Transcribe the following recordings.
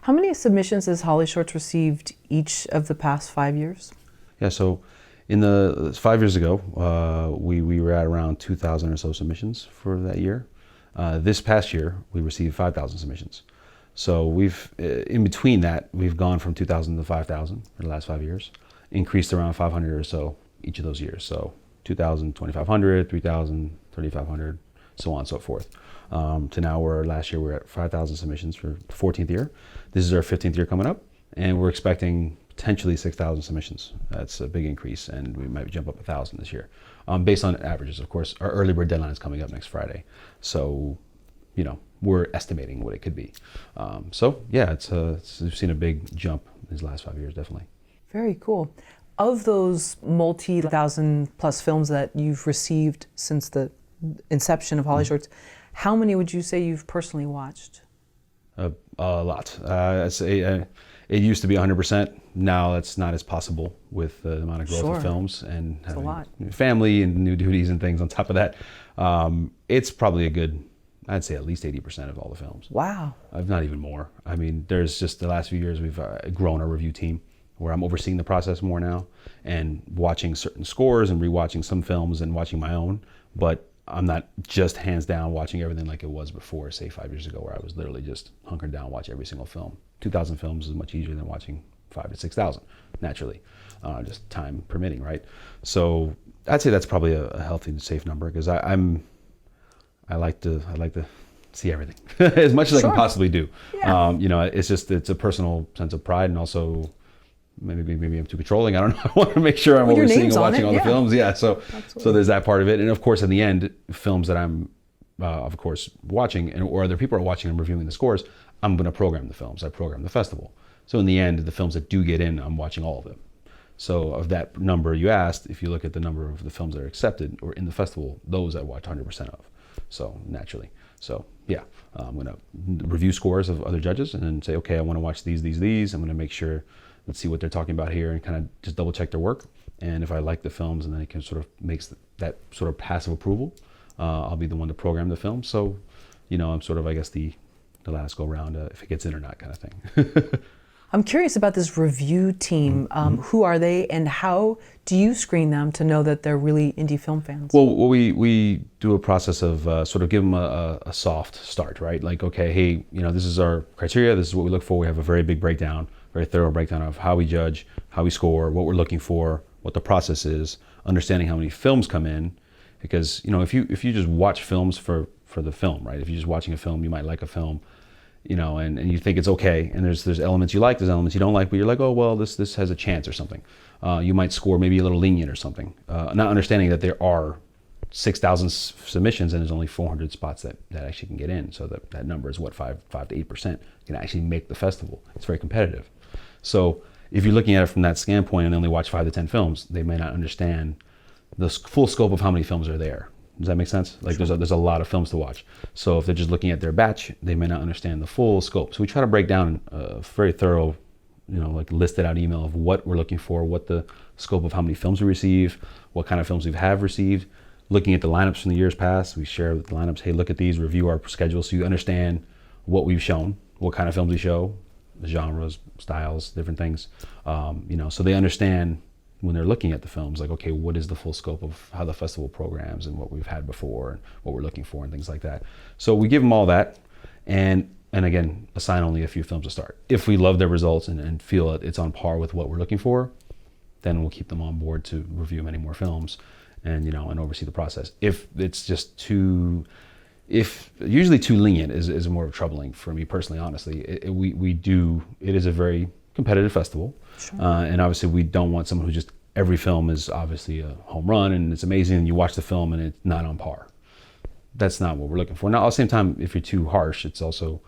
How many submissions has HollyShorts received each of the past 5 years? Yeah, so in the 5 years ago, we were at around 2,000 or so submissions for that year. This past year, we received 5,000 submissions. So we've, in between that, we've gone from 2,000 to 5,000 in the last 5 years, increased around 500 or so each of those years. So 2,000, 2,500, 3,000, 3,500, so on and so forth. To now last year we're at 5,000 submissions for the 14th year. This is our 15th year coming up, and we're expecting potentially 6,000 submissions. That's a big increase, and we might jump up 1,000 this year. Based on averages, of course. Our early bird deadline is coming up next Friday. So, we're estimating what it could be. So yeah, we've seen a big jump these last 5 years, definitely. Very cool. Of those multi-thousand plus films that you've received since the inception of HollyShorts, how many would you say you've personally watched? A lot. I'd say it used to be 100%. Now that's not as possible with the amount of growth of films and having family and new duties and things on top of that. It's probably a good, I'd say at least 80% of all the films. Wow. If not even more. I mean, there's just the last few years we've grown our review team where I'm overseeing the process more now and watching certain scores and rewatching some films and watching my own. But I'm not just hands down watching everything like it was before, say 5 years ago, where I was literally just hunkered down, watch every single film. 2,000 films is much easier than watching 5,000 to 6,000, naturally, just time permitting, right? So I'd say that's probably a healthy and safe number because I like to see everything as much as I can possibly do. Yeah. It's a personal sense of pride, and also maybe I'm too controlling. I don't know. I want to make sure I'm overseeing and watching all the films. Yeah. So there's that part of it. And of course, in the end, films that I'm, of course, watching or other people are watching and reviewing the scores, I'm going to program the films. I program the festival. So in the end, the films that do get in, I'm watching all of them. So of that number you asked, if you look at the number of the films that are accepted or in the festival, those I watch 100% of. So naturally. So yeah, I'm going to review scores of other judges and then say, okay, I want to watch these. I'm going to make sure, let's see what they're talking about here and kind of just double check their work. And if I like the films and then it can sort of makes that sort of passive approval, I'll be the one to program the film. So, I'm sort of, I guess, the last go round if it gets in or not kind of thing. I'm curious about this review team. Who are they and how do you screen them to know that they're really indie film fans? Well, we do a process of sort of give them a soft start, right? Like, okay, hey, this is our criteria. This is what we look for. We have a very big breakdown, very thorough breakdown of how we judge, how we score, what we're looking for, what the process is, understanding how many films come in. Because, if you just watch films for the film, right? If you're just watching a film, you might like a film, and you think it's okay, and there's elements you like, there's elements you don't like, but you're like, oh, well, this has a chance or something. You might score maybe a little lenient or something, not understanding that there are 6,000 submissions and there's only 400 spots that actually can get in. So that number is what, 5 to 8% can actually make the festival. It's very competitive. So if you're looking at it from that standpoint and only watch 5 to 10 films, they may not understand the full scope of how many films are there. Does that make sense? Like there's a lot of films to watch. So if they're just looking at their batch, they may not understand the full scope. So we try to break down a very thorough, like listed out email of what we're looking for, what the scope of how many films we receive, what kind of films we have received. Looking at the lineups from the years past, we share with the lineups, hey, look at these, review our schedule so you understand what we've shown, what kind of films we show, the genres, styles, different things. So they understand when they're looking at the films, like, okay, what is the full scope of how the festival programs and what we've had before and what we're looking for and things like that. So we give them all that and again, assign only a few films to start. If we love their results and feel that it's on par with what we're looking for, then we'll keep them on board to review many more films and oversee the process. If it's just usually too lenient is more troubling for me personally, honestly. It is a very competitive festival. Sure. And obviously we don't want someone who just every film is obviously a home run and it's amazing and you watch the film and it's not on par. That's not what we're looking for. Now, at the same time, if you're too harsh, it's also,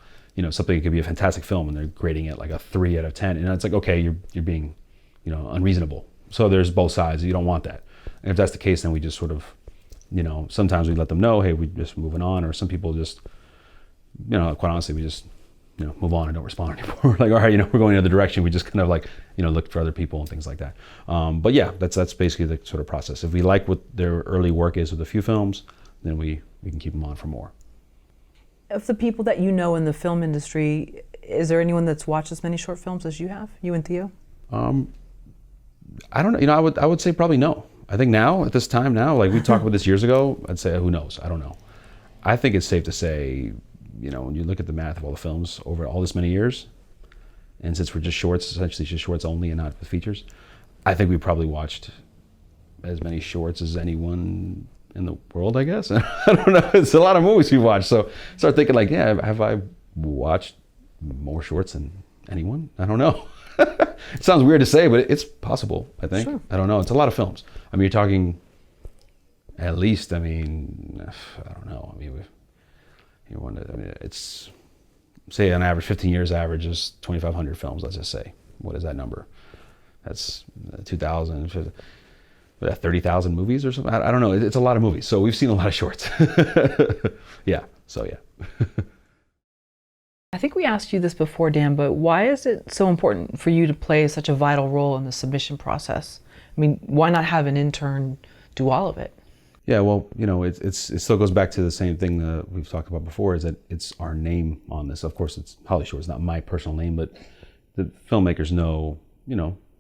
something that could be a fantastic film and they're grading it like a 3 out of 10. And it's like, okay, you're being, unreasonable. So there's both sides. You don't want that. And if that's the case, then we just sort of, sometimes we let them know, hey, we're just moving on. Or some people just, quite honestly, we just, move on and don't respond anymore. Like, all right, we're going another direction. We just kind of like, look for other people and things like that. But yeah, that's basically the sort of process. If we like what their early work is with a few films, then we can keep them on for more. Of the people that you know in the film industry, is there anyone that's watched as many short films as you have, you and Theo? I don't know. I would say probably no. I think now, at this time now, like we talked about this years ago, I'd say who knows? I don't know. I think it's safe to say, when you look at the math of all the films over all this many years, and since we're just shorts, essentially just shorts only and not the features, I think we probably watched as many shorts as anyone in the world, I guess. I don't know. It's a lot of movies we watch. So start thinking like, yeah, have I watched more shorts than anyone? I don't know. It sounds weird to say, but it's possible, I think. Sure. I don't know. It's a lot of films. I mean, you're talking at least, I don't know. It's, say on average, 15 years average is 2,500 films, let's just say. What is that number? That's 2,000, 30,000 movies or something. I don't know. It's a lot of movies. So we've seen a lot of shorts. Yeah. So yeah. I think we asked you this before, Dan, but why is it so important for you to play such a vital role in the submission process? I mean, why not have an intern do all of it? Yeah, well, it still goes back to the same thing that we've talked about before, is that it's our name on this. Of course, it's HollyShorts, not my personal name, but the filmmakers know,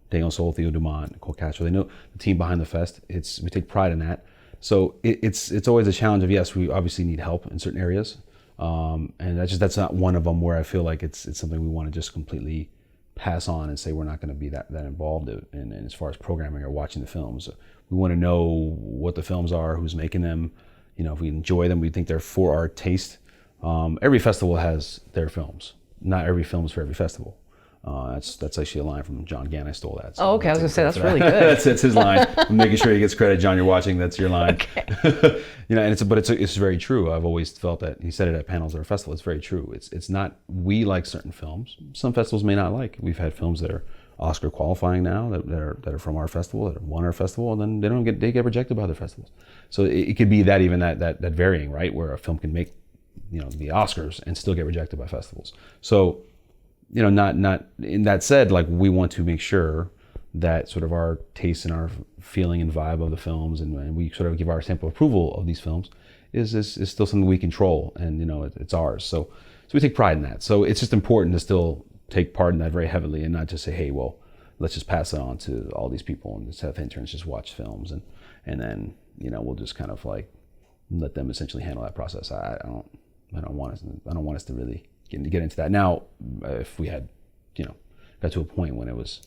Daniel Soul, Theo Dumont, Nicole Castro, they know the team behind the fest. We take pride in that. So it's always a challenge of, yes, we obviously need help in certain areas. And that's not one of them where I feel like it's something we want to just completely pass on and say we're not going to be that involved in as far as programming or watching the films. We want to know what the films are, who's making them, if we enjoy them, we think they're for our taste. Every festival has their films. Not every film is for every festival. That's actually a line from John Gann. I stole that. So okay, I was going to say that's really good. that's his line. I'm making sure he gets credit. John, you're watching. That's your line. Okay. And it's very true. I've always felt that. He said it at panels or a festival. It's very true. It's not. We like certain films. Some festivals may not like. We've had films that are Oscar qualifying now that are from our festival, that have won our festival, and then they get rejected by other festivals. So it could be that even that varying, right, where a film can make the Oscars and still get rejected by festivals. So. Not in that said, like we want to make sure that sort of our taste and our feeling and vibe of the films and we sort of give our stamp of approval of these films is still something we control and it's ours. So we take pride in that. So it's just important to still take part in that very heavily and not just say, hey, well, let's just pass it on to all these people and just have interns just watch films and then we'll just kind of like let them essentially handle that process. I don't want us to really get into that. Now, if we had, got to a point when it was,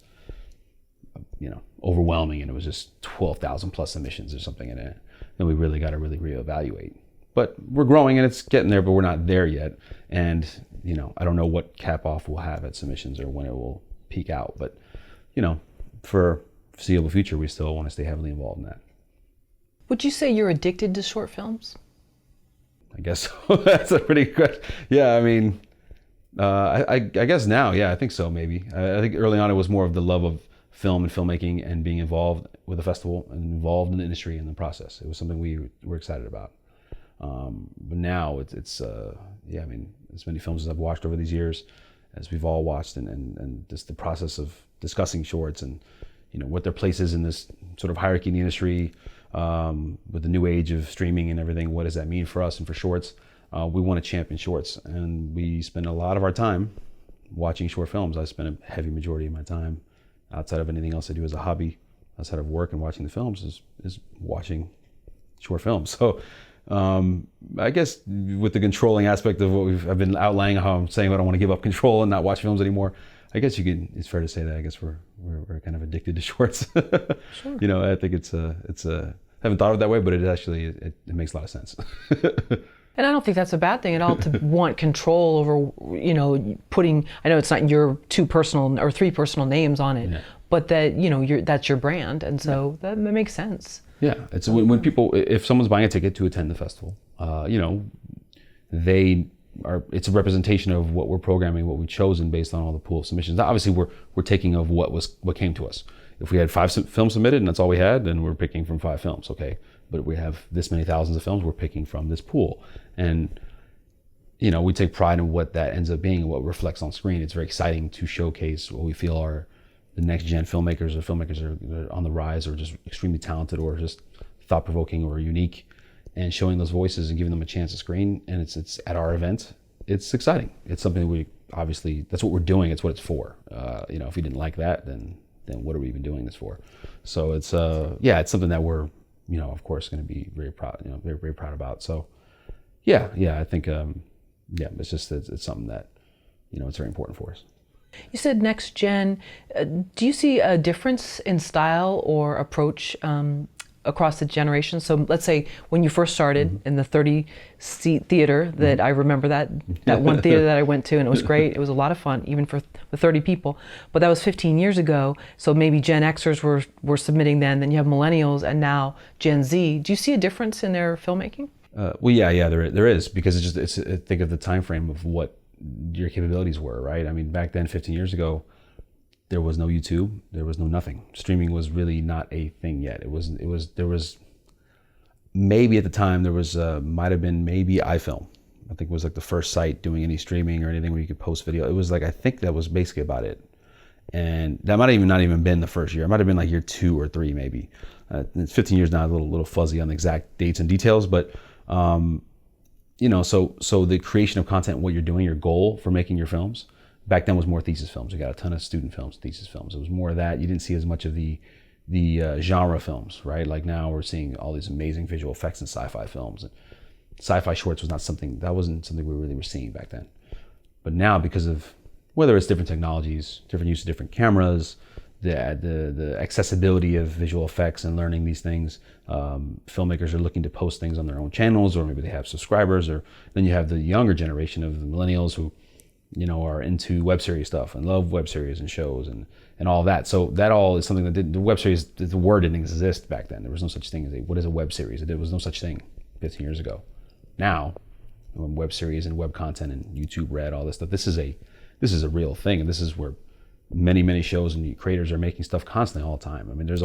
overwhelming and it was just 12,000 plus submissions or something, and then we really got to really reevaluate. But we're growing and it's getting there, but we're not there yet. And, I don't know what cap off we'll have at submissions or when it will peak out. But, for foreseeable future, we still want to stay heavily involved in that. Would you say you're addicted to short films? I guess so. That's a pretty good. Yeah, I mean, I guess now, yeah, I think so. Maybe I think early on it was more of the love of film and filmmaking and being involved with the festival and involved in the industry and the process. It was something we were excited about. But now it's yeah, I mean, as many films as I've watched over these years, as we've all watched, and just the process of discussing shorts and what their place is in this sort of hierarchy in the industry. With the new age of streaming and everything, what does that mean for us and for shorts? We want to champion shorts, and we spend a lot of our time watching short films. I spend a heavy majority of my time outside of anything else I do as a hobby, outside of work and watching the films, is watching short films. So I guess with the controlling aspect of what I've been outlining, how I'm saying I don't want to give up control and not watch films anymore. I guess it's fair to say that I guess we're kind of addicted to shorts. Sure. I think it's haven't thought of it that way, but it actually it makes a lot of sense. And I don't think that's a bad thing at all to want control over, putting, I know it's not your 2 personal or 3 personal names on it, yeah. But that, that's your brand. And so that makes sense. Yeah. It's when people, if someone's buying a ticket to attend the festival, it's a representation of what we're programming, what we've chosen based on all the pool of submissions. Now, obviously we're taking of what came to us. If we had 5 films submitted and that's all we had, then we're picking from 5 films, okay? But we have this many thousands of films, we're picking from this pool. And, we take pride in what that ends up being and what reflects on screen. It's very exciting to showcase what we feel are the next gen filmmakers or filmmakers are on the rise or just extremely talented or just thought-provoking or unique and showing those voices and giving them a chance to screen. And it's at our event. It's exciting. It's something we obviously, that's what we're doing. It's what it's for. If we didn't like that, then what are we even doing this for? So it's it's something that we're of course going to be very proud, very, very proud about. So I think it's just it's something that it's very important for us. You said next gen. Do you see a difference in style or approach across the generations? So let's say when you first started in the 30-seat theater, that I remember that one theater that I went to, and it was great. It was a lot of fun, even for the 30 people. But that was 15 years ago. So maybe Gen Xers were submitting then you have millennials, and now Gen Z. Do you see a difference in their filmmaking? There is, because it's think of the time frame of what your capabilities were, right? I mean, back then, 15 years ago, there was no YouTube, there was no nothing. Streaming was really not a thing yet. There was maybe at the time there was might have been maybe iFilm. I think it was like the first site doing any streaming or anything where you could post video. It was like, I think that was basically about it. And that might have not even been the first year. It might have been like year 2 or 3 maybe. It's 15 years now, a little fuzzy on the exact dates and details, but so the creation of content, what you're doing, your goal for making your films, back then was more thesis films. We got a ton of student films, thesis films. It was more of that. You didn't see as much of the genre films, right? Like now we're seeing all these amazing visual effects in sci-fi films. And sci-fi shorts wasn't something we really were seeing back then. But now, because of whether it's different technologies, different use of different cameras, the accessibility of visual effects and learning these things, filmmakers are looking to post things on their own channels, or maybe they have subscribers, or then you have the younger generation of the millennials who are into web series stuff and love web series and shows and all of that. So that all is something that the web series, the word didn't exist back then. There was no such thing as what is a web series? There was no such thing 15 years ago. Now, when web series and web content and YouTube Red, all this stuff, this is a real thing, and this is where many shows and creators are making stuff constantly all the time. I mean, there's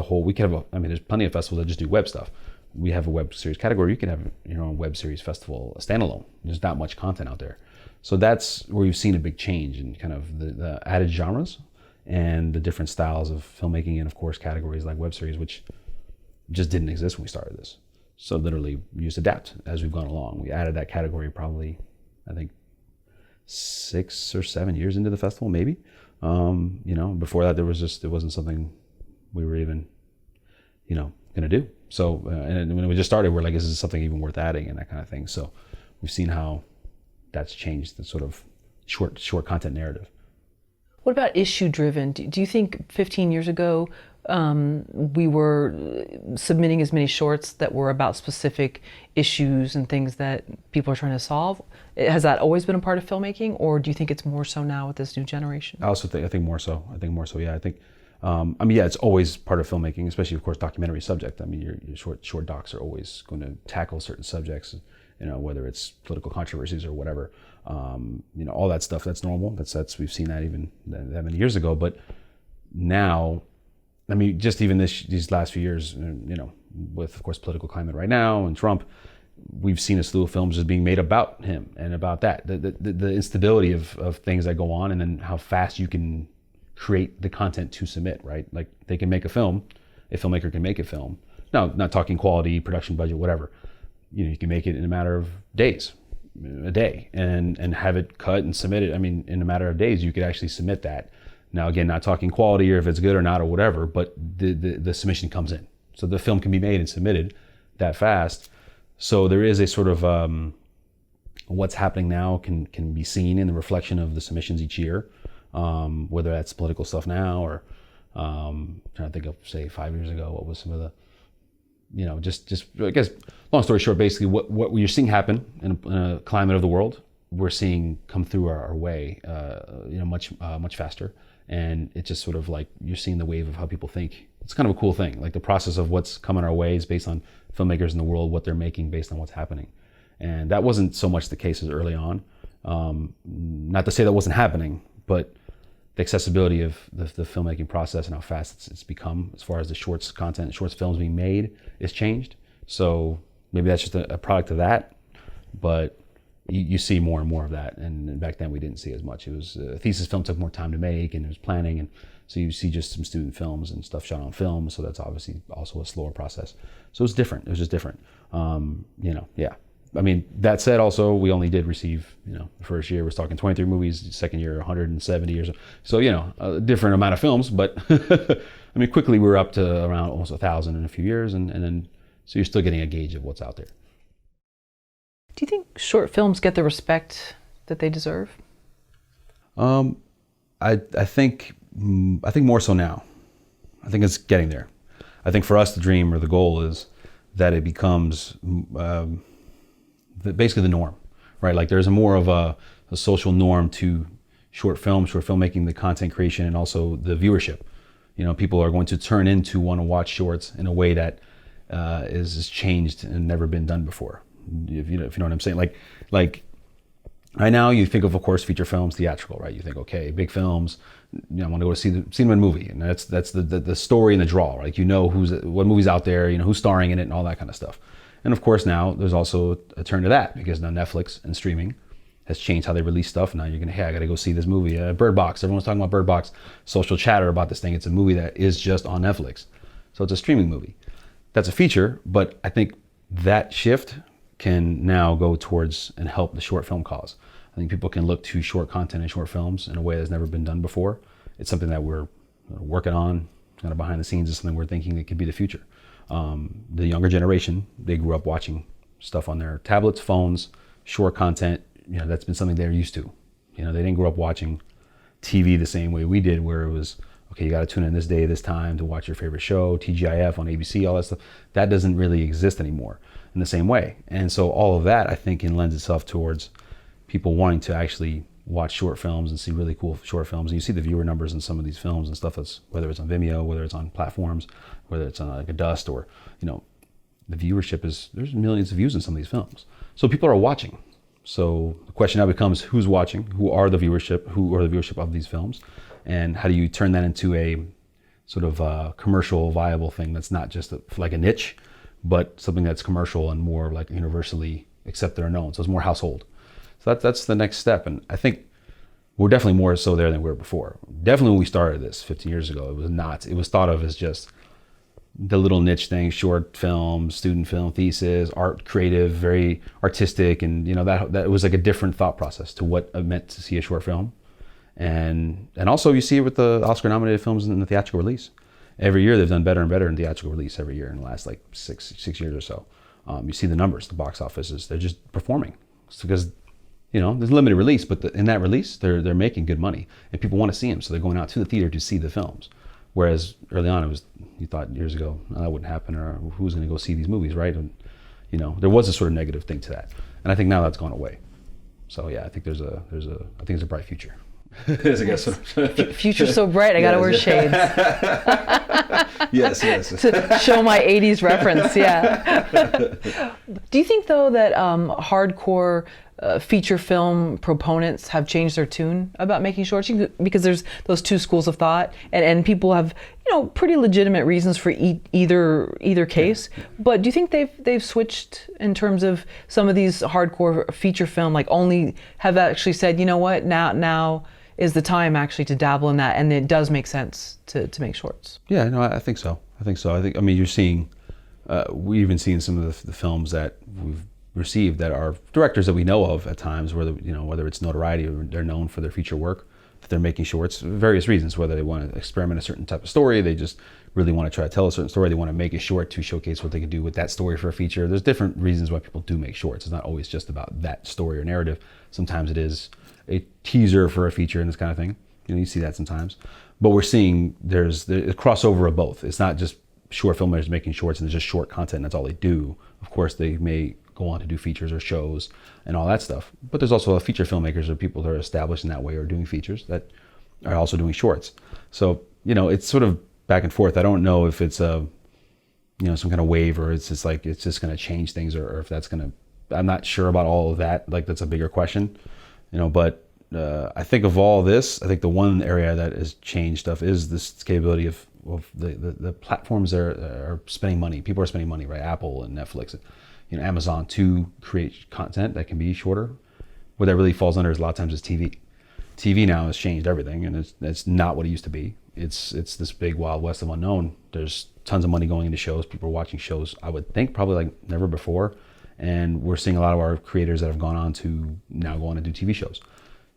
plenty of festivals that just do web stuff. We have a web series category. You can have your own web series festival standalone. There's not much content out there. So that's where we've seen a big change in kind of the added genres and the different styles of filmmaking, and of course categories like web series, which just didn't exist when we started this. So literally we just adapt as we've gone along. We added that category probably, I think, 6 or 7 years into the festival, maybe. Before that, it wasn't something we were even, gonna do. So, and when we just started, we're like, is this something even worth adding, and that kind of thing. So we've seen how that's changed the sort of short content narrative. What about issue driven? Do you think 15 years ago, we were submitting as many shorts that were about specific issues and things that people are trying to solve? Has that always been a part of filmmaking, or do you think it's more so now with this new generation? I think more so. Yeah, I think, it's always part of filmmaking, especially of course documentary subject. I mean, your short docs are always going to tackle certain subjects, whether it's political controversies or whatever. All that stuff, that's normal. That's we've seen that even that many years ago. But now, I mean, just even these last few years, with of course political climate right now and Trump, we've seen a slew of films just being made about him and about that, the instability of things that go on, and then how fast you can create the content to submit, right? Like they can make a film, a filmmaker can make a film. No, not talking quality, production budget, whatever. You can make it in a matter of days, a day, and have it cut and submit it. I mean, in a matter of days, you could actually submit that. Now, again, not talking quality or if it's good or not or whatever, but the submission comes in. So the film can be made and submitted that fast. So there is a sort of what's happening now can be seen in the reflection of the submissions each year, whether that's political stuff now or trying to think of, say, 5 years ago, what was some of the, just I guess, long story short, basically what you're seeing happen in a climate of the world, we're seeing come through our way, much faster. And it's just sort of like you're seeing the wave of how people think. It's kind of a cool thing, like the process of what's coming our way is based on filmmakers in the world, what they're making based on what's happening. And that wasn't so much the case as early on. Not to say that wasn't happening, but the accessibility of the filmmaking process and how fast it's become as far as the shorts content, shorts films being made is changed. So maybe that's just a product of that. But you see more and more of that. And back then we didn't see as much. It was thesis film took more time to make, and it was planning, and so you see just some student films and stuff shot on film. So that's obviously also a slower process. So it's different. It was just different. Yeah. I mean, that said, also we only did receive, the first year was talking 23 movies, second year 170 or so. So a different amount of films, but I mean, quickly we were up to around almost 1,000 in a few years, and then so you're still getting a gauge of what's out there. Do you think short films get the respect that they deserve? I think more so now. I think it's getting there. I think for us, the dream or the goal is that it becomes basically the norm, right? Like there's more of a social norm to short filmmaking, the content creation, and also the viewership. People are going to want to watch shorts in a way that is changed and never been done before. If you know what I'm saying, like right now you think of course, feature films, theatrical, right? You think, okay, big films, I want to go to see them in a movie, and that's the story and the draw, like what movie's out there, who's starring in it, and all that kind of stuff. And of course now there's also a turn to that, because now Netflix and streaming has changed how they release stuff. Now you're gonna, hey, I gotta go see this movie, Bird Box. Everyone's talking about Bird Box, social chatter about this thing. It's a movie that is just on Netflix, so it's a streaming movie. That's a feature, but I think that shift can now go towards and help the short film cause. I think people can look to short content and short films in a way that's never been done before. It's something that we're working on, kind of behind the scenes. Is something we're thinking that could be the future. The younger generation, they grew up watching stuff on their tablets, phones, short content. That's been something they're used to. They didn't grow up watching TV the same way we did, where it was, okay, you got to tune in this day, this time to watch your favorite show, TGIF on ABC, all that stuff. That doesn't really exist anymore in the same way. And so all of that, I think, can lend itself towards people wanting to actually watch short films and see really cool short films. And you see the viewer numbers in some of these films and stuff, that's whether it's on Vimeo, whether it's on platforms, whether it's on like a Dust, or the viewership there's millions of views in some of these films. So people are watching. So the question now becomes, who's watching? Who are the viewership of these films? And how do you turn that into a sort of commercial viable thing that's not just like a niche, but something that's commercial and more like universally accepted or known? So it's more household. So that's the next step. And I think we're definitely more so there than we were before. Definitely when we started this 15 years ago, it was thought of as just the little niche thing, short film, student film, thesis, art, creative, very artistic. And that was like a different thought process to what it meant to see a short film. And also you see it with the Oscar nominated films in the theatrical release. Every year they've done better and better in theatrical release every year in the last like six years or so. You see the numbers, the box offices, they're just performing. It's because there's a limited release, but in that release they're making good money, and people want to see them, so they're going out to the theater to see the films. Whereas early on, you thought years ago, that wouldn't happen, or who's going to go see these movies, right? And there was a sort of negative thing to that, and I think now that's gone away. So yeah, I think there's a bright future. Future's so bright, I gotta wear shades. Yes. To show my 80s reference, yeah. Do you think though that hardcore feature film proponents have changed their tune about making shorts? Because there's those two schools of thought, and people have pretty legitimate reasons for either case. But do you think they've switched in terms of some of these hardcore feature film, like only have actually said, you know what, now is the time actually to dabble in that, and it does make sense to make shorts? Yeah, no, I think so. I mean, you're seeing, we've even seen some of the films that we've received that are directors that we know of at times, whether it's notoriety or they're known for their feature work, that they're making shorts for various reasons, whether they want to experiment a certain type of story, they just really want to try to tell a certain story, they want to make a short to showcase what they can do with that story for a feature. There's different reasons why people do make shorts. It's not always just about that story or narrative. Sometimes it is a teaser for a feature and this kind of thing. You see that sometimes. But we're seeing there's a crossover of both. It's not just short filmmakers making shorts and it's just short content and that's all they do. Of course, they may go on to do features or shows and all that stuff. But there's also feature filmmakers or people that are established in that way or doing features that are also doing shorts. So, it's sort of back and forth. I don't know if it's some kind of wave, or it's just going to change things, or if that's going to, I'm not sure about all of that. Like, that's a bigger question, but I think of all this, I think the one area that has changed stuff is this capability of the platforms are spending money. People are spending money, right? Apple and Netflix, Amazon, to create content that can be shorter. What that really falls under is a lot of times is TV. TV now has changed everything, and it's not what it used to be. It's this big wild west of unknown. There's tons of money going into shows. People are watching shows, I would think, probably like never before. And we're seeing a lot of our creators that have gone on to now go on to do TV shows.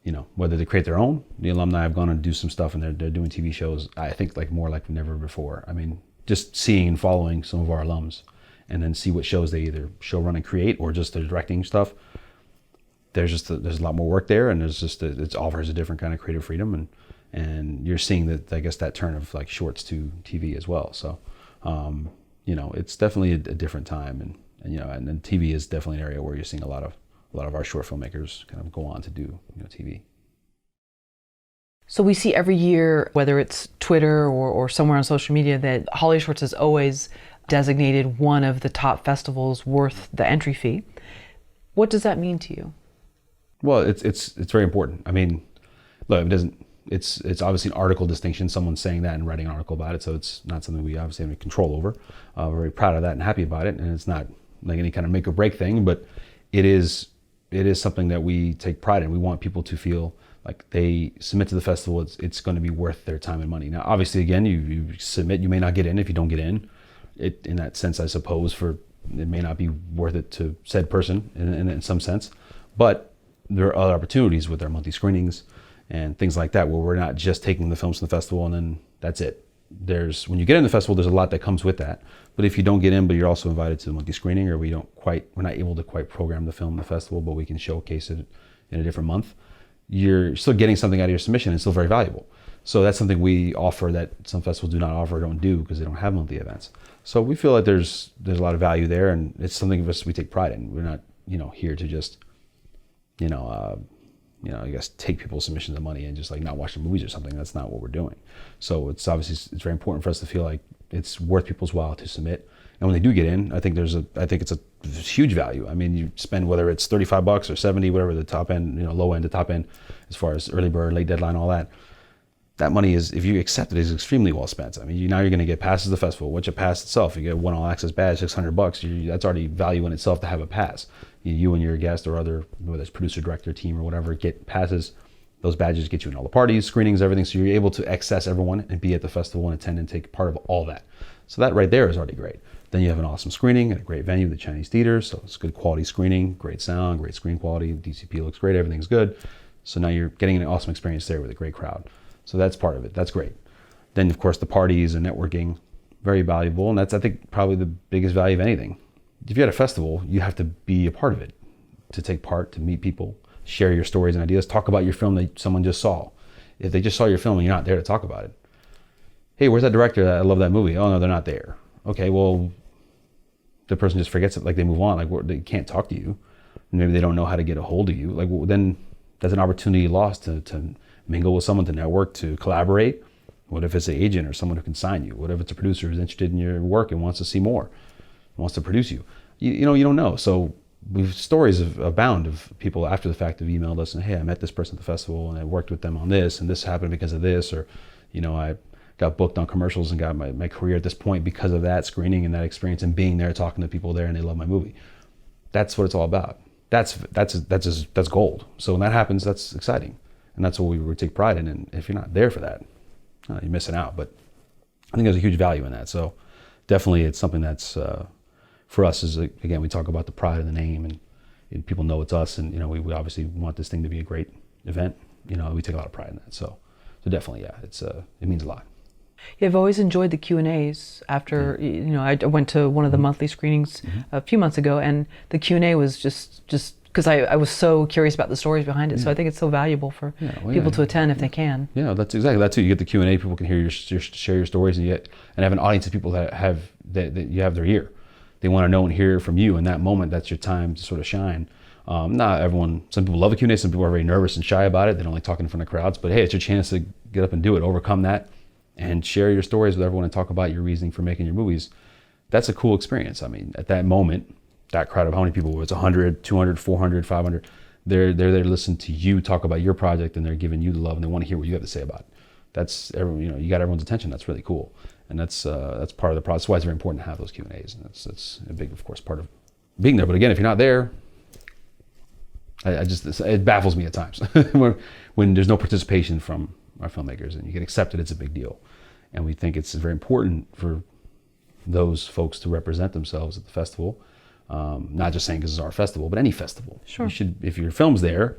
You know, whether they create their own, the alumni have gone on to do some stuff, and they're doing TV shows, I think, like more like never before. I mean, just seeing and following some of our alums, and then see what shows they either show, run, and create, or just they're directing stuff. There's a lot more work there, and it offers a different kind of creative freedom, and you're seeing that, I guess, that turn of like shorts to TV as well. So, you know, it's definitely a different time, and you know, and then TV is definitely an area where you're seeing a lot of our short filmmakers kind of go on to do, you know, TV. So we see every year, whether it's Twitter or somewhere on social media, that HollyShorts is always designated one of the top festivals worth the entry fee. What does that mean to you? Well, it's very important. I mean, look, it doesn't. It's obviously an article distinction. Someone's saying that and writing an article about it, so it's not something we obviously have any control over. We're very proud of that and happy about it, and it's not like any kind of make or break thing, but it is something that we take pride in. We want people to feel like they submit to the festival. It's going to be worth their time and money. Now, obviously, again, you submit, you may not get in. If you don't get in, it in that sense, I suppose, it may not be worth it to said person in some sense, but there are other opportunities with our monthly screenings and things like that, where we're not just taking the films from the festival and then that's it. When you get in the festival, there's a lot that comes with that. But if you don't get in, but you're also invited to the monthly screening, or we're not able to quite program the film in the festival, but we can showcase it in a different month, you're still getting something out of your submission, and it's still very valuable. So that's something we offer that some festivals do not offer or don't do because they don't have monthly events. So we feel like there's a lot of value there, and it's something of us we take pride in. We're not, you know, here to just, I guess take people's submissions of money and just like not watch the movies or something. That's not what we're doing. So it's very important for us to feel like it's worth people's while to submit. And when they do get in, I think it's a huge value. I mean, you spend, whether it's $35 or 70, whatever the top end, low end to top end, as far as early bird, late deadline, all that. That money is, if you accept it, is extremely well spent. I mean, now you're going to get passes to the festival, which a pass itself, you get one all access badge, $600. That's already value in itself to have a pass. You and your guest or other, whether it's producer, director, team, or whatever, get passes. Those badges get you in all the parties, screenings, everything. So you're able to access everyone and be at the festival and attend and take part of all that. So that right there is already great. Then you have an awesome screening at a great venue, the Chinese Theater. So it's good quality screening, great sound, great screen quality. DCP looks great, everything's good. So now you're getting an awesome experience there with a great crowd. So that's part of it. That's great. Then, of course, the parties and networking, very valuable. And that's, I think, probably the biggest value of anything. If you're at a festival, you have to be a part of it, to take part, to meet people, share your stories and ideas, talk about your film that someone just saw. If they just saw your film and you're not there to talk about it. Hey, where's that director? I love that movie. Oh, no, they're not there. Okay, well, the person just forgets it, like they move on, like they can't talk to you. Maybe they don't know how to get a hold of you. Like, well, then that's an opportunity lost to mingle with someone, to network, to collaborate. What if it's an agent or someone who can sign you? What if it's a producer who's interested in your work and wants to see more, wants to produce you? You don't know. So we've stories abound of people after the fact have emailed us and, hey, I met this person at the festival and I worked with them on this and this happened because of this, or, I got booked on commercials and got my career at this point because of that screening and that experience and being there, talking to people there, and they love my movie. That's what it's all about. That's gold. So when that happens, that's exciting. And that's what we would take pride in. And if you're not there for that, you're missing out. But I think there's a huge value in that. So definitely it's something that's, for us, is, again, we talk about the pride of the name, and people know it's us. And, we obviously want this thing to be a great event. We take a lot of pride in that. So definitely, yeah, it means a lot. Yeah, I've always enjoyed the Q&As after, I went to one of the monthly screenings a few months ago, and the Q&A was just because I was so curious about the stories behind it. So I think it's so valuable for people to attend if they can. Yeah, that's exactly that too. You get the Q&A, people can hear share your stories, and have an audience of people that you have their ear. They want to know and hear from you in that moment. That's your time to sort of shine. Not everyone, some people love a Q&A, some people are very nervous and shy about it. They don't like talking in front of crowds, but hey, it's your chance to get up and do it, overcome that, and share your stories with everyone and talk about your reasoning for making your movies. That's a cool experience. I mean, at that moment, that crowd of how many people, it's 100, 200, 400, 500, they're there to listen to you talk about your project, and they're giving you the love, and they want to hear what you have to say about it. That's you got everyone's attention. That's really cool. And that's part of the process. That's why it's very important to have those Q&As. And that's a big, of course, part of being there. But again, if you're not there, it baffles me at times when there's no participation from our filmmakers and you get accepted, it's a big deal. And we think it's very important for those folks to represent themselves at the festival. Not just saying because it's our festival, but any festival. Sure. You should, if your film's there,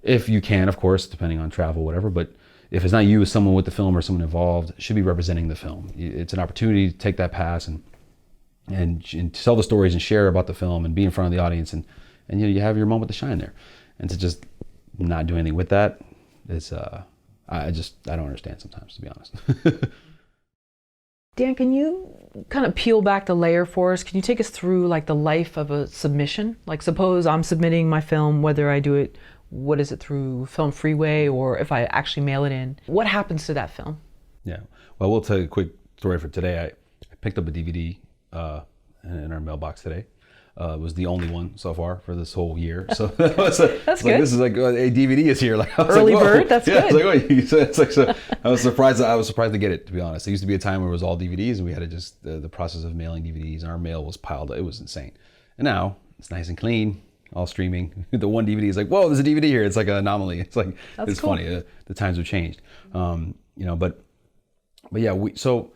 if you can, of course, depending on travel, whatever, but if it's not you, it's someone with the film or someone involved, should be representing the film. It's an opportunity to take that pass and tell the stories and share about the film and be in front of the audience and you have your moment to shine there. And to just not do anything with that is, I don't understand sometimes, to be honest. Dan, can you kind of peel back the layer for us? Can you take us through like the life of a submission? Like suppose I'm submitting my film, whether I do it, what is it, through Film Freeway, or if I actually mail it in, what happens to that film? Yeah, well, we'll tell you a quick story for today. I picked up a DVD in our mailbox today. It was the only one so far for this whole year. So that's good. Like, this is like a DVD is here. Like early bird. That's good. It's like, so I was surprised to get it, to be honest. There used to be a time where it was all DVDs and we had to just the process of mailing DVDs and our mail was piled up. It was insane. And now it's nice and clean, all streaming. The one DVD is like, whoa, there's a DVD here. It's like an anomaly. It's like it's cool. Funny. The times have changed. But yeah, so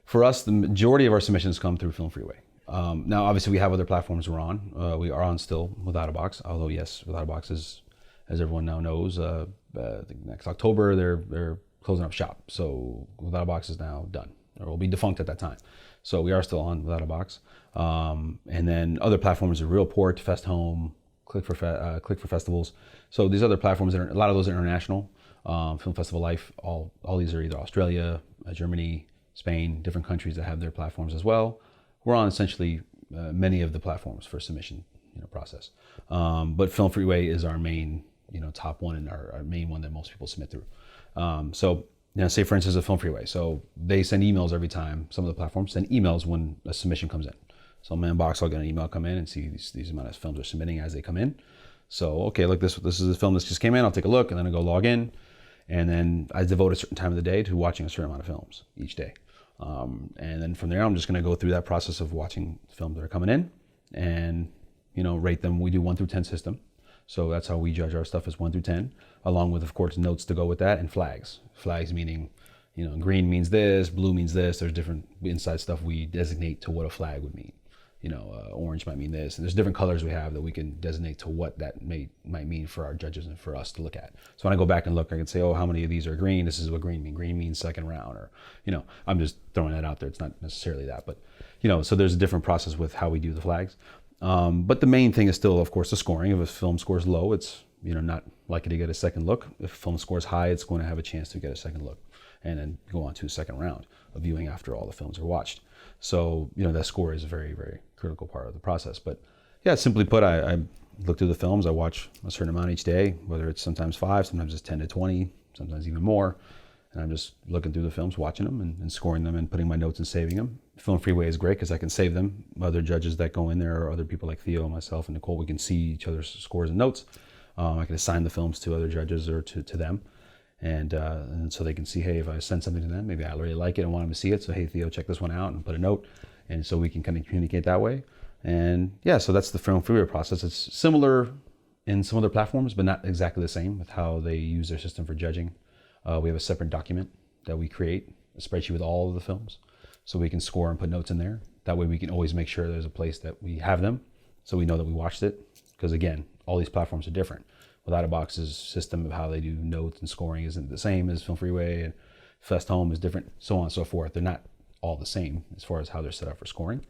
for us, the majority of our submissions come through Film Freeway. Now, obviously, we have other platforms we're on. We are on still Without a Box, although yes, Without a Box is, as everyone now knows, I think next October they're closing up shop. So Without a Box is now done, or will be defunct at that time. So we are still on Without a Box. And then other platforms are Realport, Fest Home, Click for Festivals. So these other platforms, a lot of those are international. Film Festival Life, all these are either Australia, Germany, Spain, different countries that have their platforms as well. We're on essentially many of the platforms for submission process. But Film Freeway is our main top one and our main one that most people submit through. So say for instance a Film Freeway. So they send emails every time. Some of the platforms send emails when a submission comes in. So my inbox, I'll get an email come in and see these amount of films are submitting as they come in. So okay, look, this is a film that just came in. I'll take a look and then I go log in, and then I devote a certain time of the day to watching a certain amount of films each day. And then from there, I'm just going to go through that process of watching films that are coming in and, rate them. We do 1 through 10 system. So that's how we judge our stuff, is 1 through 10, along with, of course, notes to go with that and flags. Flags meaning, green means this, blue means this. There's different inside stuff we designate to what a flag would mean. Orange might mean this. And there's different colors we have that we can designate to what that might mean for our judges and for us to look at. So when I go back and look, I can say, oh, how many of these are green? This is what green means. Green means second round, or, I'm just throwing that out there. It's not necessarily that, but, so there's a different process with how we do the flags. But the main thing is still, of course, the scoring. If a film scores low, it's, not likely to get a second look. If a film scores high, it's going to have a chance to get a second look and then go on to a second round of viewing after all the films are watched. So, that score is a very, very critical part of the process. But yeah, simply put, I look through the films. I watch a certain amount each day, whether it's sometimes 5, sometimes it's 10 to 20, sometimes even more. And I'm just looking through the films, watching them and scoring them and putting my notes and saving them. Film Freeway is great because I can save them. Other judges that go in there, or other people like Theo, myself, and Nicole, we can see each other's scores and notes. I can assign the films to other judges or to them. And so they can see, hey, if I send something to them, maybe I really like it and want them to see it. So, hey, Theo, check this one out and put a note. And so we can kind of communicate that way. And yeah, so that's the Film Freeway process. It's similar in some other platforms, but not exactly the same with how they use their system for judging. We have a separate document that we create, a spreadsheet with all of the films. So we can score and put notes in there. That way we can always make sure there's a place that we have them, so we know that we watched it. Because again, all these platforms are different. Without a Box's system of how they do notes and scoring isn't the same as Film Freeway, and Fest Home is different, so on and so forth. They're not all the same as far as how they're set up for scoring.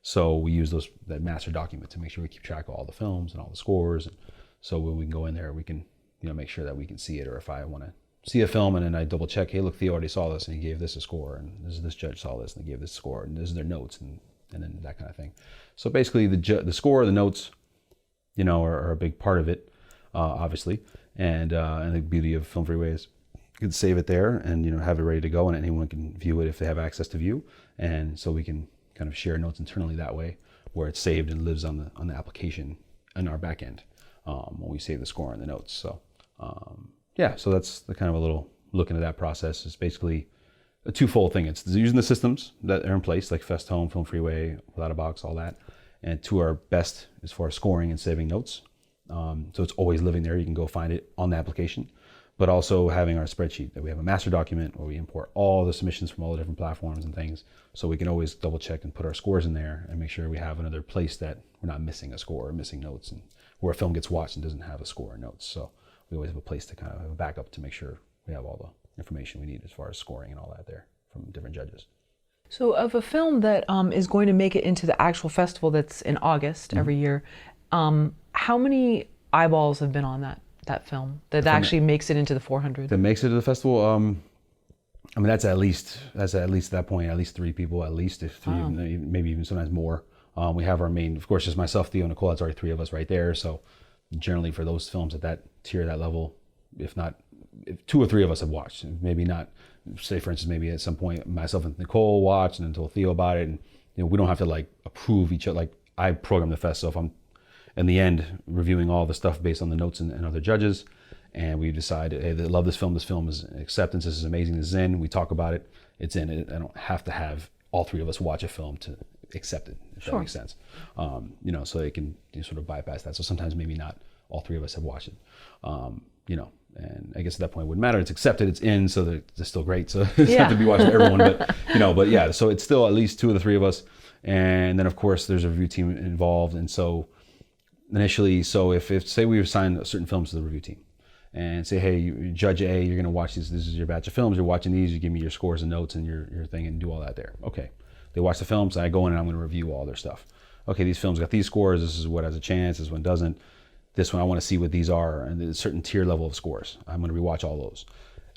So we use that master document to make sure we keep track of all the films and all the scores. And so when we can go in there, we can make sure that we can see it. Or if I want to see a film and then I double check, hey, look, Theo already saw this and he gave this a score, and this judge saw this and they gave this score, and this is their notes, and then that kind of thing. So basically the score, the notes, are a big part of it. Obviously, and the beauty of Film Freeway is you can save it there and have it ready to go, and anyone can view it if they have access to view, and so we can kind of share notes internally that way, where it's saved and lives on the application in our back end when we save the score and the notes. So yeah, so that's the kind of a little look into that process. It's basically a twofold thing. It's using the systems that are in place, like Fest Home, Film Freeway, Without a Box, all that, and to our best as far as scoring and saving notes. So it's always living there. You can go find it on the application, but also having our spreadsheet that we have a master document where we import all the submissions from all the different platforms and things. So we can always double check and put our scores in there and make sure we have another place that we're not missing a score or missing notes, and where a film gets watched and doesn't have a score or notes. So we always have a place to kind of have a backup to make sure we have all the information we need as far as scoring and all that there from different judges. So of a film that is going to make it into the actual festival that's in August every year, how many eyeballs have been on that film that actually makes it into the 400? That makes it to the festival? I mean, that's at least at that point, at least 3 people, at least, if 3, maybe even sometimes more. We have our main, of course, just myself, Theo, and Nicole. That's already 3 of us right there. So generally for those films at that tier, that level, if 2 or 3 of us have watched, maybe not, say for instance, maybe at some point myself and Nicole watched and then told Theo about it, and we don't have to like approve each other. Like I program the fest, so if I'm in the end reviewing all the stuff based on the notes and other judges, and we decide, hey, they love this film is an acceptance, this is amazing, this is in, we talk about it, it's in. I don't have to have all 3 of us watch a film to accept it, if that makes sense. So they can sort of bypass that. So sometimes maybe not all 3 of us have watched it. And I guess at that point it wouldn't matter. It's accepted, it's in, so they're still great. So it's not to be watched by everyone, but yeah. So it's still at least 2 of the 3 of us, and then of course there's a review team involved. And so initially, if say we assign certain films to the review team, and say, hey, Judge A, you're going to watch these. This is your batch of films. You're watching these. You give me your scores and notes and your thing, and do all that there. Okay. They watch the films. I go in and I'm going to review all their stuff. Okay, these films got these scores. This is what has a chance. This one doesn't. This one I want to see what these are, and there's a certain tier level of scores. I'm going to rewatch all those,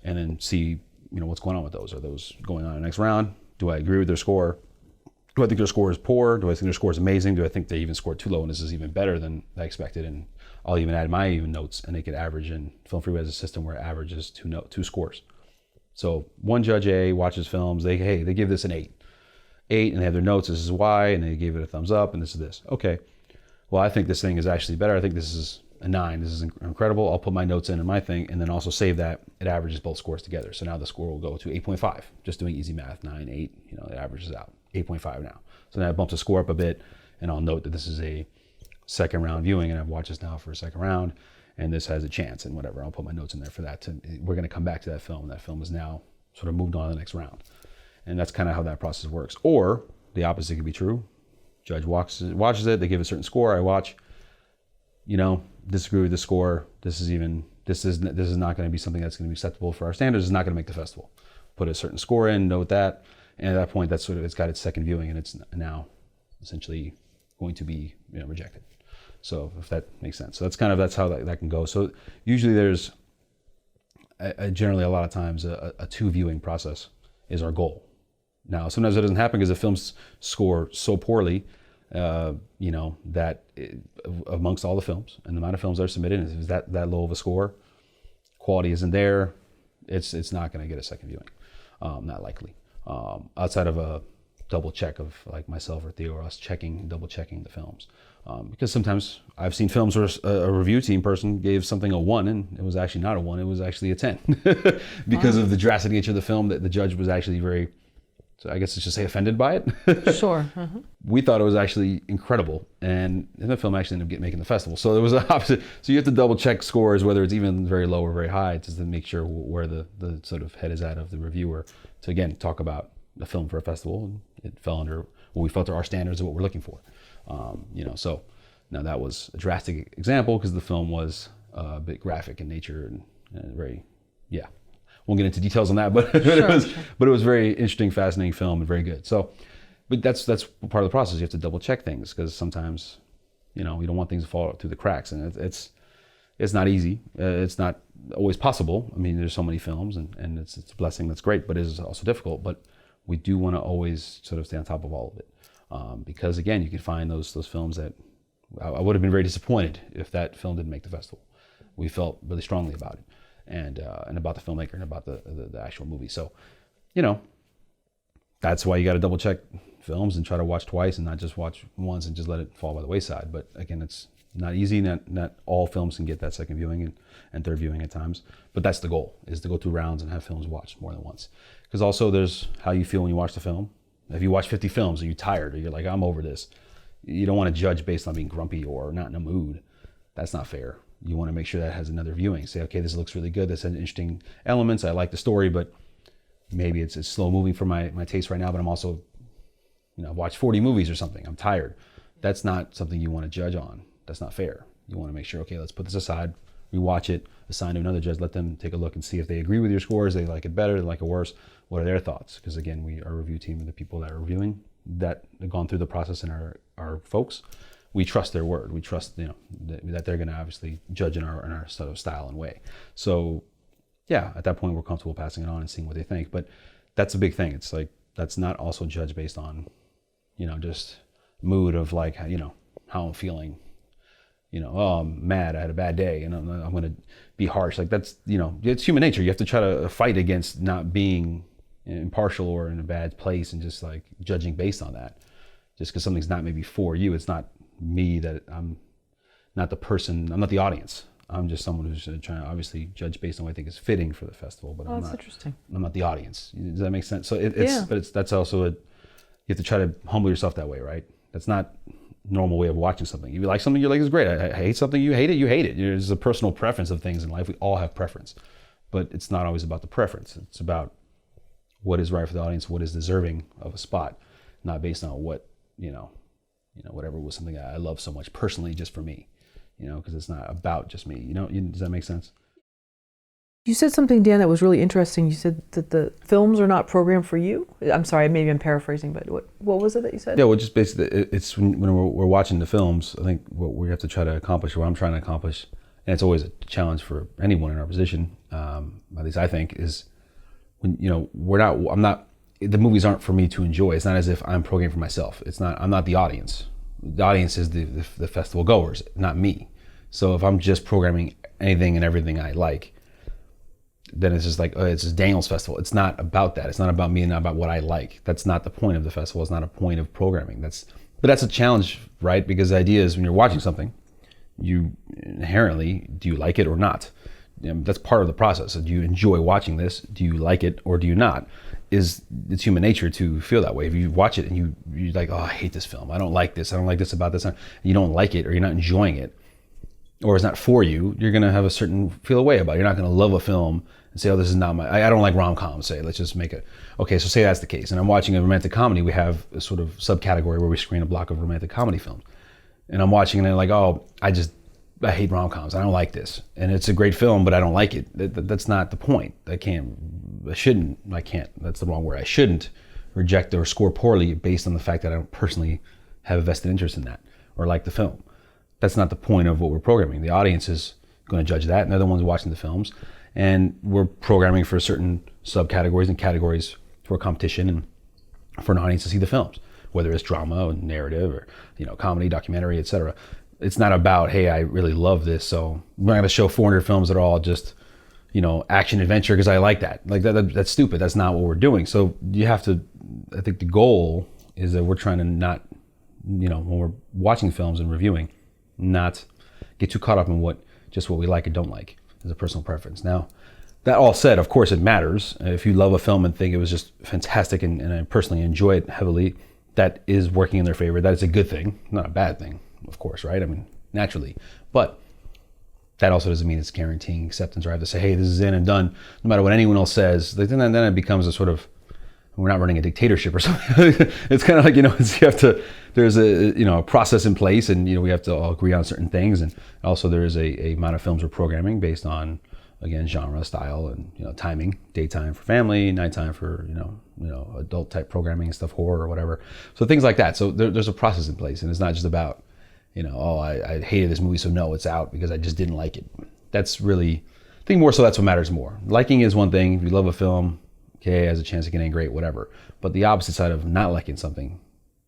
and then see what's going on with those. Are those going on in the next round? Do I agree with their score? Do I think their score is poor? Do I think their score is amazing? Do I think they even scored too low and this is even better than I expected? And I'll even add my notes, and they could average. And Film Freeway has a system where it averages 2 scores. So one Judge A watches films. They give this an 8, and they have their notes. This is why, and they gave it a thumbs up, and this is this. Okay. Well, I think this thing is actually better. I think this is a 9. This is incredible. I'll put my notes in my thing, and then also save that. It averages both scores together. So now the score will go to 8.5. Just doing easy math, 9, 8. It averages out 8.5 now. So now it bumps the score up a bit, and I'll note that this is a second round viewing, and I've watched this now for a second round, and this has a chance, and whatever. I'll put my notes in there for that. We're going to come back to that film. That film is now sort of moved on to the next round, and that's kind of how that process works. Or the opposite could be true. Judge watches it. They give a certain score. I watch. Disagree with the score. This is not going to be something that's going to be acceptable for our standards. It's not going to make the festival. Put a certain score in. Note that, and at that point, that's it's got its second viewing, and it's now essentially going to be rejected. So if that makes sense. So that's how that can go. So usually there's generally a lot of times a 2 viewing process is our goal. Now, sometimes it doesn't happen because the films score so poorly, that amongst all the films and the amount of films that are submitted, is that low of a score, quality isn't there, it's not going to get a second viewing, not likely. Outside of a double check of like myself or Theo or us double checking the films, because sometimes I've seen films where a review team person gave something a 1 and it was actually not a 1, it was actually a 10 because of the drastic nature of the film, that the judge was actually very, so I guess it's just say offended by it. Sure. We thought it was actually incredible, and the film actually ended up making the festival. So there was the opposite. So you have to double check scores, whether it's even very low or very high, just to make sure where the sort of head is at of the reviewer, to again talk about the film for a festival, and it fell under what we felt are our standards of what we're looking for. So now that was a drastic example because the film was a bit graphic in nature and very, yeah. Won't get into details on that, but but it was very interesting, fascinating film, and very good. So, but that's part of the process. You have to double check things because sometimes, you don't want things to fall through the cracks, and it's not easy. It's not always possible. I mean, there's so many films, and it's a blessing. That's great, but it is also difficult. But we do want to always sort of stay on top of all of it, because again, you can find those films that I would have been very disappointed if that film didn't make the festival. We felt really strongly about it. And about the filmmaker and about the actual movie. So, that's why you got to double check films and try to watch twice and not just watch once and just let it fall by the wayside. But again, it's not easy. Not all films can get that second viewing and third viewing at times. But that's the goal, is to go through rounds and have films watched more than once. Because also there's how you feel when you watch the film. If you watch 50 films and you're tired or you're like, I'm over this, you don't want to judge based on being grumpy or not in a mood. That's not fair. You want to make sure that has another viewing. Say, okay, this looks really good. This has interesting elements. I like the story, but maybe it's slow moving for my taste right now, but I'm also, I've watched 40 movies or something. I'm tired. That's not something you want to judge on. That's not fair. You want to make sure, okay, let's put this aside, rewatch it, assign to another judge, let them take a look and see if they agree with your scores, they like it better, they like it worse, what are their thoughts? Because again, our review team and the people that are reviewing, that have gone through the process and our folks, we trust their word. We trust, that they're going to obviously judge in our sort of style and way. So yeah, at that point, we're comfortable passing it on and seeing what they think. But that's a big thing. It's like, that's not also judged based on, just mood of like, how I'm feeling. Oh, I'm mad, I had a bad day, and I'm going to be harsh. Like that's, it's human nature. You have to try to fight against not being impartial or in a bad place and just like judging based on that. Just because something's not maybe for you, it's not me, that I'm not the person, I'm not the audience. I'm just someone who's trying to obviously judge based on what I think is fitting for the festival, but that's interesting. I'm not the audience. Does that make sense? So Yeah. that's also you have to try to humble yourself that way, right? That's not normal way of watching something. If you like something, you're like, it's great. I hate something, you hate it. There's a personal preference of things in life. We all have preference, but it's not always about the preference. It's about what is right for the audience, what is deserving of a spot, not based on what, whatever was something I love so much personally just for me, because it's not about just me. Does that make sense? You said something, Dan, that was really interesting. You said that the films are not programmed for you. I'm sorry, maybe I'm paraphrasing, but what was it that you said? Yeah, well, just basically, it's when we're watching the films, I think what we have to try to accomplish, what I'm trying to accomplish, and it's always a challenge for anyone in our position, at least I think, is when, the movies aren't for me to enjoy. It's not as if I'm programming for myself. I'm not the audience. The audience is the festival goers, not me. So if I'm just programming anything and everything I like, then it's just like, it's just Daniel's festival. It's not about that. It's not about me and not about what I like. That's not the point of the festival. It's not a point of programming. But that's a challenge, right? Because the idea is when you're watching something, you inherently, do you like it or not? That's part of the process. So do you enjoy watching this? Do you like it or do you not? It's human nature to feel that way. If you watch it and you're like, oh, I hate this film. I don't like this. I don't like this about this. You don't like it or you're not enjoying it or it's not for you, you're going to have a certain feel away about it. You're not going to love a film and say, oh, this is not I don't like rom-coms, say. Let's just make it. Okay, so say that's the case. And I'm watching a romantic comedy. We have a sort of subcategory where we screen a block of romantic comedy films. And I'm watching and I'm like, oh, I hate rom-coms. I don't like this. And it's a great film, but I don't like it. That's not the point. I can't, that's the wrong word. I shouldn't reject or score poorly based on the fact that I don't personally have a vested interest in that or like the film. That's not the point of what we're programming. The audience is going to judge that, and they're the ones watching the films. And we're programming for certain subcategories and categories for competition and for an audience to see the films, whether it's drama or narrative or comedy, documentary, etc. It's not about, hey, I really love this, so I'm not going to show 400 films that are all just action adventure because I like that. Like that's stupid. That's not what we're doing. So you have to. I think the goal is that we're trying to not, when we're watching films and reviewing, not get too caught up in what we like and don't like as a personal preference. Now, that all said, of course it matters. If you love a film and think it was just fantastic and I personally enjoy it heavily, that is working in their favor. That is a good thing, not a bad thing, of course, right? I mean, naturally. But that also doesn't mean it's guaranteeing acceptance, or I have to say, hey, this is in and done, no matter what anyone else says. Then it becomes a sort of, we're not running a dictatorship or something. It's kind of like, there's a process in place, and we have to all agree on certain things, and also there is a amount of films we're programming based on, again, genre, style, and timing, daytime for family, nighttime for adult type programming and stuff, horror or whatever. So things like that. So there's a process in place, and it's not just about I hated this movie, so no, it's out because I just didn't like it. That's really, I think more so that's what matters more. Liking is one thing. If you love a film, okay, has a chance of getting great, whatever. But the opposite side of not liking something,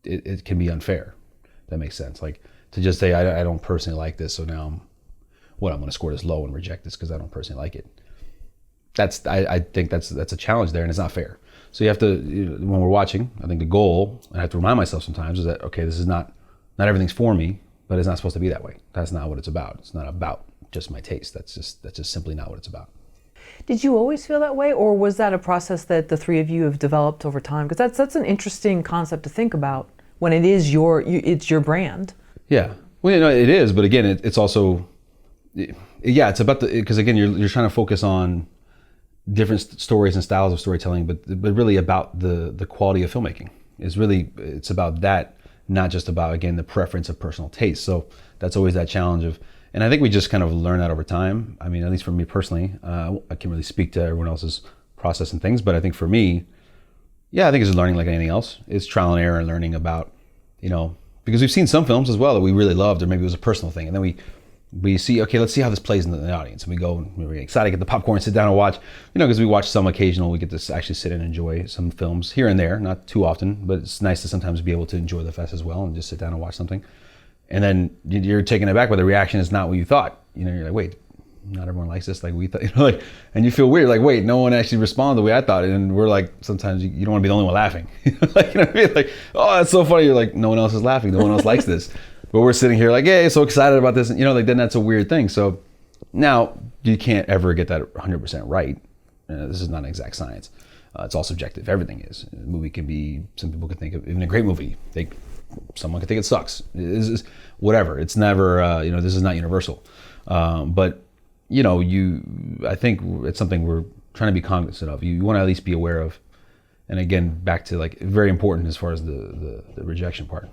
it can be unfair. That makes sense. Like to just say, I don't personally like this, so now I'm going to score this low and reject this because I don't personally like it. I think that's a challenge there, and it's not fair. So you have to, when we're watching, I think the goal, and I have to remind myself sometimes, is that, okay, this is not everything's for me, but it's not supposed to be that way. That's not what it's about. It's not about just my taste. That's just simply not what it's about. Did you always feel that way, or was that a process that the three of you have developed over time? Because that's an interesting concept to think about when it is it's your brand. Yeah, well, it is, but again, it's also yeah, it's about because again, you're trying to focus on different stories and styles of storytelling, but really about the quality of filmmaking. It's about that, not just about, again, the preference of personal taste. So that's always that challenge of, and I think we just kind of learn that over time. I mean, at least for me personally, I can't really speak to everyone else's process and things, but I think for me, yeah, I think it's learning like anything else. It's trial and error and learning about, because we've seen some films as well that we really loved, or maybe it was a personal thing, and then we see, okay, let's see how this plays in the audience, and we go and we're excited, get the popcorn, sit down and watch, because we watch some occasional, we get to actually sit and enjoy some films here and there, not too often, but it's nice to sometimes be able to enjoy the fest as well and just sit down and watch something. And then you're taken aback by the reaction is not what you thought. You're like, wait, not everyone likes this like we thought, and you feel weird, like, wait, no one actually responded the way I thought. And we're like, sometimes you don't want to be the only one laughing. Like, what I mean? Like, oh, that's so funny. You're like, no one else is laughing. No one else likes this. But we're sitting here like, hey, so excited about this. And, then that's a weird thing. So now you can't ever get that 100% right. This is not an exact science. It's all subjective. Everything is. A movie can be, some people can think of, even a great movie, someone could think it sucks. It's whatever. It's never, this is not universal. But, I think it's something we're trying to be cognizant of. You want to at least be aware of. And again, back to like, very important as far as the rejection part.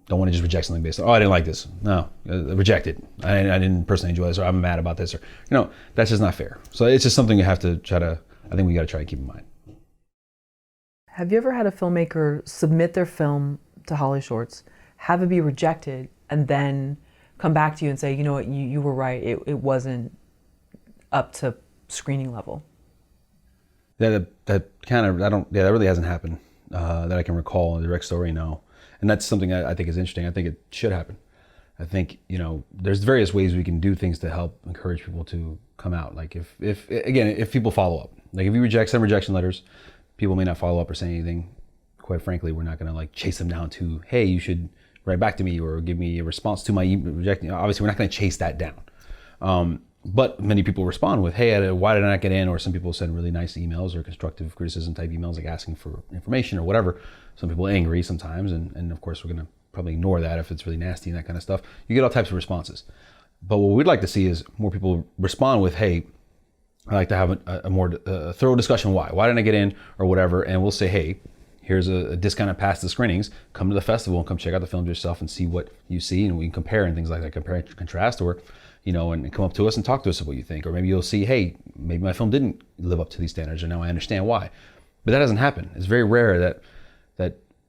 Don't want to just reject something based on, I didn't like this. No, reject it. I didn't personally enjoy this, or I'm mad about this, or, that's just not fair. So it's just something you have to I think we got to try to keep in mind. Have you ever had a filmmaker submit their film to HollyShorts, have it be rejected, and then come back to you and say, you know what, you were right, it wasn't up to screening level? That really hasn't happened that I can recall in a direct story, no. And that's something I think is interesting. I think it should happen. I think, there's various ways we can do things to help encourage people to come out. Like if people follow up, like if you send rejection letters, people may not follow up or say anything. Quite frankly, we're not going to like chase them down to, hey, you should write back to me or give me a response to my rejecting. Obviously, we're not going to chase that down. But many people respond with, hey, why did I not get in? Or some people send really nice emails or constructive criticism type emails, like asking for information or whatever. Some people are angry sometimes. And of course, we're going to probably ignore that if it's really nasty and that kind of stuff. You get all types of responses. But what we'd like to see is more people respond with, hey, I'd like to have a more thorough discussion. Why didn't I get in or whatever? And we'll say, hey, here's a discounted pass to the screenings. Come to the festival and come check out the films yourself and see what you see. And we can compare and things like that, compare and contrast, or, and come up to us and talk to us about what you think. Or maybe you'll see, hey, maybe my film didn't live up to these standards, and now I understand why. But that doesn't happen. It's very rare that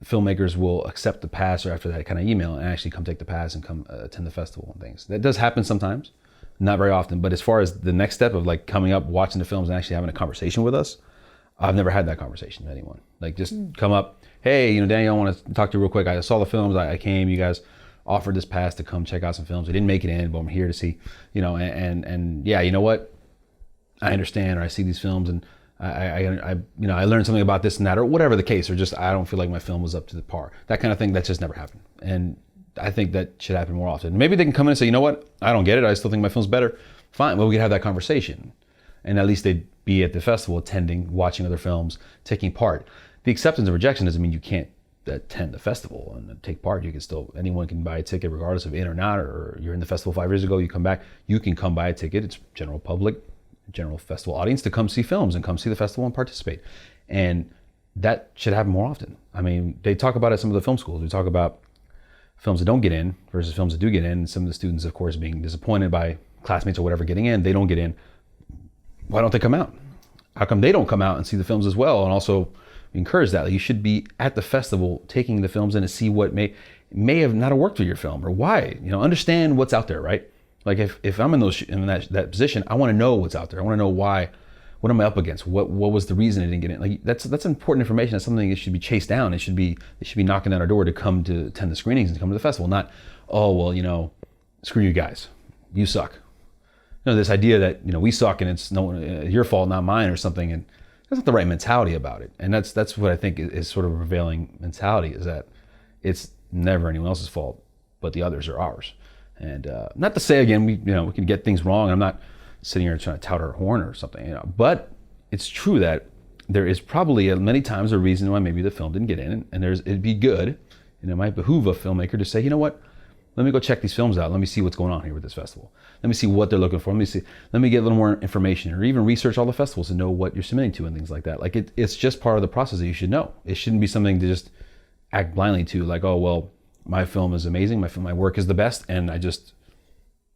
filmmakers will accept the pass or after that kind of email and actually come take the pass and come attend the festival and things. That does happen sometimes, not very often. But as far as the next step of like coming up, watching the films and actually having a conversation with us, I've never had that conversation with anyone. Like just come up, hey, Daniel, I want to talk to you real quick. I saw the films, I came, you guys offered this pass to come check out some films. We didn't make it in, but I'm here to see, and yeah, you know what? I understand, or I see these films and I learned something about this and that, or whatever the case, or just, I don't feel like my film was up to the par. That kind of thing, that's just never happened. And I think that should happen more often. Maybe they can come in and say, you know what? I don't get it. I still think my film's better. Fine, well, we can have that conversation. And at least they'd be at the festival attending, watching other films, taking part. The acceptance and rejection doesn't mean you can't attend the festival and take part. You can still, anyone can buy a ticket regardless of in or not, or you're in the festival 5 years ago, you come back, you can come buy a ticket. It's general public, general festival audience to come see films and come see the festival and participate. And that should happen more often. I mean, they talk about it at some of the film schools. We talk about films that don't get in versus films that do get in. And some of the students, of course, being disappointed by classmates or whatever getting in, they don't get in. Why don't they come out? How come they don't come out and see the films as well? And also encourage that. Like, you should be at the festival taking the films in to see what may have not worked for your film or why. Understand what's out there, right? Like if I'm in that position, I want to know what's out there. I want to know why. What am I up against? What was the reason I didn't get in? Like that's important information. That's something that should be chased down. They should be knocking at our door to come to attend the screenings and come to the festival. Not, oh well, screw you guys, you suck. This idea that we suck and it's your fault, not mine, or something. And that's not the right mentality about it. And that's what I think is sort of a prevailing mentality, is that it's never anyone else's fault, but the others are ours. And not to say again, we can get things wrong. I'm not sitting here trying to tout our horn or something, but it's true that there is probably many times a reason why maybe the film didn't get in, and it'd be good, and it might behoove a filmmaker to say, you know what, Let me go check these films out. Let me see what's going on here with this festival. Let me see what they're looking for. Let me get a little more information, or even research all the festivals to know what you're submitting to and things like that. Like it's just part of the process that you should know. It shouldn't be something to just act blindly to, like, oh, well, my film is amazing. My work is the best. And I just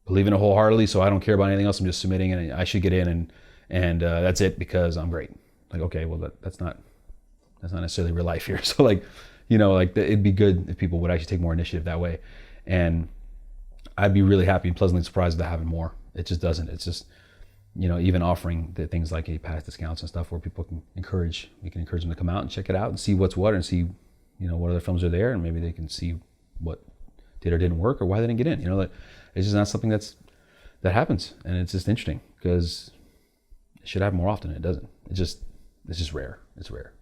believe in it wholeheartedly. So I don't care about anything else. I'm just submitting and I should get in and that's it because I'm great. Like, okay, well, that's not necessarily real life here. So like, it'd be good if people would actually take more initiative that way. And I'd be really happy and pleasantly surprised about having more. It just doesn't. It's just, even offering the things like pass discounts and stuff where we can encourage them to come out and check it out and see what's what and see, what other films are there, and maybe they can see what did or didn't work or why they didn't get in. Like, it's just not something that happens, and it's just interesting because it should happen more often. It doesn't. It's just rare. It's rare.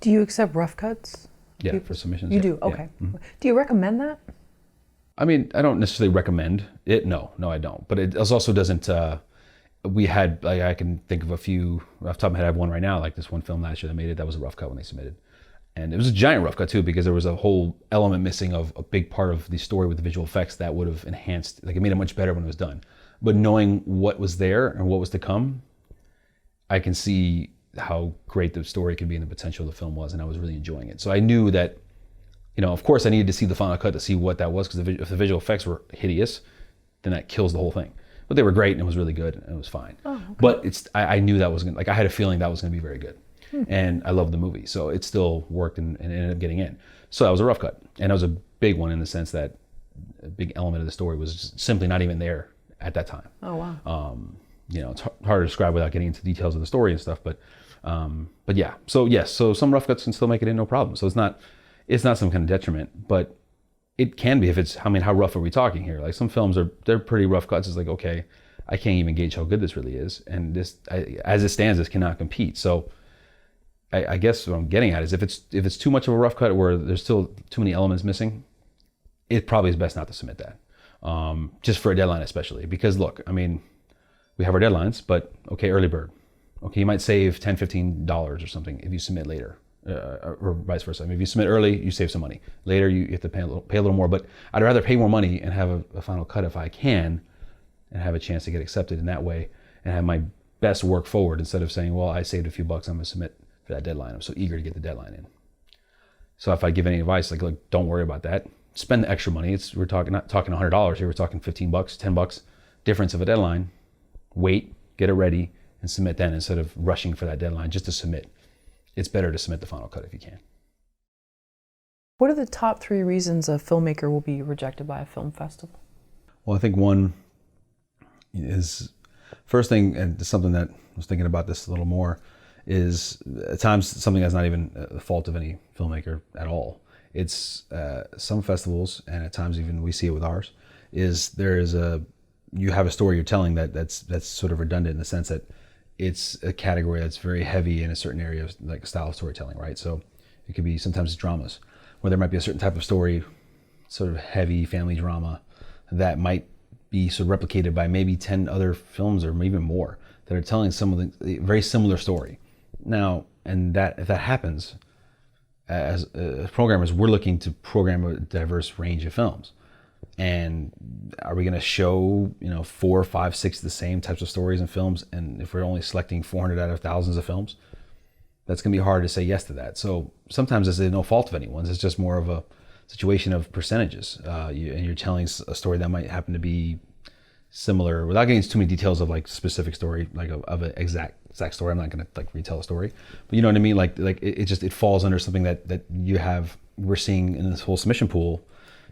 Do you accept rough cuts? Yeah, for submissions. You do? Okay. Yeah. Mm-hmm. Do you recommend that? I mean, I don't necessarily recommend it. No, I don't. But it also doesn't, we had, like, I can think of a few, off the top of my head, I have one right now, like this one film last year that made it, that was a rough cut when they submitted. And it was a giant rough cut too, because there was a whole element missing of a big part of the story with the visual effects that would have enhanced, like it made it much better when it was done. But knowing what was there and what was to come, I can see how great the story could be and the potential of the film was, and I was really enjoying it. So I knew that, of course I needed to see the final cut to see what that was, because if the visual effects were hideous, then that kills the whole thing. But they were great and it was really good and it was fine. Oh, okay. But I knew that was going to, like, I had a feeling that was going to be very good. And I loved the movie, so it still worked and ended up getting in. So that was a rough cut, and that was a big one in the sense that a big element of the story was just simply not even there at that time. Oh wow. It's hard to describe without getting into details of the story and stuff, but yeah. So yes, so some rough cuts can still make it in, no problem. So it's not some kind of detriment, but it can be if it's, how rough are we talking here? Like some films they're pretty rough cuts. It's like, okay, I can't even gauge how good this really is, and as it stands, this cannot compete. So I guess what I'm getting at is if it's too much of a rough cut where there's still too many elements missing, it probably is best not to submit that, just for a deadline especially. Because look, we have our deadlines, but okay, early bird. Okay, you might save $10, $15 or something if you submit later, or vice versa. If you submit early, you save some money. Later, you have to pay a little more. But I'd rather pay more money and have a final cut if I can, and have a chance to get accepted in that way, and have my best work forward instead of saying, well, I saved a few bucks, I'm gonna submit for that deadline. I'm so eager to get the deadline in. So if I give any advice, like, look, don't worry about that. Spend the extra money. We're not talking $100 here. We're talking $15, $10 difference of a deadline. Wait, get it ready, and submit then instead of rushing for that deadline just to submit. It's better to submit the final cut if you can. What are the top 3 reasons a filmmaker will be rejected by a film festival? Well, I think one is, first thing, and something that I was thinking about this a little more, is at times something that's not even the fault of any filmmaker at all. It's some festivals, and at times even we see it with ours, is you have a story you're telling that's sort of redundant in the sense that it's a category that's very heavy in a certain area of, like, style of storytelling, right? So it could be sometimes dramas, where there might be a certain type of story, sort of heavy family drama, that might be sort of replicated by maybe 10 other films or even more that are telling some of the very similar story. Now, and that if that happens, as programmers, we're looking to program a diverse range of films. And are we going to show 4, 5, 6 the same types of stories and films? And if we're only selecting 400 out of thousands of films, that's going to be hard to say yes to that. So sometimes it's no fault of anyone's. It's just more of a situation of percentages. And you're telling a story that might happen to be similar, without getting into too many details of like specific story, like of an exact story. I'm not going to like retell a story, but you know what I mean? Like it falls under something that we're seeing in this whole submission pool,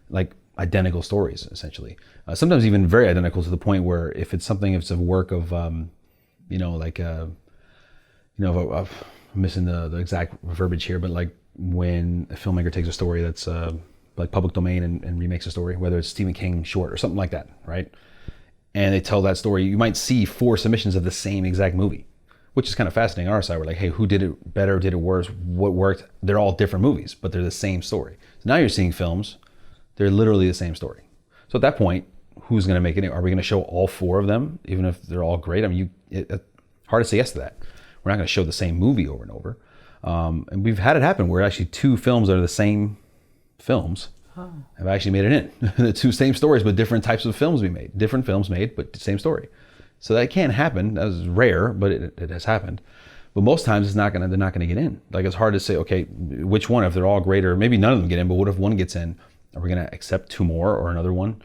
like identical stories essentially. Sometimes even very identical, to the point where if it's a work of, I'm missing the exact verbiage here, but like when a filmmaker takes a story that's like public domain and remakes a story, whether it's Stephen King short or something like that, right? And they tell that story, you might see 4 submissions of the same exact movie, which is kind of fascinating on our side. We're like, hey, who did it better, did it worse, what worked? They're all different movies, but they're the same story. So now you're seeing films, they're literally the same story. So at that point, who's going to make it? Are we going to show all 4 of them, even if they're all great? It's hard to say yes to that. We're not going to show the same movie over and over. And we've had it happen where actually 2 films are the same films, have actually made it in. The two same stories, but different types of films we made. Different films made, but the same story. So that can happen. That was rare, but it has happened. But most times they're not gonna get in. Like, it's hard to say, okay, which one, if they're all great, or maybe none of them get in, but what if one gets in? Are we gonna accept two more or another one?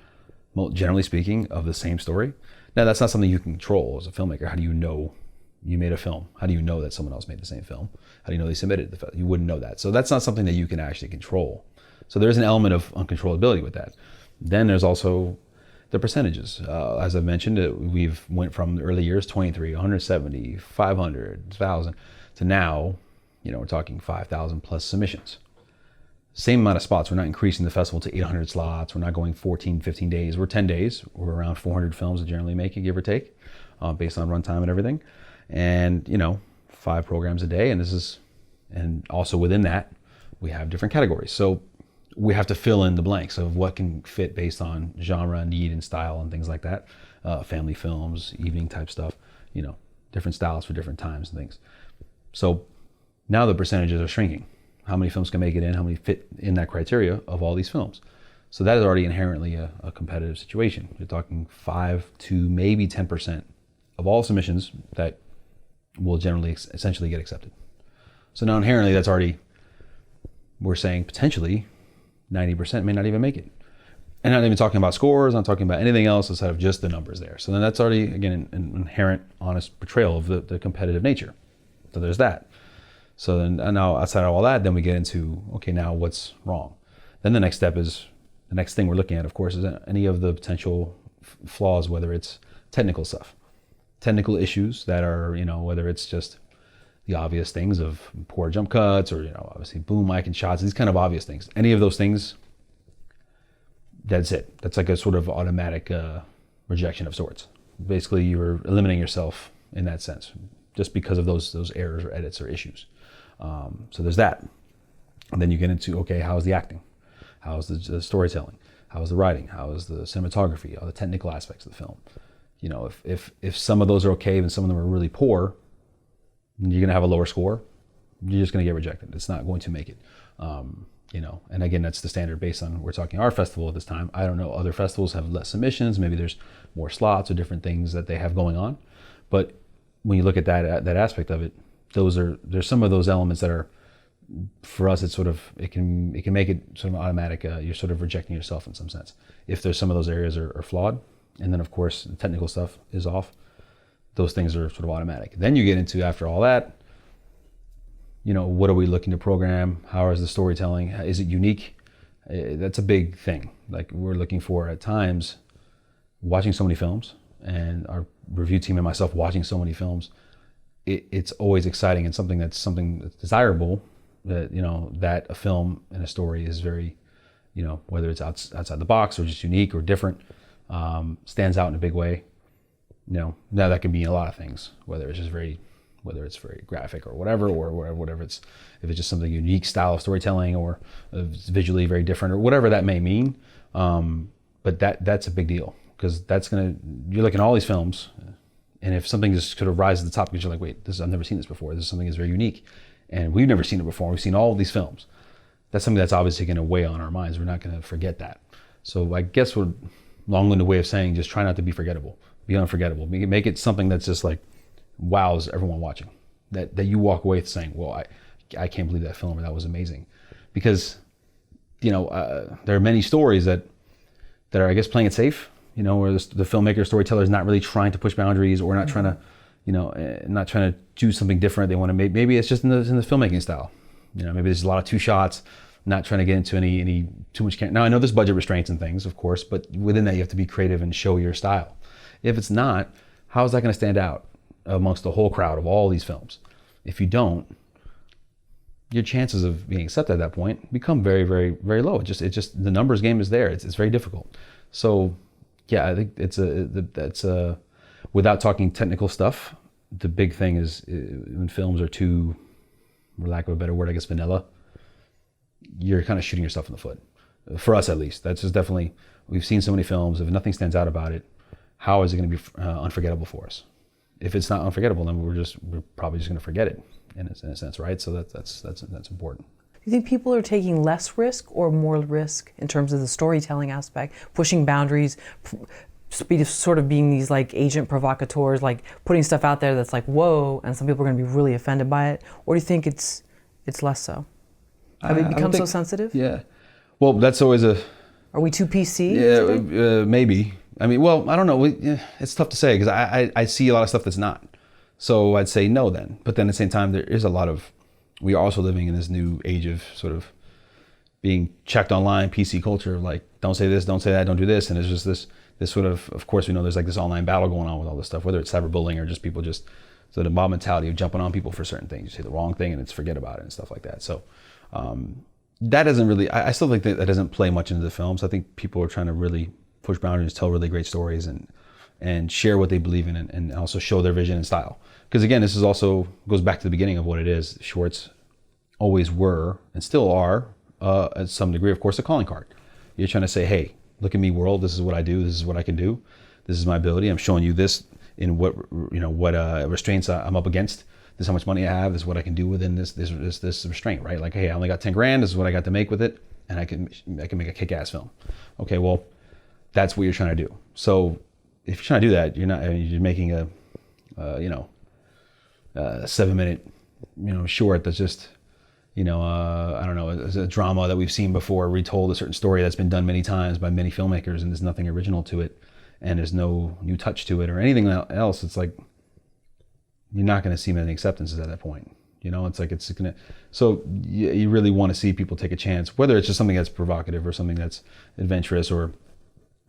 Well, generally speaking, of the same story. Now, that's not something you can control as a filmmaker. How do you know you made a film? How do you know that someone else made the same film? How do you know they submitted the film? You wouldn't know that. So that's not something that you can actually control. So there's an element of uncontrollability with that. Then there's also the percentages. As I mentioned, we've went from the early years, 23, 170, 500, 1,000, to now, we're talking 5,000 plus submissions. Same amount of spots. We're not increasing the festival to 800 slots. We're not going 14, 15 days. We're 10 days. We're around 400 films that generally make it, give or take, based on runtime and everything. And, 5 programs a day. And also within that, we have different categories. So we have to fill in the blanks of what can fit based on genre, need, and style, and things like that. Family films, evening type stuff, different styles for different times and things. So now the percentages are shrinking. How many films can make it in? How many fit in that criteria of all these films? So that is already inherently a competitive situation. You're talking 5 to maybe 10% of all submissions that will generally essentially get accepted. So now inherently that's already, we're saying potentially 90% may not even make it. And not even talking about scores, not talking about anything else outside of just the numbers there. So then that's already, again, an inherent, honest portrayal of the competitive nature. So there's that. So then now outside of all that, then we get into, okay, now what's wrong? Then the next step is, the next thing we're looking at, of course, is any of the potential flaws, whether it's technical stuff, technical issues that are, whether it's just the obvious things of poor jump cuts or, obviously boom mic and shots, these kind of obvious things. Any of those things, that's it. That's like a sort of automatic rejection of sorts. Basically, you're eliminating yourself in that sense, just because of those errors or edits or issues. So there's that. And then you get into, okay, how's the acting? How's the storytelling? How's the writing? How is the cinematography? All the technical aspects of the film? If some of those are okay and some of them are really poor, you're gonna have a lower score. You're just gonna get rejected. It's not going to make it. And again, that's the standard based on, we're talking our festival at this time. I don't know, other festivals have less submissions. Maybe there's more slots or different things that they have going on. But when you look at that aspect of it, there's some of those elements that are, for us, it's sort of, it can make it sort of automatic. You're sort of rejecting yourself in some sense. If there's some of those areas are flawed, and then of course the technical stuff is off, those things are sort of automatic. Then you get into, after all that, what are we looking to program? How is the storytelling? Is it unique? That's a big thing. Like, we're looking for, at times, watching so many films, and our review team and myself watching so many films, it's always exciting and something that's desirable, that that a film and a story is very, whether it's outside the box or just unique or different, stands out in a big way. Now that can be a lot of things, whether it's very graphic or whatever it's, if it's just something unique style of storytelling, or it's visually very different, or whatever that may mean. But that's a big deal, because you're looking at all these films, and if something just sort of rises to the top because you're like, wait, I've never seen this before. This is something that's very unique, and we've never seen it before. We've seen all of these films. That's something that's obviously going to weigh on our minds. We're not going to forget that. So I guess we're long-winded way of saying, just try not to be forgettable. Be unforgettable. Make it something that's just like wows everyone watching. That you walk away saying, well, I can't believe that film, or that was amazing. Because there are many stories that are, I guess, playing it safe. Where the filmmaker, storyteller is not really trying to push boundaries, or not trying to, not trying to do something different. They want to maybe it's just in the filmmaking style. Maybe there's a lot of two shots, not trying to get into any too much. Now I know there's budget restraints and things, of course, but within that you have to be creative and show your style. If it's not, how is that going to stand out amongst the whole crowd of all these films? If you don't, your chances of being accepted at that point become very, very, very low. It just the numbers game is there. It's very difficult. So yeah, I think that's without talking technical stuff, the big thing is when films are too, for lack of a better word, I guess, vanilla, you're kind of shooting yourself in the foot. For us, at least. That's just definitely, we've seen so many films. If nothing stands out about it, how is it going to be unforgettable for us? If it's not unforgettable, then we're probably just going to forget it in a sense, right? So that's important. you think people are taking less risk or more risk in terms of the storytelling aspect, pushing boundaries, sort of being these like agent provocateurs, like putting stuff out there that's like, whoa, and some people are going to be really offended by it? Or do you think it's less so? Have we become so sensitive? Yeah. Well, that's always a... Are we too PC? Yeah, maybe. I mean, well, I don't know. It's tough to say because I see a lot of stuff that's not. So I'd say no then. But then at the same time, there is a lot of... We are also living in this new age of sort of being checked online, PC culture, like don't say this, don't say that, don't do this. And it's just this sort of course, we know there's like this online battle going on with all this stuff, whether it's cyberbullying or just people just... So the mob mentality of jumping on people for certain things. You say the wrong thing and it's forget about it and stuff like that. So that doesn't really... I still think that doesn't play much into the films. I think people are trying to really push boundaries, tell really great stories and share what they believe in and also show their vision and style. Because again, this is also goes back to the beginning of what it is. Shorts always were and still are, at some degree, of course, a calling card. You're trying to say, hey, look at me, world. This is what I do. This is what I can do. This is my ability. I'm showing you this in what restraints I'm up against. This is how much money I have. This is what I can do within this restraint, right? Like, hey, I only got 10 grand. This is what I got to make with it, and I can make a kick-ass film. Okay, well, that's what you're trying to do. So if you're trying to do that, you're making a 7-minute, short that's just, I don't know, it's a drama that we've seen before, retold a certain story that's been done many times by many filmmakers, and there's nothing original to it, and there's no new touch to it or anything else. It's like, you're not going to see many acceptances at that point. It's like, it's going to, so you really want to see people take a chance, whether it's just something that's provocative or something that's adventurous or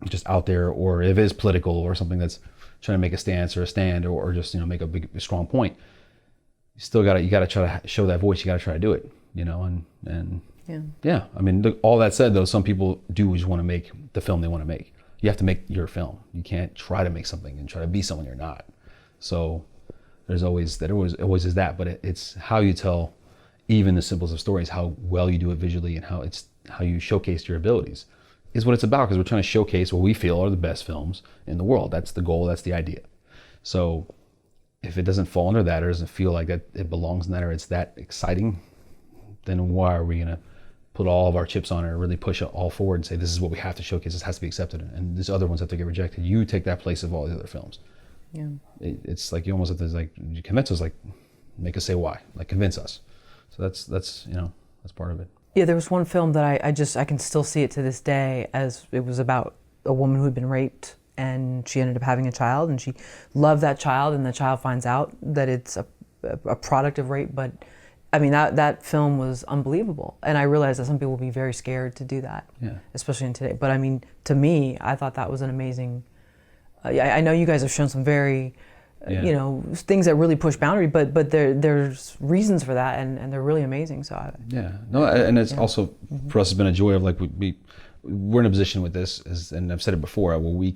just out there, or if it is political or something that's trying to make a stance or a stand or just, make a strong point. You still you got to try to show that voice. You got to try to do it, and yeah. I mean, look, all that said though, some people do just want to make the film they want to make. You have to make your film. You can't try to make something and try to be someone you're not. So there's always is that, but it's how you tell even the simplest of stories, how well you do it visually, and how you showcase your abilities is what it's about, because we're trying to showcase what we feel are the best films in the world. That's the goal, that's the idea. So if it doesn't fall under that or doesn't feel like that it belongs in that or it's that exciting, then why are we gonna put all of our chips on it or really push it all forward and say this is what we have to showcase, this has to be accepted, and these other ones have to get rejected. You take that place of all the other films. Yeah. It's like you almost have to you convince us, like make us say why, like convince us. So that's that's part of it. Yeah, there was one film that I can still see it to this day, as it was about a woman who had been raped and she ended up having a child, and she loved that child, and the child finds out that it's a product of rape. But I mean, that film was unbelievable, and I realized that some people will be very scared to do that, especially in today. But I mean, to me, I thought that was an amazing. I know you guys have shown some very things that really push boundary, but there's reasons for that, and they're really amazing. So and it's also for us, it's been a joy of like we're in a position with this, and I've said it before, where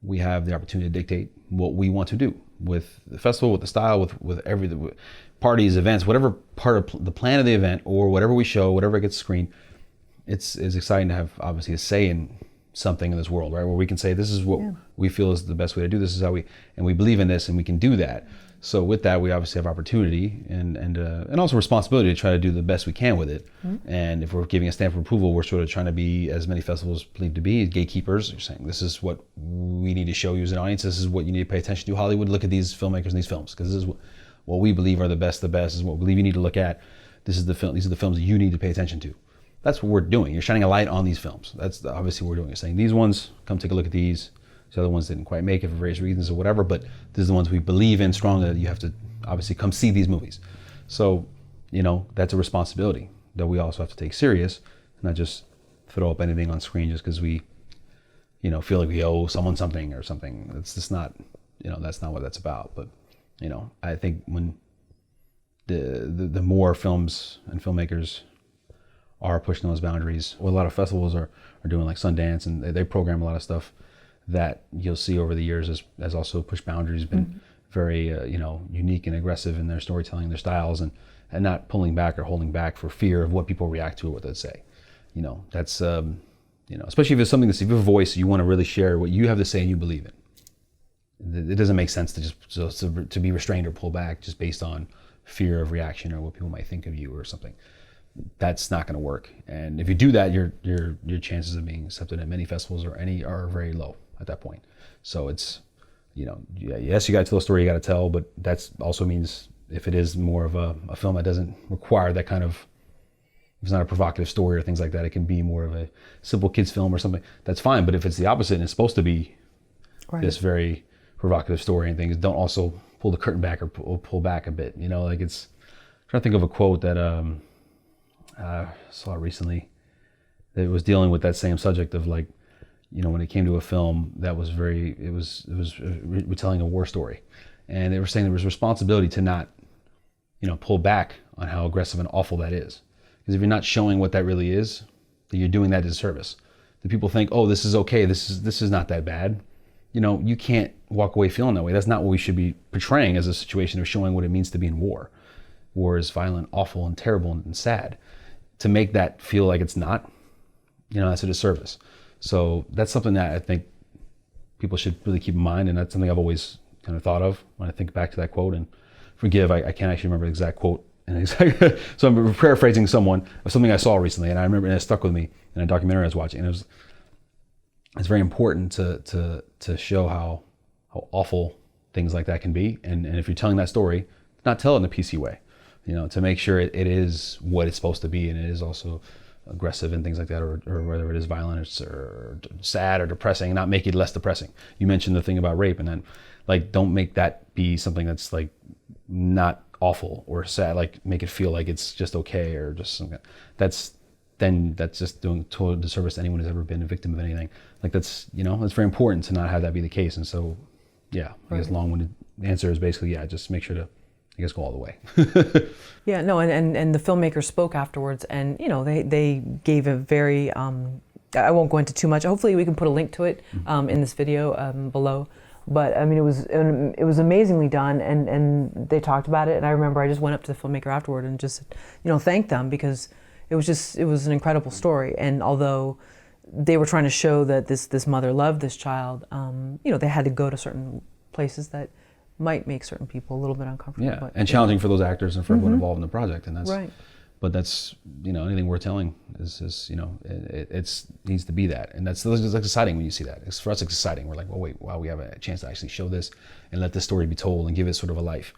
we have the opportunity to dictate what we want to do with the festival, with the style, with every parties, events, whatever part of the plan of the event or whatever we show, whatever gets screened. It's exciting to have obviously a say in something in this world, right? Where we can say this is what we feel is the best way to do this, is how we believe in this, and we can do that. So with that, we obviously have opportunity and also responsibility to try to do the best we can with it. Mm-hmm. And if we're giving a stamp of approval, we're sort of trying to be, as many festivals believe to be, gatekeepers. You're saying this is what we need to show you as an audience. This is what you need to pay attention to. Hollywood, look at these filmmakers and these films, because this is what we believe are the best. This is what we believe you need to look at. These are the films that you need to pay attention to. That's what we're doing. You're shining a light on these films. That's obviously what we're doing. You're saying these ones, come take a look at these. The other ones didn't quite make it for various reasons or whatever, but these are the ones we believe in strongly that you have to obviously come see these movies. So, that's a responsibility that we also have to take serious, not just throw up anything on screen just because we, feel like we owe someone something or something. It's just not, that's not what that's about. But, I think when the more films and filmmakers are pushing those boundaries, what a lot of festivals are doing, like Sundance, and they program a lot of stuff that you'll see over the years as also push boundaries, been very unique and aggressive in their storytelling, their styles, and not pulling back or holding back for fear of what people react to or what they say. That's especially if it's something that's, if you have a voice, you want to really share what you have to say and you believe in. It doesn't make sense to just to be restrained or pull back just based on fear of reaction or what people might think of you or something. that's not going to work. And if you do that, your chances of being accepted at many festivals are very low at that point. So it's, yes, you got to tell a story you got to tell, but that's also means if it is more of a film that doesn't require that kind of, if it's not a provocative story or things like that, it can be more of a simple kids film or something, that's fine. But if it's the opposite and it's supposed to be this very provocative story and things, don't also pull the curtain back or pull back a bit. Like it's, I'm trying to think of a quote that I saw recently that was dealing with that same subject of like, when it came to a film that was it was retelling a war story. And they were saying there was responsibility to not, pull back on how aggressive and awful that is. Because if you're not showing what that really is, then you're doing that disservice. The people think, oh, this is okay, this is not that bad. You can't walk away feeling that way. That's not what we should be portraying as a situation of showing what it means to be in war. War is violent, awful, and terrible and sad. To make that feel like it's not, that's a disservice. So that's something that I think people should really keep in mind, and that's something I've always kind of thought of when I think back to that quote. And forgive, I can't actually remember the exact quote. So I'm paraphrasing something I saw recently, and I remember, and it stuck with me in a documentary I was watching. And it's very important to show how awful things like that can be, and if you're telling that story, not tell it in a PC way, to make sure it is what it's supposed to be, and it is also aggressive and things like that, or whether it is violent or sad or depressing, not make it less depressing. You mentioned the thing about rape, and then like don't make that be something that's like not awful or sad, like make it feel like it's just okay or just something. That's just doing total disservice to anyone who's ever been a victim of anything. Like that's it's very important to not have that be the case. And so I guess long-winded answer is basically just make sure to go all the way. And the filmmakers spoke afterwards, and they gave a very I won't go into too much. Hopefully we can put a link to it in this video below. But I mean, it was amazingly done, and they talked about it. And I remember I just went up to the filmmaker afterward and just thanked them, because it was an incredible story. And although they were trying to show that this mother loved this child, they had to go to certain places that might make certain people a little bit uncomfortable. Yeah, and challenging for those actors and for everyone involved in the project. And that's right. But that's anything worth telling is it needs to be that, and that's exciting when you see that. For us, it's exciting. We're like, well, wait, wow, we have a chance to actually show this and let this story be told and give it sort of a life.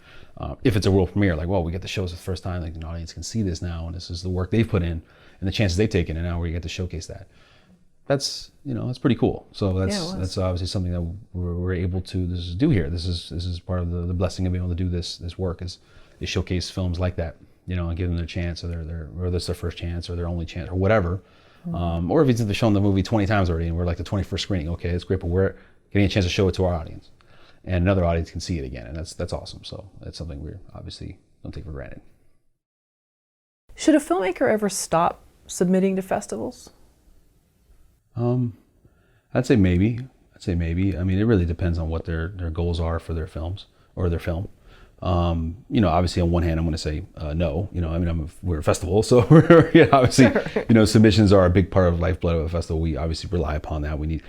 If it's a world premiere, like, well, we get to show this for the first time, like an audience can see this now, and this is the work they've put in and the chances they've taken, and now we get to showcase that. That's that's pretty cool. So that's obviously something that we're able to do here. This is part of the blessing of being able to do this work is showcase films like that. And give them their chance, or whether it's their first chance or their only chance or whatever. Or if they've shown the movie 20 times already and we're like the 21st screening, okay, it's great, but we're getting a chance to show it to our audience, and another audience can see it again, and that's awesome. So that's something we obviously don't take for granted. Should a filmmaker ever stop submitting to festivals? I'd say maybe. I mean, it really depends on what their goals are for their films or their film. Obviously on one hand, I'm going to say no. We're a festival, so obviously, sure. Submissions are a big part of lifeblood of a festival. We obviously rely upon that. We need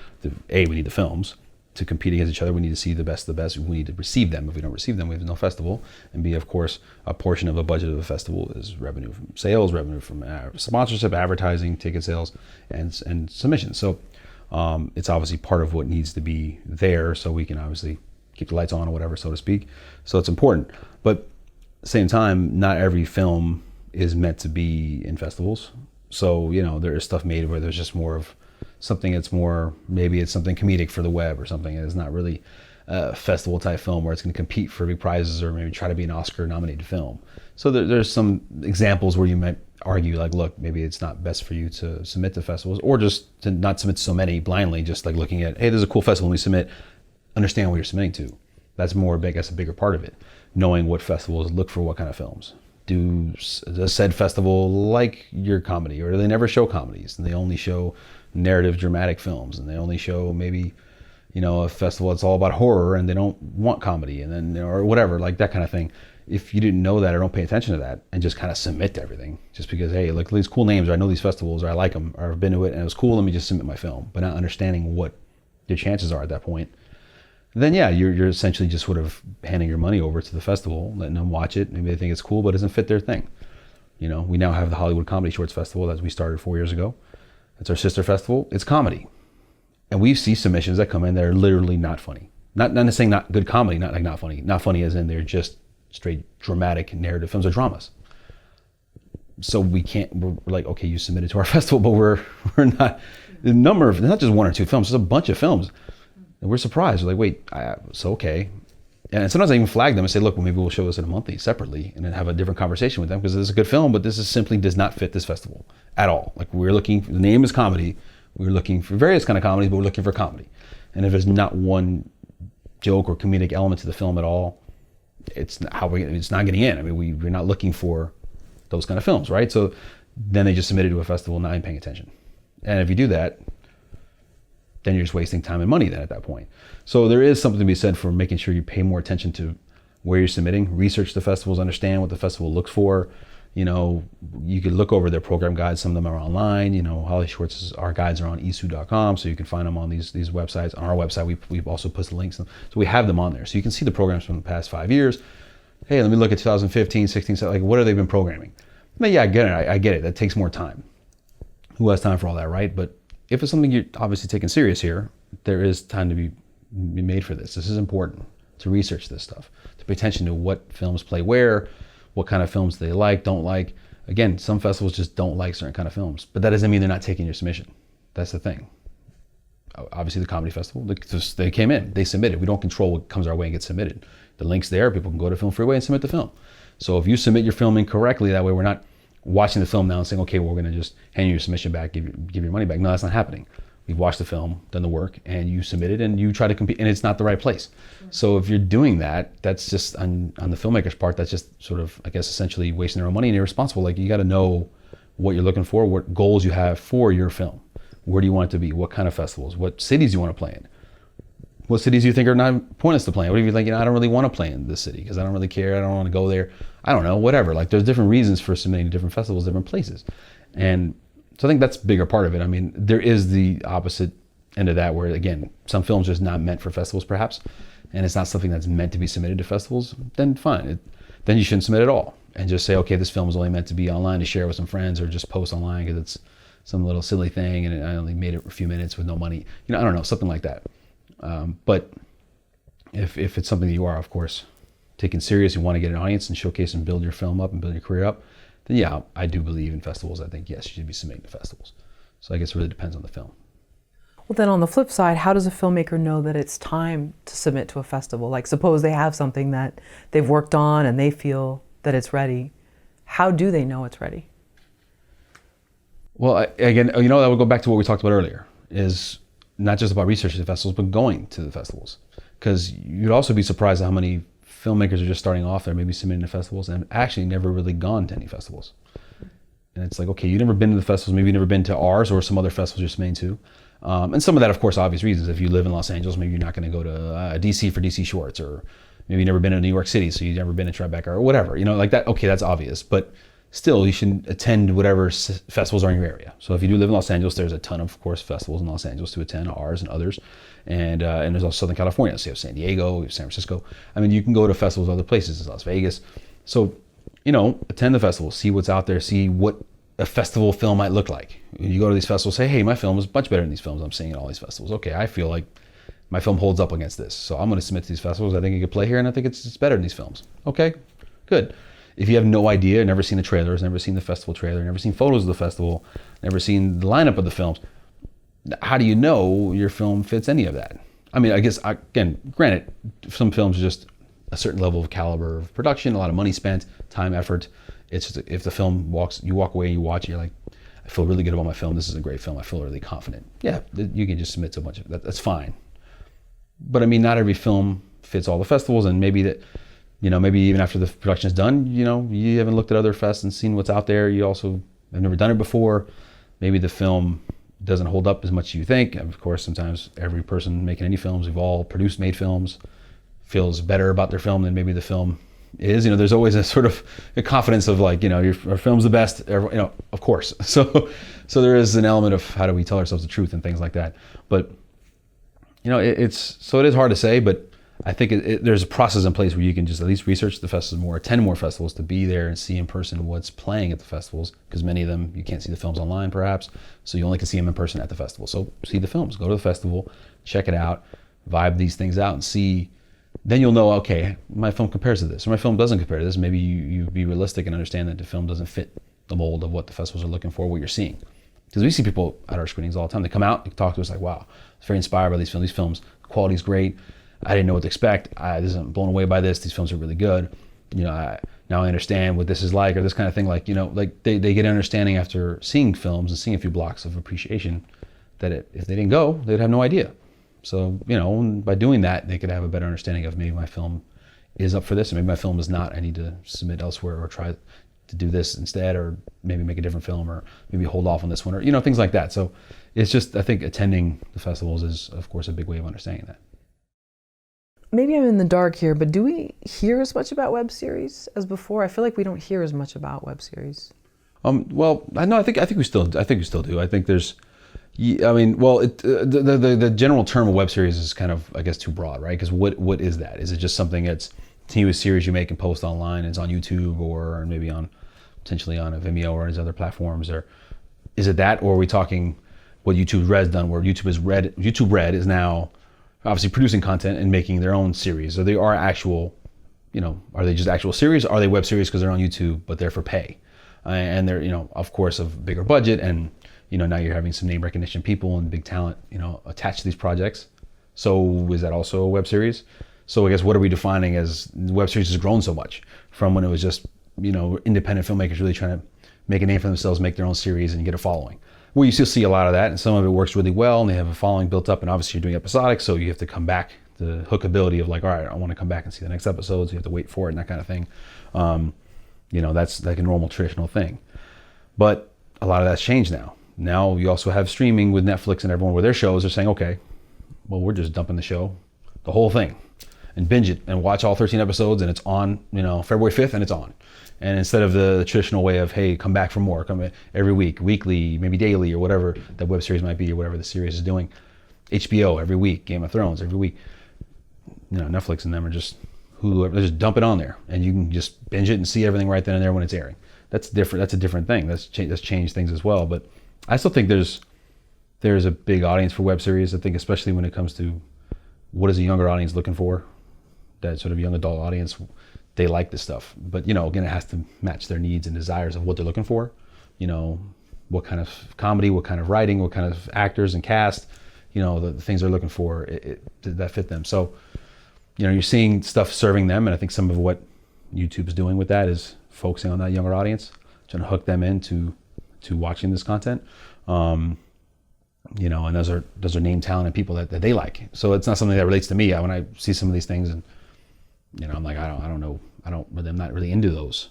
we need the films to compete against each other. We need to see the best of the best. We need to receive them. If we don't receive them, we have no festival. And B, of course, a portion of a budget of a festival is revenue from sales, revenue from sponsorship, advertising, ticket sales, and submissions. So it's obviously part of what needs to be there, so we can obviously keep the lights on or whatever, so to speak. So it's important. But at the same time, not every film is meant to be in festivals. So, there is stuff made where there's just more of something that's more, maybe it's something comedic for the web or something. It's not really a festival type film where it's going to compete for big prizes or maybe try to be an Oscar nominated film. So there's some examples where you might argue like, look, maybe it's not best for you to submit to festivals, or just to not submit so many blindly, just like looking at, hey, there's a cool festival, let me submit. Understand what you're submitting to. That's more big. That's a bigger part of it. Knowing what festivals look for what kind of films. Does said festival like your comedy, or do they never show comedies and they only show narrative, dramatic films, and they only show maybe, a festival that's all about horror and they don't want comedy, and then or whatever, like that kind of thing. If you didn't know that or don't pay attention to that and just kind of submit to everything, just because, hey, look, these cool names, or I know these festivals, or I like them, or I've been to it and it was cool, let me just submit my film, but not understanding what your chances are at that point. Then you're essentially just sort of handing your money over to the festival, letting them watch it. Maybe they think it's cool, but it doesn't fit their thing. You know, we now have the Hollywood Comedy Shorts Festival that we started 4 years ago. It's our sister festival. It's comedy. And we see submissions that come in that are literally not funny. Not necessarily not good comedy, not like not funny. Not funny as in they're just straight dramatic narrative films or dramas. So we're like, okay, you submitted to our festival, but we're not, the number of, not just one or two films, it's a bunch of films. And we're surprised. We're like, wait, so okay. And sometimes I even flag them and say, look, well, maybe we'll show this in a monthly separately and then have a different conversation with them because this is a good film, but this is simply does not fit this festival at all. Like we're looking, the name is comedy. We're looking for various kind of comedies, but we're looking for comedy. And if there's not one joke or comedic element to the film at all, it's not getting in. I mean, we're not looking for those kind of films, right? So then they just submitted to a festival not even paying attention. And if you do that, then you're just wasting time and money then at that point. So there is something to be said for making sure you pay more attention to where you're submitting, research the festivals, understand what the festival looks for. You know, you can look over their program guides. Some of them are online. You know, HollyShorts, our guides are on isu.com, so you can find them on these websites. On our website, we've also put the links. So we have them on there. So you can see the programs from the past 5 years. Hey, let me look at 2015, 16, like what have they been programming? I mean, yeah, I get it. I get it. That takes more time. Who has time for all that, right? But if it's something you're obviously taking serious here, there is time to be made for this. This is important to research this stuff, to pay attention to what films play where, what kind of films they like, don't like. Again, some festivals just don't like certain kind of films, but that doesn't mean they're not taking your submission. That's the thing. Obviously the comedy festival, they came in, they submitted. We don't control what comes our way and gets submitted. The link's there, people can go to Film Freeway and submit the film. So if you submit your film incorrectly, that way we're not watching the film now and saying, okay, well, we're gonna just hand you your submission back, give your money back. No, that's not happening. We've watched the film, done the work, and you submitted and you try to compete, and it's not the right place. Sure. So if you're doing that, that's just on the filmmaker's part, that's just sort of, I guess, essentially wasting their own money and irresponsible. Like you gotta know what you're looking for, what goals you have for your film. Where do you want it to be? What kind of festivals? What cities you want to play in? What cities you think are not pointless to play in? What if you're like, I don't really want to play in this city because I don't really care. I don't want to go there. I don't know, whatever. Like there's different reasons for submitting to different festivals, different places. And so I think that's a bigger part of it. I mean, there is the opposite end of that where, again, some films are just not meant for festivals perhaps, and it's not something that's meant to be submitted to festivals, then fine. Then you shouldn't submit at all and just say, okay, this film is only meant to be online to share with some friends or just post online because it's some little silly thing and I only made it for a few minutes with no money. I don't know, something like that. But if it's something that you are, of course, taking serious, you want to get an audience and showcase and build your film up and build your career up, then yeah, I do believe in festivals. I think, yes, you should be submitting to festivals. So I guess it really depends on the film. Well, then on the flip side, how does a filmmaker know that it's time to submit to a festival? Like suppose they have something that they've worked on and they feel that it's ready. How do they know it's ready? Well, again, that would go back to what we talked about earlier, is not just about researching the festivals, but going to the festivals. Because you'd also be surprised at how many filmmakers are just starting off there, maybe submitting to festivals, and actually never really gone to any festivals. And it's like, okay, you've never been to the festivals, maybe you've never been to ours or some other festivals you're submitting to. And some of that, of course, obvious reasons. If you live in Los Angeles, maybe you're not going to go to DC for DC Shorts, or maybe you've never been to New York City, so you've never been to Tribeca or whatever. Like that, okay, that's obvious. But still, you should attend whatever festivals are in your area. So if you do live in Los Angeles, there's a ton of course, festivals in Los Angeles to attend, ours and others. And there's also Southern California. So you have San Diego, you have San Francisco. I mean, you can go to festivals other places, Las Vegas. So, attend the festival, see what's out there, see what a festival film might look like. You go to these festivals, say, hey, my film is much better than these films I'm seeing at all these festivals. Okay, I feel like my film holds up against this. So I'm going to submit to these festivals. I think it could play here, and I think it's better than these films. Okay, good. If you have no idea, never seen the trailers, never seen the festival trailer, never seen photos of the festival, never seen the lineup of the films, how do you know your film fits any of that? I mean, I guess, again, granted, some films are just a certain level of caliber of production, a lot of money spent, time, effort. It's just, if the film you walk away and you watch it, you're like, I feel really good about my film. This is a great film. I feel really confident. Yeah, you can just submit to a bunch of that. That's fine. But I mean, not every film fits all the festivals, and maybe that, maybe even after the production is done, you haven't looked at other fests and seen what's out there. You also have never done it before. Maybe the film doesn't hold up as much as you think. Of course, sometimes every person making any films, we've all made films, feels better about their film than maybe the film is. There's always a sort of a confidence of like, our film's the best, of course. So there is an element of how do we tell ourselves the truth and things like that. But, it is hard to say, but I think there's a process in place where you can just at least research the festivals more, attend more festivals, to be there and see in person what's playing at the festivals, because many of them you can't see the films online perhaps, so you only can see them in person at the festival. So see the films, go to the festival, check it out, vibe these things out, and see. Then you'll know, okay, my film compares to this, or my film doesn't compare to this. Maybe you be realistic and understand that the film doesn't fit the mold of what the festivals are looking for, what you're seeing. Because we see people at our screenings all the time. They come out, they talk to us like, wow, it's very inspired by these films. These films, the quality's great. I didn't know what to expect. I'm blown away by this. These films are really good. Now I understand what this is like, or this kind of thing. Like, like they get an understanding after seeing films and seeing a few blocks of appreciation that if they didn't go, they'd have no idea. So, by doing that, they could have a better understanding of maybe my film is up for this, and maybe my film is not. I need to submit elsewhere or try to do this instead, or maybe make a different film, or maybe hold off on this one, or, things like that. So it's just, I think attending the festivals is, of course, a big way of understanding that. Maybe I'm in the dark here, but do we hear as much about web series as before? I feel like we don't hear as much about web series. Well, I think we still do. I think there's, the general term of web series is kind of, I guess, too broad, right? Because what is that? Is it just something that's a continuous series you make and post online? It's on YouTube, or maybe potentially on a Vimeo or these other platforms, or is it that? Or are we talking what YouTube Red's done, where YouTube Red is now obviously producing content and making their own series? So they are actual, are they just actual series? Or are they web series because they're on YouTube, but they're for pay? And they're, of course, of bigger budget, and, now you're having some name recognition people and big talent, attached to these projects. So is that also a web series? So I guess what are we defining as web series has grown so much from when it was just, independent filmmakers really trying to make a name for themselves, make their own series and get a following. Well, you still see a lot of that, and some of it works really well, and they have a following built up, and obviously you're doing episodic, so you have to come back, the hookability of like, all right, I want to come back and see the next episode, so you have to wait for it and that kind of thing. That's like a normal traditional thing. But a lot of that's changed now. Now you also have streaming with Netflix and everyone, where their shows are saying, okay, well, we're just dumping the show, the whole thing, and binge it and watch all 13 episodes, and it's on, February 5th, and it's on. And instead of the traditional way of, hey, come back for more, come every week, weekly, maybe daily, or whatever that web series might be, or whatever the series is doing. HBO every week, Game of Thrones every week. Netflix and them are just Hulu, they just dump it on there, and you can just binge it and see everything right then and there when it's airing. That's different. That's a different thing. That's changed things as well. But I still think there's a big audience for web series. I think especially when it comes to what is a younger audience looking for, that sort of young adult audience, they like this stuff. But again, it has to match their needs and desires of what they're looking for. What kind of comedy, what kind of writing, what kind of actors and cast, the things they're looking for, that fit them. So, you're seeing stuff serving them, and I think some of what YouTube's doing with that is focusing on that younger audience, trying to hook them into watching this content. And those are name talent and people that they like. So it's not something that relates to me. When I see some of these things, and I'm like, I'm not really into those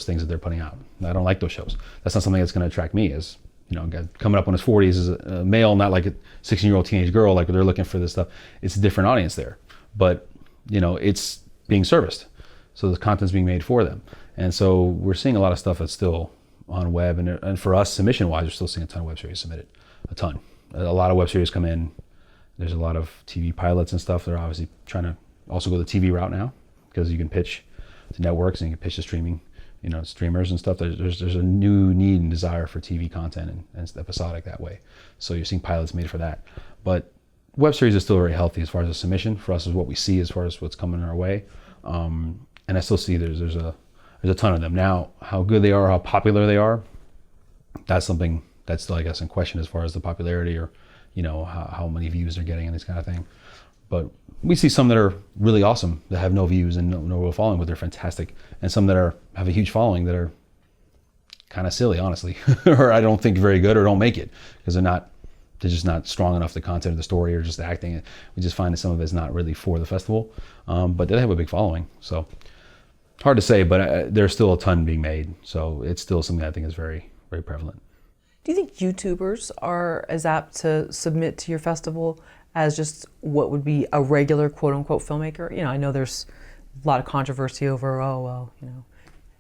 things that they're putting out. I don't like those shows. That's not something that's going to attract me as, coming up on his 40s as a male, not like a 16-year-old teenage girl, like they're looking for this stuff. It's a different audience there, but it's being serviced. So the content's being made for them. And so we're seeing a lot of stuff that's still on web, and for us, submission-wise, we're still seeing a ton of web series submitted, a ton. A lot of web series come in. There's a lot of TV pilots and stuff. They're obviously trying to also go the TV route now, because you can pitch to networks and you can pitch to streaming, streamers and stuff. There's a new need and desire for TV content and it's episodic that way. So you're seeing pilots made for that. But web series is still very healthy as far as a submission for us, is what we see as far as what's coming our way. And I still see there's a ton of them. Now, how good they are, how popular they are, that's something that's still, I guess, in question as far as the popularity, or how many views they're getting and this kind of thing. But we see some that are really awesome that have no views and no real following, but they're fantastic, and some that have a huge following that are kind of silly, honestly, or I don't think very good, or don't make it because they're just not strong enough, the content of the story, or just the acting. We just find that some of it's not really for the festival, but they have a big following. So hard to say, but there's still a ton being made. So it's still something I think is very, very prevalent. Do you think YouTubers are as apt to submit to your festival as just what would be a regular quote unquote filmmaker? I know there's a lot of controversy over,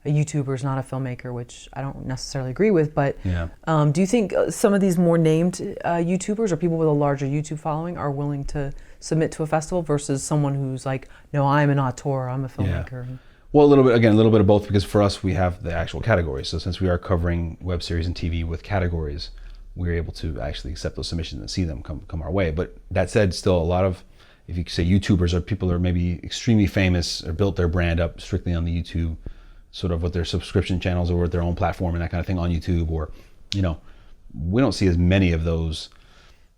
a YouTuber is not a filmmaker, which I don't necessarily agree with, but Yeah. do you think some of these more named YouTubers or people with a larger YouTube following are willing to submit to a festival versus someone who's like, no, I'm an auteur, I'm a filmmaker? Yeah. Well, a little bit of both, because for us, we have the actual categories. So since we are covering web series and TV with categories, we're able to actually accept those submissions and see them come our way. But that said, still a lot of, if you say YouTubers, are people that are maybe extremely famous or built their brand up strictly on the YouTube, sort of with their subscription channels or with their own platform and that kind of thing on YouTube, or, you know, we don't see as many of those,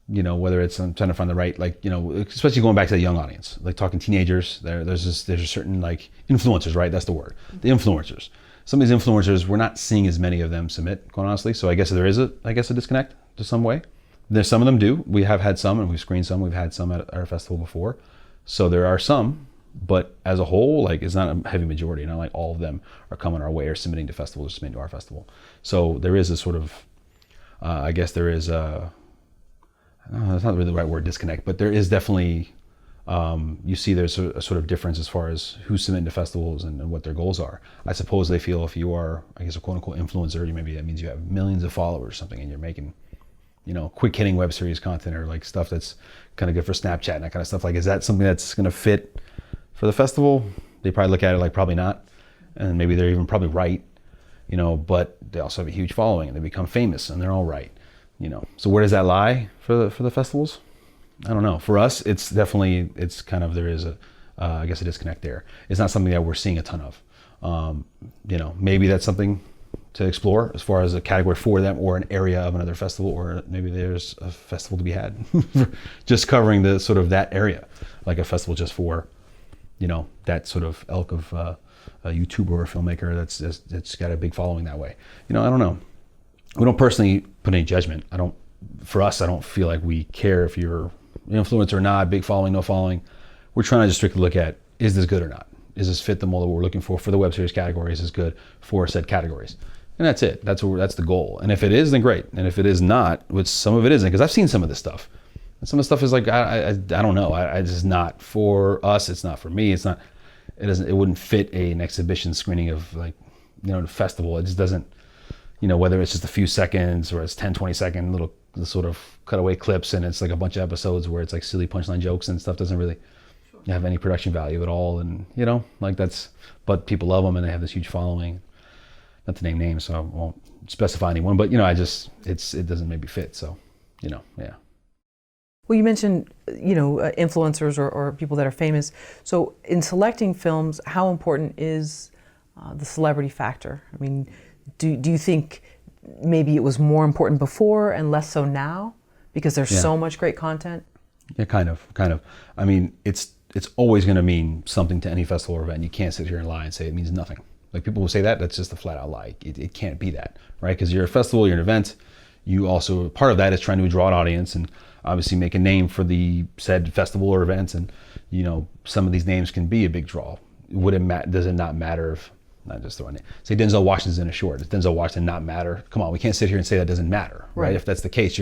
you know, whether it's, I'm trying to find the right, like, you know, especially going back to the young audience, like talking teenagers, there's a certain, like, influencers, right? That's the word, the influencers. Some of these influencers, we're not seeing as many of them submit, quite honestly. So I guess there is a disconnect to some way. There's some of them do. We have had some, and we've screened some. We've had some at our festival before. So there are some, but as a whole, like, it's not a heavy majority. Not like all of them are coming our way or submitting to festivals or submitting to our festival. So there is a sort of, I guess there is a, that's not really the right word, disconnect, but there is definitely, you see there's a sort of difference as far as who's submitting to festivals and what their goals are. I suppose they feel if you are, I guess, a quote unquote influencer, maybe that means you have millions of followers or something, and you're making, you know, quick hitting web series content or like stuff that's kind of good for Snapchat and that kind of stuff. Like, is that something that's going to fit for the festival? They probably look at it like probably not. And maybe they're even probably right, you know, but they also have a huge following and they become famous and they're all right, you know. So where does that lie for the festivals? I don't know. For us, it's definitely, it's kind of, there is a, I guess, a disconnect there. It's not something that we're seeing a ton of. You know, maybe that's something to explore as far as a category for them or an area of another festival, or maybe there's a festival to be had just covering the sort of that area, like a festival just for, you know, that sort of ilk of a YouTuber or a filmmaker that's got a big following that way. You know, I don't know. We don't personally put any judgment. For us, I don't feel like we care if you're an influencer or not, big following, no following. We're trying to just strictly look at, is this good or not? Is this fit the mold that we're looking for the web series category? Is this good for said categories? And that's it. That's the goal. And if it is, then great. And if it is not, which some of it isn't, because I've seen some of this stuff. And some of the stuff is like, I don't know. It's just not for us. It's not for me. It wouldn't fit an exhibition screening of, like, you know, the festival. It just doesn't, you know, whether it's just a few seconds or it's 10, 20 second little sort of cutaway clips and it's like a bunch of episodes where it's like silly punchline jokes and stuff doesn't really have any production value at all. And, you know, like but people love them and they have this huge following. Not to name names, so I won't specify anyone, but, you know, it doesn't maybe fit. So, you know, yeah. Well, you mentioned, you know, influencers or people that are famous. So in selecting films, how important is the celebrity factor? I mean, do you think maybe it was more important before and less so now because there's so much great content? Yeah, kind of. I mean, it's always going to mean something to any festival or event. You can't sit here and lie and say it means nothing. Like, people will say that's just a flat out lie. It can't be that, right? Because you're a festival, you're an event. You also, part of that is trying to draw an audience and obviously make a name for the said festival or events. And, you know, some of these names can be a big draw. Does it not matter if, not just throwing it, say Denzel Washington's in a short. Does Denzel Washington not matter? Come on, we can't sit here and say that doesn't matter, right? If that's the case,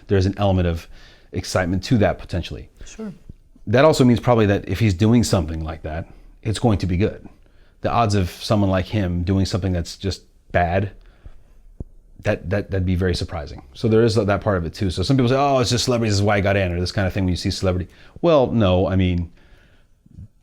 there's an element of excitement to that potentially. Sure. That also means probably that if he's doing something like that, it's going to be good. The odds of someone like him doing something that's just bad, that'd be very surprising. So there is that part of it too. So some people say, oh, it's just celebrities, this is why I got in, or this kind of thing when you see celebrity. Well, no, I mean,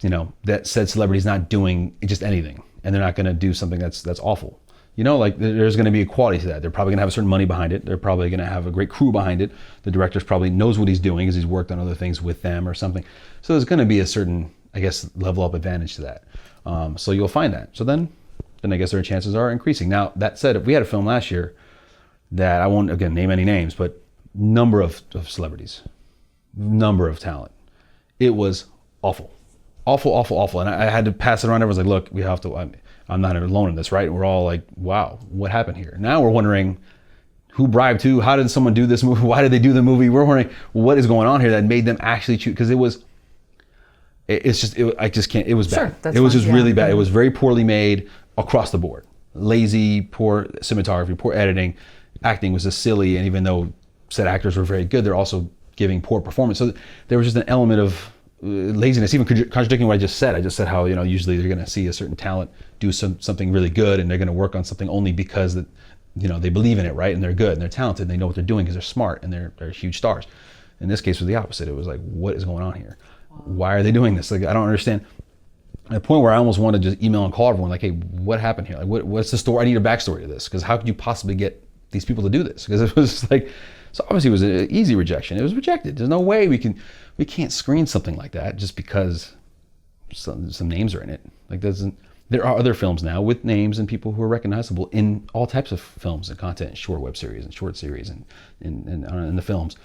you know, that said celebrity's not doing just anything, and they're not going to do something that's awful. You know, like, there's going to be a quality to that. They're probably going to have a certain money behind it. They're probably going to have a great crew behind it. The director's probably knows what he's doing because he's worked on other things with them or something. So there's going to be a certain, I guess, level up advantage to that. So you'll find that. So then I guess their chances are increasing. Now, that said, if we had a film last year that, I won't, again, name any names, but number of celebrities, number of talent, it was awful. And I had to pass it around. Everyone's like, look, we have to, I'm not alone in this, right? We're all like, wow, what happened here? Now we're wondering who bribed who, how did someone do this movie? Why did they do the movie? We're wondering what is going on here that made them actually choose, because it was bad. It was just really bad. It was very poorly made across the board. Lazy, poor cinematography, poor editing, acting was just silly. And even though said actors were very good, they're also giving poor performance. So there was just an element of laziness, even contradicting what I just said. I just said how, usually they're going to see a certain talent do something really good, and they're going to work on something only because that, they believe in it, right? And they're good and they're talented and they know what they're doing because they're smart and they're huge stars. In this case, it was the opposite. It was like, what is going on here? Why are they doing this? Like, I don't understand. At a point where I almost wanted to just email and call everyone, like, hey, what happened here? Like, what's the story? I need a backstory to this, because how could you possibly get these people to do this? Because it was like, so obviously it was an easy rejection. It was rejected. There's no way we can't screen something like that just because some names are in it. Like, there are other films now with names and people who are recognizable in all types of films and content, short web series and short series and in the films.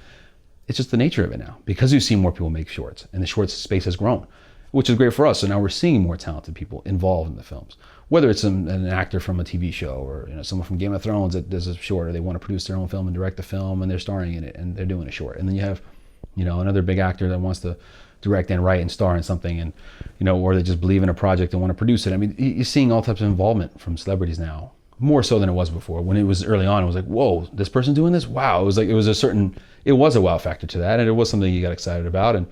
It's just the nature of it now, because you've seen more people make shorts and the shorts space has grown, which is great for us. So now we're seeing more talented people involved in the films, whether it's an actor from a TV show or someone from Game of Thrones that does a short, or they want to produce their own film and direct the film and they're starring in it and they're doing a short. And then you have another big actor that wants to direct and write and star in something, and or they just believe in a project and want to produce it. I mean, you're seeing all types of involvement from celebrities now, more so than it was before. When it was early on, it was like, whoa, this person doing this? Wow. It was a wow factor to that, and it was something you got excited about, and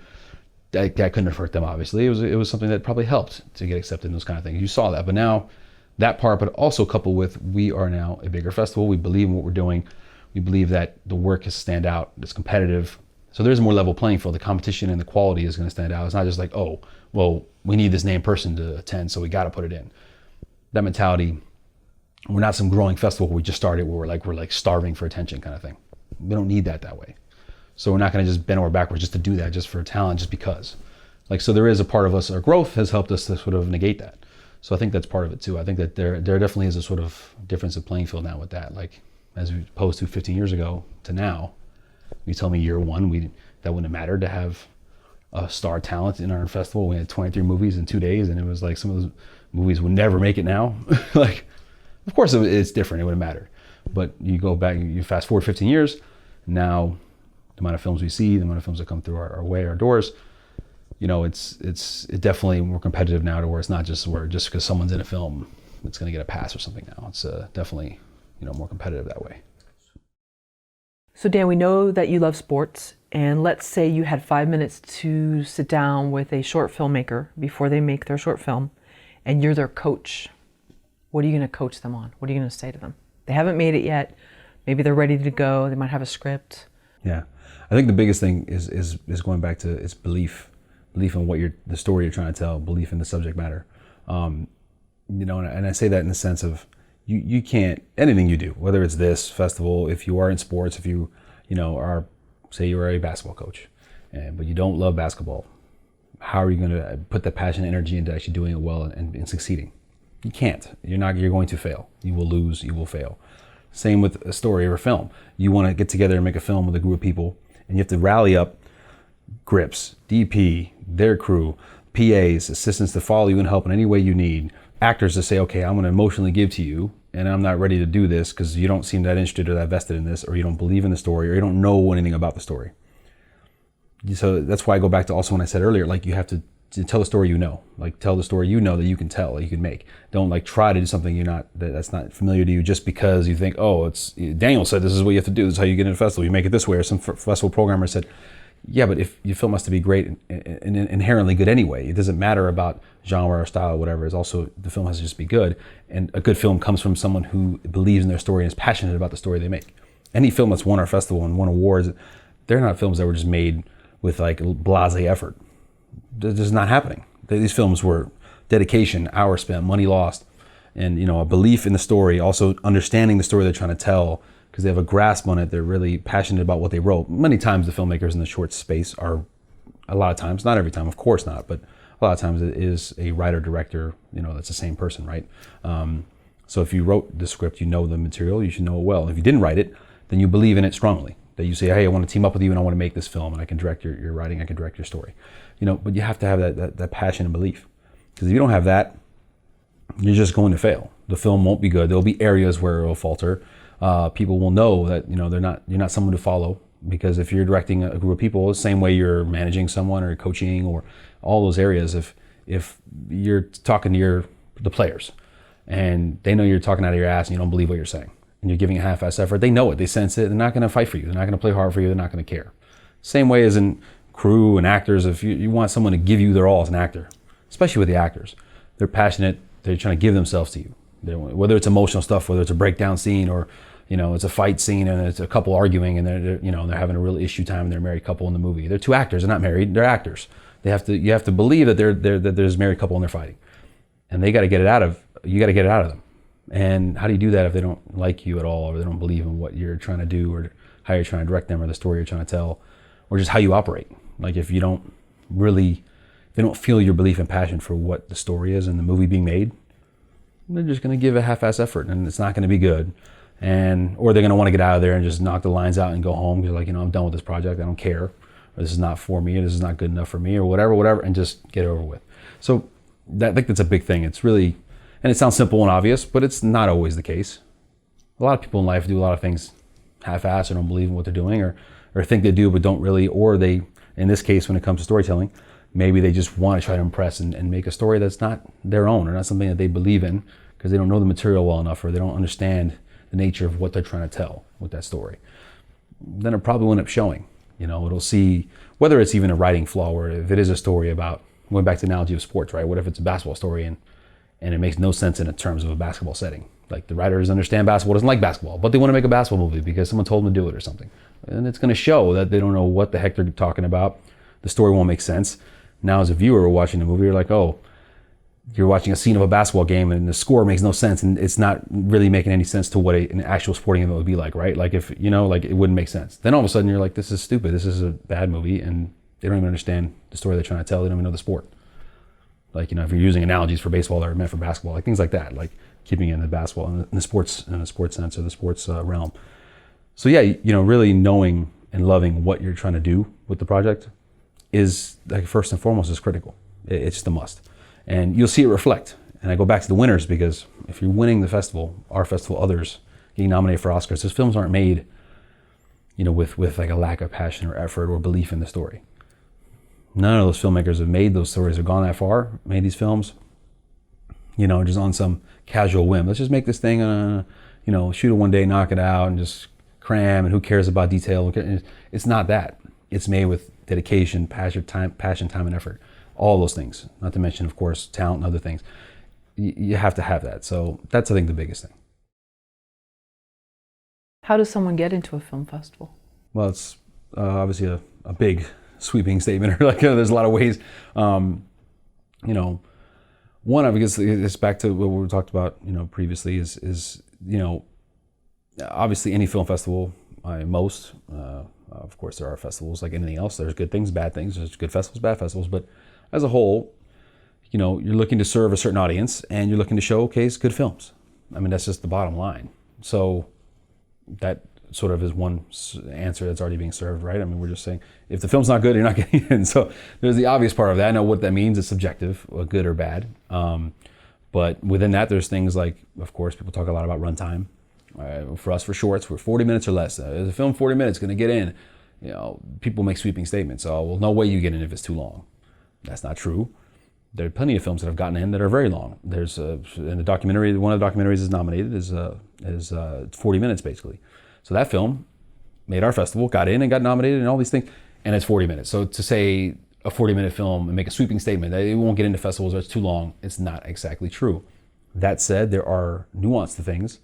that couldn't have hurt them, obviously. It was something that probably helped to get accepted in those kind of things. You saw that. But now that part, but also coupled with, we are now a bigger festival. We believe in what we're doing. We believe that the work has to stand out. It's competitive. So there's a more level playing field. The competition and the quality is going to stand out. It's not just like, oh, well, we need this named person to attend, so we got to put it in. That mentality. We're not some growing festival where we just started where we're like starving for attention kind of thing. We don't need that way. So we're not going to just bend over backwards just to do that, just for talent, just because. So there is a part of us, our growth has helped us to sort of negate that. So I think that's part of it too. I think that there definitely is a sort of difference of playing field now with that. Like, as opposed to 15 years ago to now, you tell me year one, that wouldn't have mattered to have a star talent in our festival. We had 23 movies in 2 days, and it was like some of those movies would never make it now. Like, of course it's different, it wouldn't matter. But you go back, you fast forward 15 years, now the amount of films we see, the amount of films that come through our way, our doors, it's definitely more competitive now, to where it's not just because someone's in a film, it's going to get a pass or something now. It's definitely, more competitive that way. So Dan, we know that you love sports, and let's say you had 5 minutes to sit down with a short filmmaker before they make their short film, and you're their coach. What are you going to coach them on? What are you going to say to them? They haven't made it yet. Maybe they're ready to go. They might have a script. Yeah, I think the biggest thing is going back to its belief in the story you're trying to tell, belief in the subject matter. And I say that in the sense of you can't, anything you do, whether it's this festival, if you are in sports, if you are, say you are a basketball coach, but you don't love basketball, how are you going to put the passion and energy into actually doing it well and succeeding? You can't. You're going to fail. You will lose. You will fail. Same with a story or a film. You want to get together and make a film with a group of people, and you have to rally up grips, DP, their crew, PAs, assistants to follow you and help in any way you need, actors to say, okay, I'm going to emotionally give to you, and I'm not ready to do this because you don't seem that interested or that vested in this, or you don't believe in the story, or you don't know anything about the story. So that's why I go back to also when I said earlier, like, you have to tell the story like tell the story that you can tell, that you can make. Don't try to do something that's not familiar to you just because you think, oh, it's Daniel said this is what you have to do, this is how you get in a festival, you make it this way, or some festival programmer said, yeah, but if your film has to be great and inherently good anyway, it doesn't matter about genre or style or whatever. It's also, the film has to just be good, and a good film comes from someone who believes in their story and is passionate about the story they make. Any film that's won our festival and won awards, they're not films that were just made with blasé effort. They're just not happening. These films were dedication, hours spent, money lost, and a belief in the story, also understanding the story they're trying to tell, because they have a grasp on it. They're really passionate about what they wrote. Many times the filmmakers in the short space are, a lot of times, not every time, of course not, but a lot of times it is a writer-director, that's the same person, right? So if you wrote the script, you know the material, you should know it well. If you didn't write it, then you believe in it strongly. That you say, hey, I want to team up with you and I want to make this film, and I can direct your writing, I can direct your story. But you have to have that passion and belief. Because if you don't have that, you're just going to fail. The film won't be good. There'll be areas where it'll falter. People will know that you're not someone to follow, because if you're directing a group of people, the same way you're managing someone or coaching or all those areas, if you're talking to the players and they know you're talking out of your ass and you don't believe what you're saying and you're giving a half-ass effort, they know it, they sense it, they're not going to fight for you, they're not going to play hard for you, they're not going to care. Same way as in crew and actors, if you want someone to give you their all as an actor, especially with the actors, they're passionate, they're trying to give themselves to you. Whether it's emotional stuff, whether it's a breakdown scene, or it's a fight scene and it's a couple arguing and they're having a real issue time and they're a married couple in the movie. They're two actors, they're not married, they're actors. You have to believe that that there's a married couple and they're fighting. And you got to get it out of them. And how do you do that if they don't like you at all, or they don't believe in what you're trying to do, or how you're trying to direct them, or the story you're trying to tell, or just how you operate? Like if they don't feel your belief and passion for what the story is and the movie being made, they're just going to give a half-ass effort and it's not going to be good. Or they're going to want to get out of there and just knock the lines out and go home because I'm done with this project, I don't care, or this is not for me, or this is not good enough for me, or whatever, and just get it over with. So I think that's a big thing. It's really, and it sounds simple and obvious, but it's not always the case. A lot of people in life do a lot of things half-assed or don't believe in what they're doing, or think they do but don't really, or they, in this case when it comes to storytelling, maybe they just want to try to impress and make a story that's not their own, or not something that they believe in, because they don't know the material well enough, or they don't understand the nature of what they're trying to tell with that story. Then it probably will end up showing. It'll see, whether it's even a writing flaw, or if it is a story about, going back to the analogy of sports, right? What if it's a basketball story and it makes no sense in terms of a basketball setting? Like the writers understand basketball, doesn't like basketball, but they want to make a basketball movie because someone told them to do it or something. And it's going to show that they don't know what the heck they're talking about. The story won't make sense. Now as a viewer watching the movie, you're like, oh, you're watching a scene of a basketball game and the score makes no sense and it's not really making any sense to what an actual sporting event would be like, right? Like if, like it wouldn't make sense. Then all of a sudden you're like, this is stupid. This is a bad movie and they don't even understand the story they're trying to tell. They don't even know the sport. Like, if you're using analogies for baseball that are meant for basketball, like things like that, like keeping it in the basketball, in the sports sense, or the sports realm. So yeah, really knowing and loving what you're trying to do with the project is, like, first and foremost, is critical. It's just a must. And you'll see it reflect. And I go back to the winners, because if you're winning the festival, our festival, others getting nominated for Oscars, those films aren't made, with like a lack of passion or effort or belief in the story. None of those filmmakers have made those stories or gone that far, made these films, just on some casual whim. Let's just make this thing, shoot it one day, knock it out, and just cram, and who cares about detail? It's not that. It's made with dedication, passion, time, and effort. All those things, not to mention, of course, talent and other things. You have to have that. So that's, I think, the biggest thing. How does someone get into a film festival? Well, it's obviously a big sweeping statement. There's a lot of ways. One, because it's back to what we talked about, previously, is obviously any film festival, most, of course, there are festivals like anything else. There's good things, bad things. There's good festivals, bad festivals. But as a whole, you're looking to serve a certain audience and you're looking to showcase good films. I mean, that's just the bottom line. So that sort of is one answer that's already being served, right? I mean, we're just saying, if the film's not good, you're not getting in. So there's the obvious part of that. I know what that means. It's subjective, good or bad. But within that, there's things like, of course, people talk a lot about runtime. For us, for shorts, we're 40 minutes or less. Is a film 40 minutes going to get in? People make sweeping statements. Oh, well, no way you get in if it's too long. That's not true. There are plenty of films that have gotten in that are very long. There's in the documentary, one of the documentaries is nominated is 40 minutes basically. So that film made our festival, got in and got nominated and all these things, and it's 40 minutes. So to say a 40-minute film and make a sweeping statement that it won't get into festivals or it's too long, it's not exactly true. That said, there are nuance to things.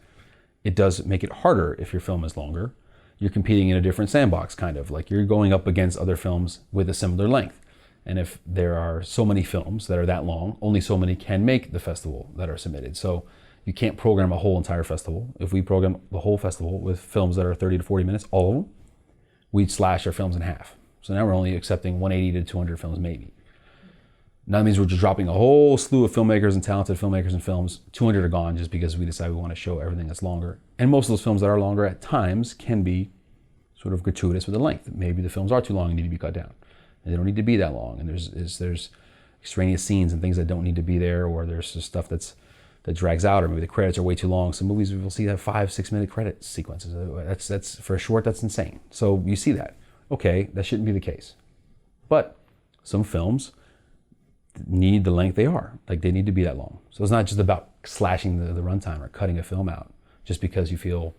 It does make it harder if your film is longer. You're competing in a different sandbox, kind of. Like you're going up against other films with a similar length. And if there are so many films that are that long, only so many can make the festival that are submitted. So you can't program a whole entire festival. If we program the whole festival with films that are 30 to 40 minutes, all of them, we'd slash our films in half. So now we're only accepting 180 to 200 films maybe. Now that means we're just dropping a whole slew of filmmakers and talented filmmakers and films. 200 are gone just because we decide we want to show everything that's longer. And most of those films that are longer at times can be sort of gratuitous with the length. Maybe the films are too long and need to be cut down. And they don't need to be that long. And there's extraneous scenes and things that don't need to be there, or there's just stuff that drags out, or maybe the credits are way too long. Some movies we'll see have 5-6 minute credit sequences. That's for a short, that's insane. So you see that. Okay, that shouldn't be the case. But some films need the length they are. Like they need to be that long. So it's not just about slashing the runtime or cutting a film out just because you feel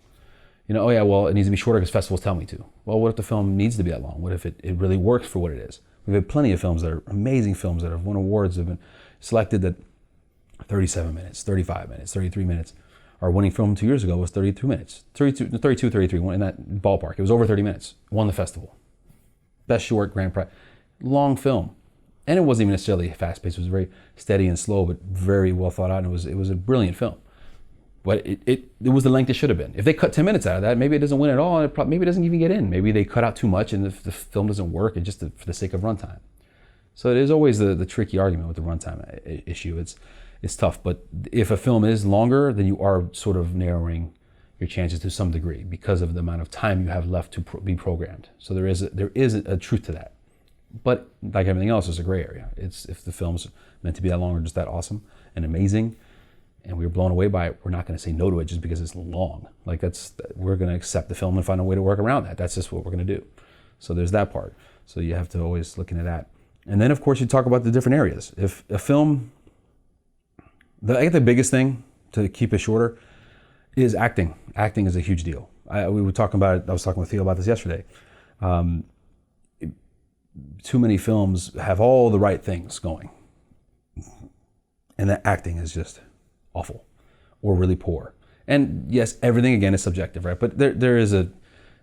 Oh yeah, well, it needs to be shorter because festivals tell me to. Well, what if the film needs to be that long? What if it really works for what it is? We've had plenty of films that are amazing films that have won awards, have been selected, that 37 minutes, 35 minutes, 33 minutes. Our winning film 2 years ago was 32 minutes, 32, 33, in that ballpark. It was over 30 minutes, won the festival. Best short, grand prize. Long film. And it wasn't even necessarily fast-paced. It was very steady and slow, but very well thought out. And it was a brilliant film. But it was the length it should have been. If they cut 10 minutes out of that, maybe it doesn't win at all, and maybe it doesn't even get in. Maybe they cut out too much, and if the film doesn't work, it's just for the sake of runtime. So it is always the tricky argument with the runtime issue. It's tough, but if a film is longer, then you are sort of narrowing your chances to some degree because of the amount of time you have left to be programmed. So there is a truth to that. But like everything else, it's a gray area. It's if the film's meant to be that long or just that awesome and amazing, and we were blown away by it, we're not going to say no to it just because it's long. Like we're going to accept the film and find a way to work around that. That's just what we're going to do. So there's that part. So you have to always look into that. And then of course you talk about the different areas. If a film, I think the biggest thing to keep it shorter is acting. Acting is a huge deal. We were talking about it. I was talking with Theo about this yesterday. Too many films have all the right things going, and the acting is just awful or really poor. And yes, everything again is subjective, right? But there is an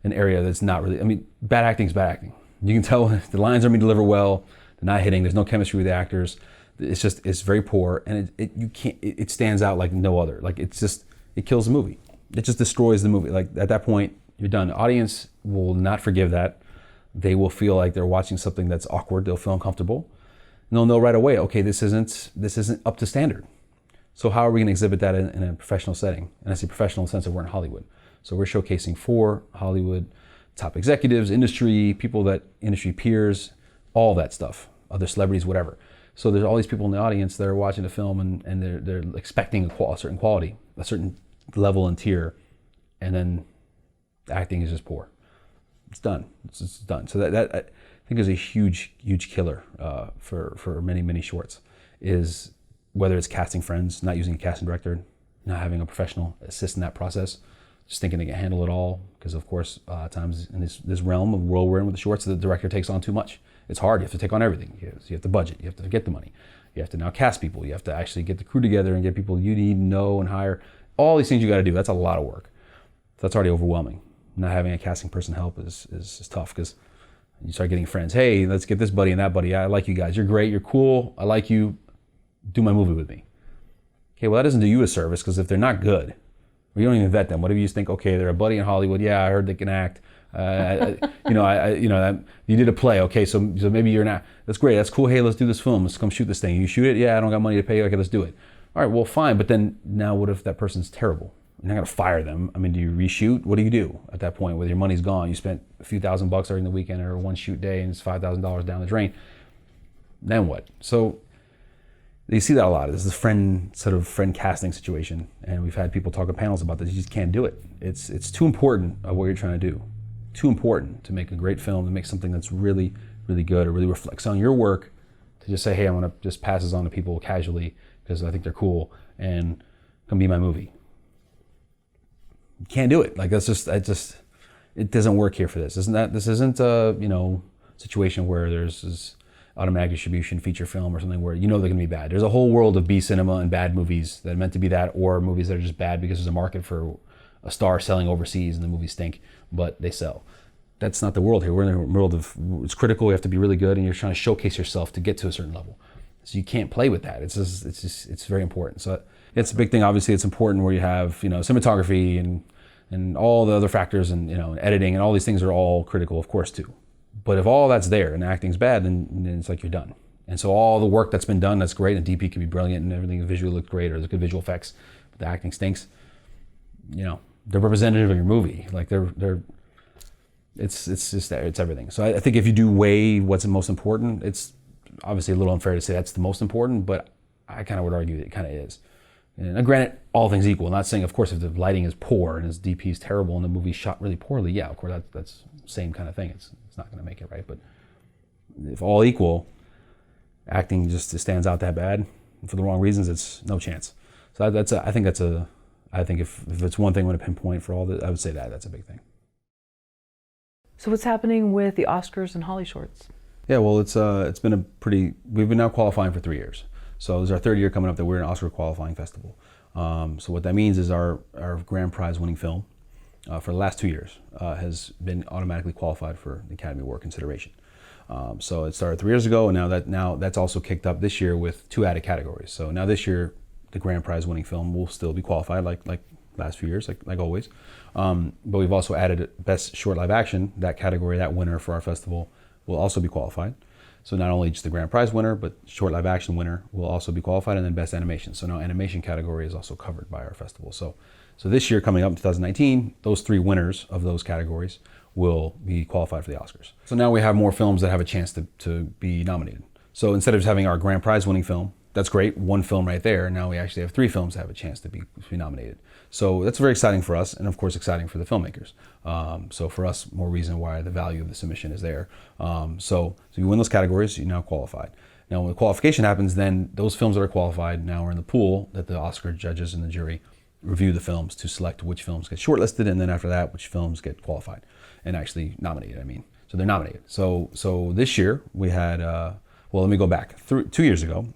area that's not really. I mean, bad acting is bad acting. You can tell the lines aren't being delivered well. They're not hitting. There's no chemistry with the actors. It's very poor, and it stands out like no other. Like it kills the movie. It just destroys the movie. Like at that point, you're done. The audience will not forgive that. They will feel like they're watching something that's awkward. They'll feel uncomfortable. And they'll know right away, okay, this isn't up to standard. So how are we going to exhibit that in a professional setting? And I say professional in the sense that we're in Hollywood. So we're showcasing for Hollywood top executives, industry peers, all that stuff, other celebrities, whatever. So there's all these people in the audience that are watching the film and they're expecting a certain quality, a certain level and tier, and then the acting is just poor. It's done. It's done. So that I think is a huge killer for many shorts. Is whether it's casting friends, not using a casting director, not having a professional assist in that process, just thinking they can handle it all. Because of course, times in this realm of world we're in with the shorts, the director takes on too much. It's hard. You have to take on everything. You have to budget. You have to get the money. You have to now cast people. You have to actually get the crew together and get people you need, know, and hire. All these things you got to do. That's a lot of work. That's already overwhelming. Not having a casting person help is tough because you start getting friends. Hey, let's get this buddy and that buddy. I like you guys. You're great. You're cool. I like you. Do my movie with me. Okay, well that doesn't do you a service because if they're not good, or you don't even vet them. What if you just think, okay, they're a buddy in Hollywood. Yeah, I heard they can act. You did a play. Okay, so maybe you're not. That's great. That's cool. Hey, let's do this film. Let's come shoot this thing. You shoot it. Yeah, I don't got money to pay you. Okay, let's do it. All right, well, fine. But then now, what if that person's terrible? You're not gonna fire them. I mean, do you reshoot? What do you do at that point? Whether your money's gone, you spent a few $1,000 during the weekend or one shoot day, and it's $5,000 down the drain. Then what? So you see that a lot. This is a friend casting situation, and we've had people talk at panels about this. You just can't do it. It's too important of what you're trying to do. Too important to make a great film, to make something that's really, really good or really reflects on your work. To just say, hey, I'm gonna just pass this on to people casually because I think they're cool and come be my movie. You can't do it. Like it doesn't work here for this. This isn't a situation where there's this automatic distribution feature film or something where they're going to be bad. There's a whole world of B cinema and bad movies that are meant to be that, or movies that are just bad because there's a market for a star selling overseas and the movies stink, but they sell. That's not the world here. We're in a world of it's critical. You have to be really good, and you're trying to showcase yourself to get to a certain level. So you can't play with that. It's very important. So it's a big thing. Obviously, it's important where you have cinematography and all the other factors and editing and all these things are all critical, of course, too. But if all that's there and the acting's bad, then it's like you're done. And so all the work that's been done, that's great, and DP can be brilliant and everything visually looks great or there's good visual effects, but the acting stinks. They're representative of your movie. Like it's everything. So I think if you do weigh what's the most important, it's obviously a little unfair to say that's the most important, but I kind of would argue that it kind of is. And granted, all things equal, I'm not saying, of course, if the lighting is poor and his DP is terrible and the movie's shot really poorly, yeah, of course, that's the same kind of thing. It's not going to make it right. But if all equal, acting just stands out that bad for the wrong reasons, it's no chance. So I think that's a I think if it's one thing I want to pinpoint for all this, I would say that's a big thing. So what's happening with the Oscars and HollyShorts? Yeah, well, it's been we've been now qualifying for 3 years. So this is our 3rd year coming up that we're an Oscar qualifying festival. So what that means is our grand prize winning film for the last 2 years has been automatically qualified for the Academy Award consideration. So it started 3 years ago, and now that's also kicked up this year with 2 added categories. So now this year, the grand prize winning film will still be qualified like last few years, like always. But we've also added Best Short Live Action. That category, that winner for our festival, will also be qualified. So not only just the grand prize winner, but Short Live Action winner will also be qualified, and then Best Animation. So now animation category is also covered by our festival. So this year coming up in 2019, those 3 winners of those categories will be qualified for the Oscars. So now we have more films that have a chance to be nominated. So instead of just having our grand prize winning film, that's great, 1 film right there, now we actually have 3 films that have a chance to be nominated. So that's very exciting for us, and of course exciting for the filmmakers. So for us, more reason why the value of the submission is there. So you win those categories, you're now qualified. Now when the qualification happens, then those films that are qualified now are in the pool that the Oscar judges and the jury review the films to select which films get shortlisted, and then after that, which films get qualified and actually nominated, So they're nominated. So this year we had, well, let me go back. 2 years ago,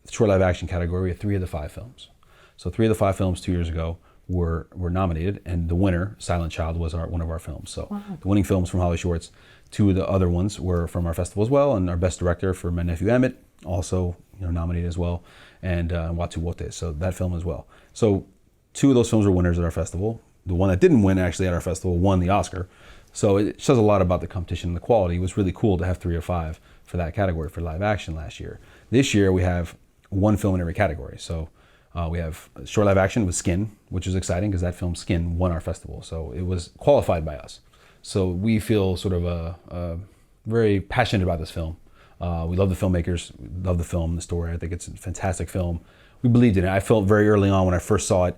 the Short Live Action category, we had 3 of the 5 films. So 3 of the 5 films 2 years ago were nominated, and the winner, Silent Child, was one of our films. So the winning films from HollyShorts, 2 of the other ones were from our festival as well, and our best director for My Nephew Emmett, also nominated as well, and Watu Wote, so that film as well. So 2 of those films were winners at our festival. The one that didn't win actually at our festival won the Oscar. So it shows a lot about the competition and the quality. It was really cool to have 3 or 5 for that category for live action last year. This year we have 1 film in every category. So we have short live action with Skin, which is exciting because that film Skin won our festival. So it was qualified by us. So we feel sort of very passionate about this film. We love the filmmakers, love the film, the story. I think it's a fantastic film. We believed in it. I felt very early on when I first saw it,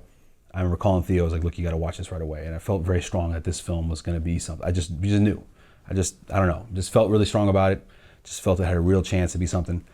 I remember calling Theo, I was like, look, you got to watch this right away. And I felt very strong that this film was going to be something. We just knew. I don't know, just felt really strong about it. Just felt it had a real chance to be something.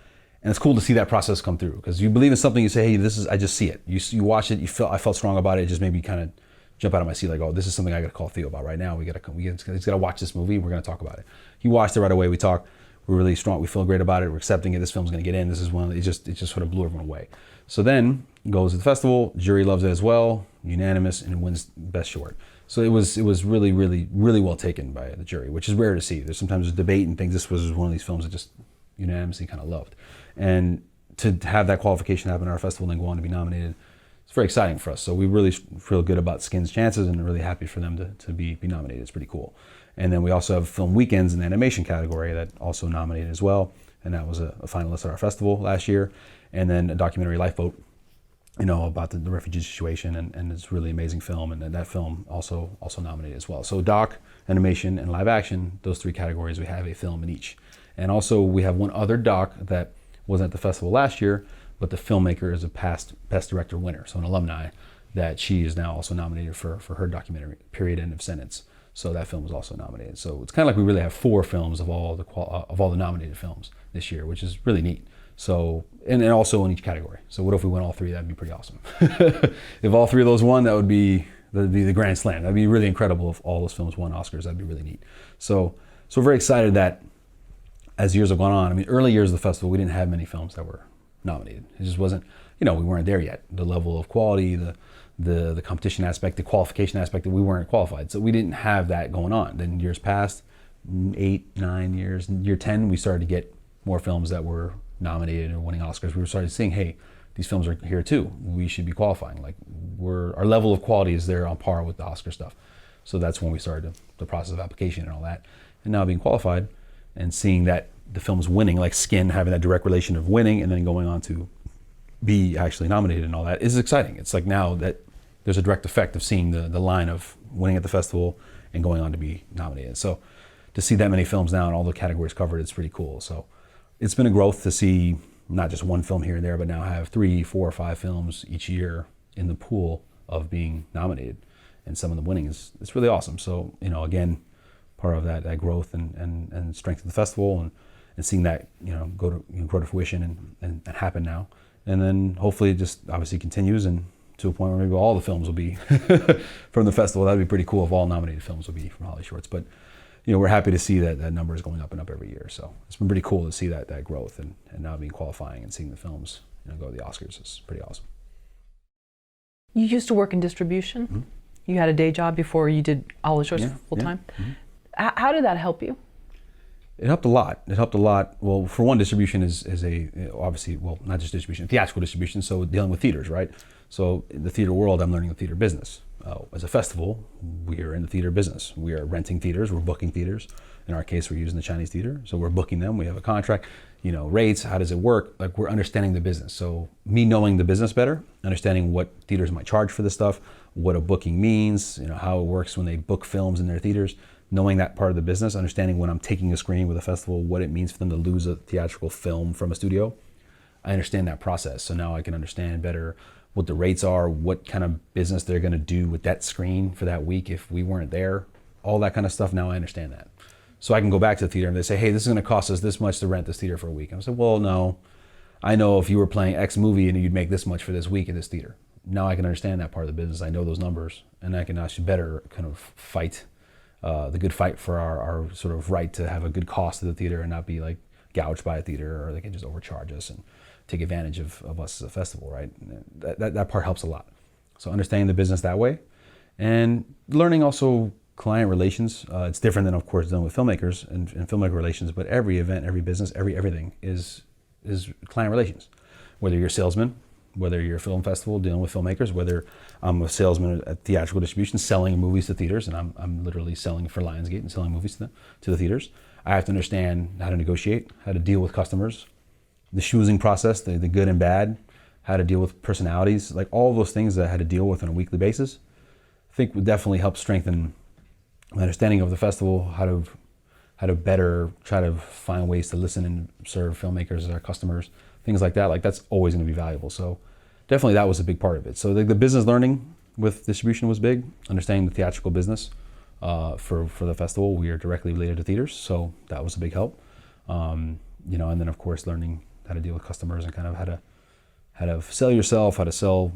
And it's cool to see that process come through, because you believe in something, you say, hey, I just see it. You watch it, I felt strong about it. It just made me kind of jump out of my seat, like, oh, this is something I got to call Theo about right now. He's got to watch this movie, and we're going to talk about it. He watched it right away. We talked. We're really strong. We feel great about it. We're accepting it. This film's going to get in. This is one. It just sort of blew everyone away. So then goes to the festival. Jury loves it as well, unanimous, and it wins Best Short. So it was really, really, really well taken by the jury, which is rare to see. There's sometimes a debate and things. This was one of these films that just unanimously kind of loved. And to have that qualification happen at our festival and then go on to be nominated, it's very exciting for us. So we really feel good about Skin's chances and really happy for them to be nominated. It's pretty cool. And then we also have Film Weekends in the animation category that also nominated as well. And that was a finalist at our festival last year. And then a documentary, Lifeboat, about the refugee situation, and it's a really amazing film. And that film also nominated as well. So doc, animation, and live action, those 3 categories, we have a film in each. And also we have one other doc that wasn't at the festival last year, but the filmmaker is a past Best Director winner, so an alumni, that she is now also nominated for her documentary, Period End of Sentence. So that film was also nominated. So it's kind of like we really have 4 films of all the nominated films this year, which is really neat. So, and also in each category. So what if we win all 3? That'd be pretty awesome. If all 3 of those won, that'd be the grand slam. That'd be really incredible if all those films won Oscars. That'd be really neat. So we're very excited that as years have gone on, early years of the festival, we didn't have many films that were nominated. It just wasn't, we weren't there yet. The level of quality, the competition aspect, the qualification aspect, that we weren't qualified. So we didn't have that going on. Then years passed, 8, 9 years. In year 10, we started to get more films that were nominated and winning Oscars. We were starting to seeing, hey, these films are here too. We should be qualifying. Like our level of quality is there on par with the Oscar stuff. So that's when we started the process of application and all that. And now being qualified and seeing that the film's winning, like Skin, having that direct relation of winning and then going on to be actually nominated and all that is exciting. It's like now that there's a direct effect of seeing the line of winning at the festival and going on to be nominated. So to see that many films now and all the categories covered, it's pretty cool. So it's been a growth to see not just one film here and there, but now have 3, 4, 5 films each year in the pool of being nominated, and some of the winning it's really awesome. So, again, part of that growth and strength of the festival and seeing that, grow to fruition and happen now. And then hopefully it just obviously continues and to a point where maybe all the films will be from the festival. That'd be pretty cool if all nominated films would be from HollyShorts. But we're happy to see that number is going up and up every year. So it's been pretty cool to see that growth and now being qualifying and seeing the films go to the Oscars is pretty awesome. You used to work in distribution. Mm-hmm. You had a day job before you did HollyShorts full time. Mm-hmm. How did that help you? It helped a lot. Well, for one, distribution is obviously, well, not just distribution, theatrical distribution, so dealing with theaters, right? So in the theater world, I'm learning the theater business. As a festival, we are in the theater business. We are renting theaters, we're booking theaters. In our case, we're using the Chinese theater, so we're booking them, we have a contract, rates, how does it work? Like, we're understanding the business. So me knowing the business better, understanding what theaters might charge for this stuff, what a booking means, how it works when they book films in their theaters, knowing that part of the business, understanding when I'm taking a screening with a festival, what it means for them to lose a theatrical film from a studio. I understand that process, so now I can understand better what the rates are, what kind of business they're gonna do with that screen for that week if we weren't there, all that kind of stuff. Now I understand that. So I can go back to the theater and they say, hey, this is gonna cost us this much to rent this theater for a week. And I said, well, no, I know if you were playing X movie and you'd make this much for this week in this theater. Now I can understand that part of the business. I know those numbers and I can actually better kind of fight the good fight for our sort of right to have a good cost of the theater and not be like gouged by a theater, or they can just overcharge us and take advantage of us as a festival, right? That part helps a lot. So understanding the business that way and learning also client relations. It's different than, of course, done with filmmakers and filmmaker relations, but every event, every business, everything is client relations. Whether you're a salesman, whether you're a film festival dealing with filmmakers, whether I'm a salesman at theatrical distribution selling movies to theaters, and I'm literally selling for Lionsgate and selling movies to the theaters, I have to understand how to negotiate, how to deal with customers, the choosing process, the good and bad, how to deal with personalities, like all those things that I had to deal with on a weekly basis, I think would definitely help strengthen my understanding of the festival, how to better try to find ways to listen and serve filmmakers as our customers, things like that. Like, that's always going to be valuable. So definitely that was a big part of it. So the business learning with distribution was big, understanding the theatrical business for the festival. We are directly related to theaters, so that was a big help. And then of course learning how to deal with customers and kind of how to sell yourself, how to sell,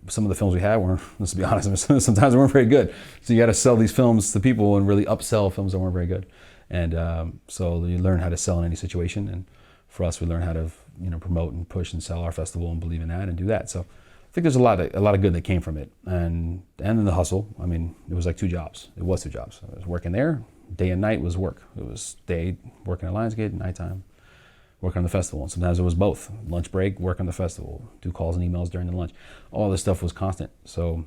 some of the films we had weren't, let's be honest, sometimes they weren't very good. So you got to sell these films to people and really upsell films that weren't very good. And so you learn how to sell in any situation. And for us, we learn how to promote and push and sell our festival and believe in that and do that. So I think there's a lot of good that came from it. And then the hustle. I mean, it was like two jobs. It was two jobs. I was working there. Day and night was work. It was day working at Lionsgate, nighttime working on the festival. And sometimes it was both. Lunch break, work on the festival, do calls and emails during the lunch. All this stuff was constant. So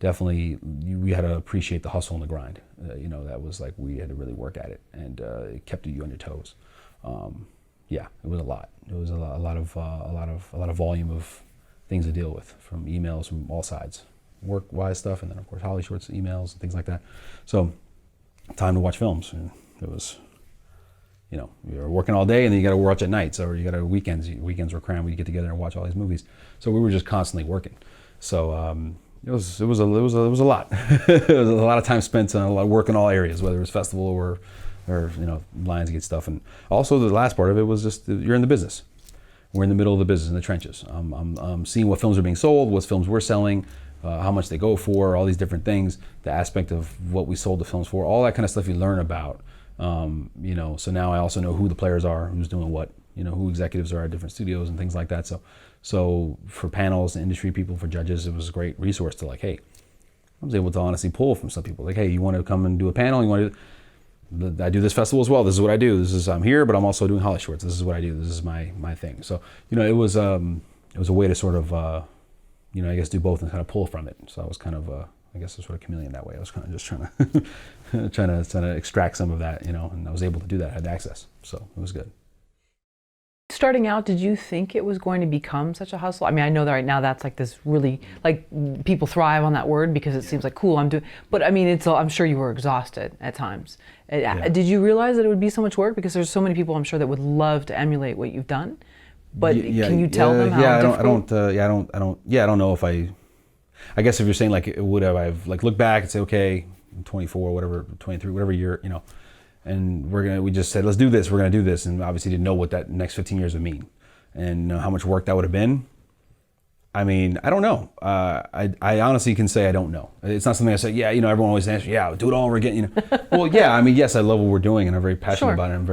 definitely we had to appreciate the hustle and the grind. That was like, we had to really work at it, and it kept you on your toes. It was a lot. It was a lot of volume of things to deal with, from emails from all sides, work-wise stuff, and then of course HollyShorts emails and things like that. So time to watch films. And it was, you're working all day and then you got to watch at night. So you got to weekends were crammed. We get together and watch all these movies. So we were just constantly working. So it was a lot. It was a lot of time spent on a lot of work in all areas, whether it was festival or Lionsgate stuff. And also the last part of it was just you're in the business. We're in the middle of the business, in the trenches. I'm seeing what films are being sold, what films we're selling, how much they go for, all these different things, the aspect of what we sold the films for, all that kind of stuff you learn about. So now I also know who the players are, who's doing what, who executives are at different studios and things like that. So for panels and industry people, for judges, it was a great resource to like, hey, I was able to honestly pull from some people. Like, hey, you want to come and do a panel? I do this festival as well. This is what I do. I'm here, but I'm also doing HollyShorts. This is what I do. This is my thing. So, it was a way to sort of, I guess do both and kind of pull from it. So I was kind of, I guess a sort of chameleon that way. I was kind of just trying to extract some of that, and I was able to do that. I had access. So it was good. Starting out, did you think it was going to become such a hustle? I mean, I know that right now that's like this really, like, people thrive on that word because it seems like, cool, I'm doing, but I mean, I'm sure you were exhausted at times. Yeah. Did you realize that it would be so much work? Because there's so many people, I'm sure, that would love to emulate what you've done, but can you tell them how difficult? I don't know if I guess if you're saying like, would I've like looked back and say, okay, I'm 24, whatever, 23, whatever year, and we just said, let's do this, we're gonna do this, and obviously didn't know what that next 15 years would mean, and how much work that would have been. I mean, I don't know. I honestly can say I don't know. It's not something I say, yeah, everyone always answers, yeah, do it all over again, Well, yeah, I mean, yes, I love what we're doing and I'm very passionate Sure. about it. I'm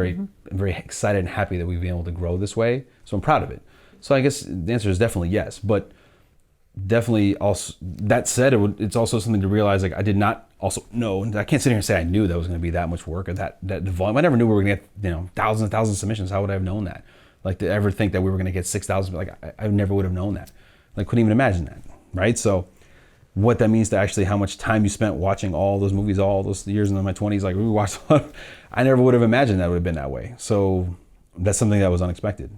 very excited and happy that we've been able to grow this way. So I'm proud of it. So I guess the answer is definitely yes. But definitely also, that said, it's also something to realize, like, I did not also know, and I can't sit here and say I knew that was going to be that much work or that volume. I never knew we were going to get, thousands and thousands of submissions. How would I have known that? Like, to ever think that we were going to get 6,000, like, I never would have known that. Like, couldn't even imagine that, right? So what that means to actually how much time you spent watching all those movies, all those years in my 20s, like, we watched I never would have imagined that would have been that way. So that's something that was unexpected.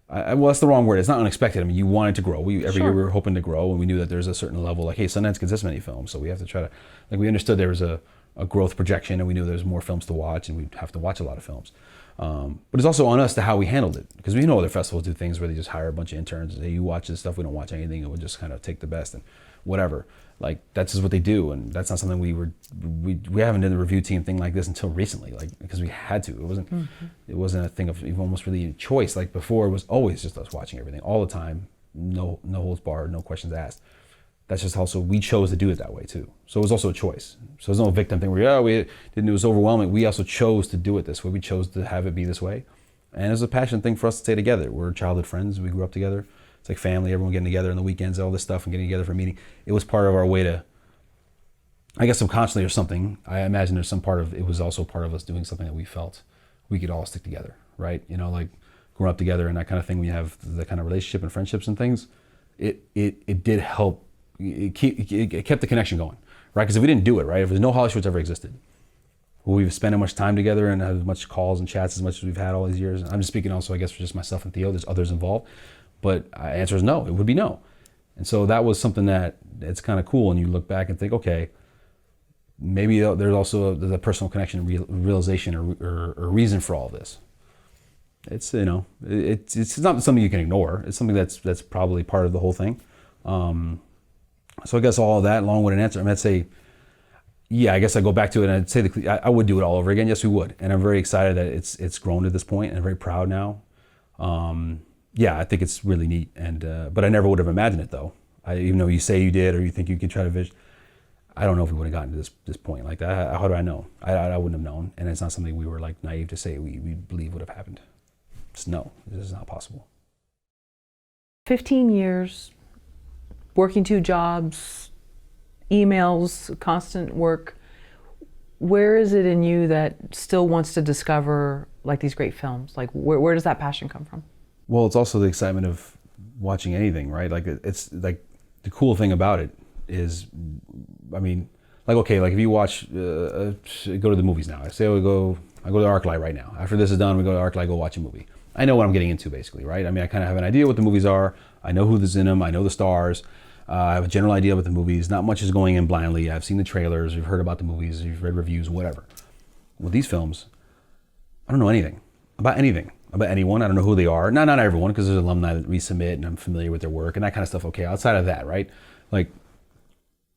Well, that's the wrong word. It's not unexpected. I mean, you wanted to grow. Every year we were hoping to grow, and we knew that there's a certain level, like, hey, Sundance gets this many films, so we have to try to, like, we understood there was a growth projection, and we knew there was more films to watch, and we'd have to watch a lot of films. But it's also on us to how we handled it, because we know other festivals do things where they just hire a bunch of interns and say, you watch this stuff, we don't watch anything, and we'll just kind of take the best and whatever. Like, that's just what they do, and that's not something we haven't done the review team thing like this until recently, like, because we had to. It wasn't a thing of even almost really a choice. Like, before, it was always just us watching everything all the time, no holds barred, no questions asked. That's just also, we chose to do it that way too. So it was also a choice. So there's no victim thing where, we didn't, it was overwhelming. We also chose to do it this way. We chose to have it be this way. And it was a passion thing for us to stay together. We're childhood friends. We grew up together. It's like family, everyone getting together on the weekends, all this stuff, and getting together for a meeting. It was part of our way to, I guess subconsciously or something, I imagine there's some part of, it was also part of us doing something that we felt we could all stick together, right? Like, growing up together and that kind of thing, when you have the kind of relationship and friendships and things, it did help. It kept the connection going, right? Because if we didn't do it, right, if there's no HollyShorts ever existed, we've spent as much time together and have as much calls and chats as much as we've had all these years. I'm just speaking also, I guess, for just myself and Theo. There's others involved, but the answer is no. It would be no. And so that was something that it's kind of cool. And you look back and think, okay, maybe there's also the personal connection, realization, or reason for all this. It's it's not something you can ignore. It's something that's probably part of the whole thing. So I guess all of that, long-winded answer, I'd say, yeah, I guess I go back to it and I'd say I would do it all over again. Yes, we would. And I'm very excited that it's grown to this point, and I'm very proud now. Yeah, I think it's really neat. But I never would have imagined it though. Even though you say you did, or you think you could try to vision, I don't know if we would have gotten to this point like that. How do I know? I wouldn't have known. And it's not something we were like naive to say we believe would have happened. Just no, this is not possible. 15 years, working 2 jobs, emails, constant work. Where is it in you that still wants to discover like these great films? Like, where does that passion come from? Well, it's also the excitement of watching anything, right? Like, it's like the cool thing about it is, I mean, like, okay, like if you watch, go to the movies now. I say I go to ArcLight right now. After this is done, we go to ArcLight, go watch a movie. I know what I'm getting into basically, right? I mean, I kind of have an idea what the movies are. I know who's in them. I know the stars. I have a general idea about the movies. Not much is going in blindly. I've seen the trailers. You've heard about the movies. You've read reviews, whatever. With these films, I don't know anything about anyone. I don't know who they are. Not everyone, because there's alumni that resubmit, and I'm familiar with their work and that kind of stuff. Okay, outside of that, right? Like,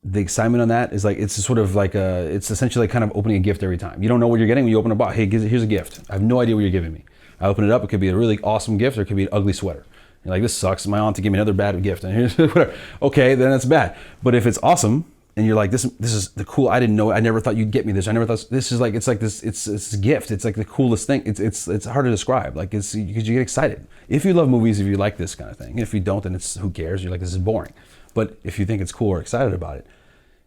the excitement on that is like, it's sort of like it's essentially like kind of opening a gift every time. You don't know what you're getting when you open a box. Hey, here's a gift. I have no idea what you're giving me. I open it up. It could be a really awesome gift, or it could be an ugly sweater. You're like, this sucks. My aunt to give me another bad gift, and here's whatever. Okay, then that's bad. But if it's awesome, and you're like, this is the cool. I didn't know. I never thought you'd get me this. I never thought this is like. It's like this. It's a gift. It's like the coolest thing. It's hard to describe. Like, it's because you get excited. If you love movies, if you like this kind of thing. If you don't, then it's who cares. You're like, this is boring. But if you think it's cool or excited about it,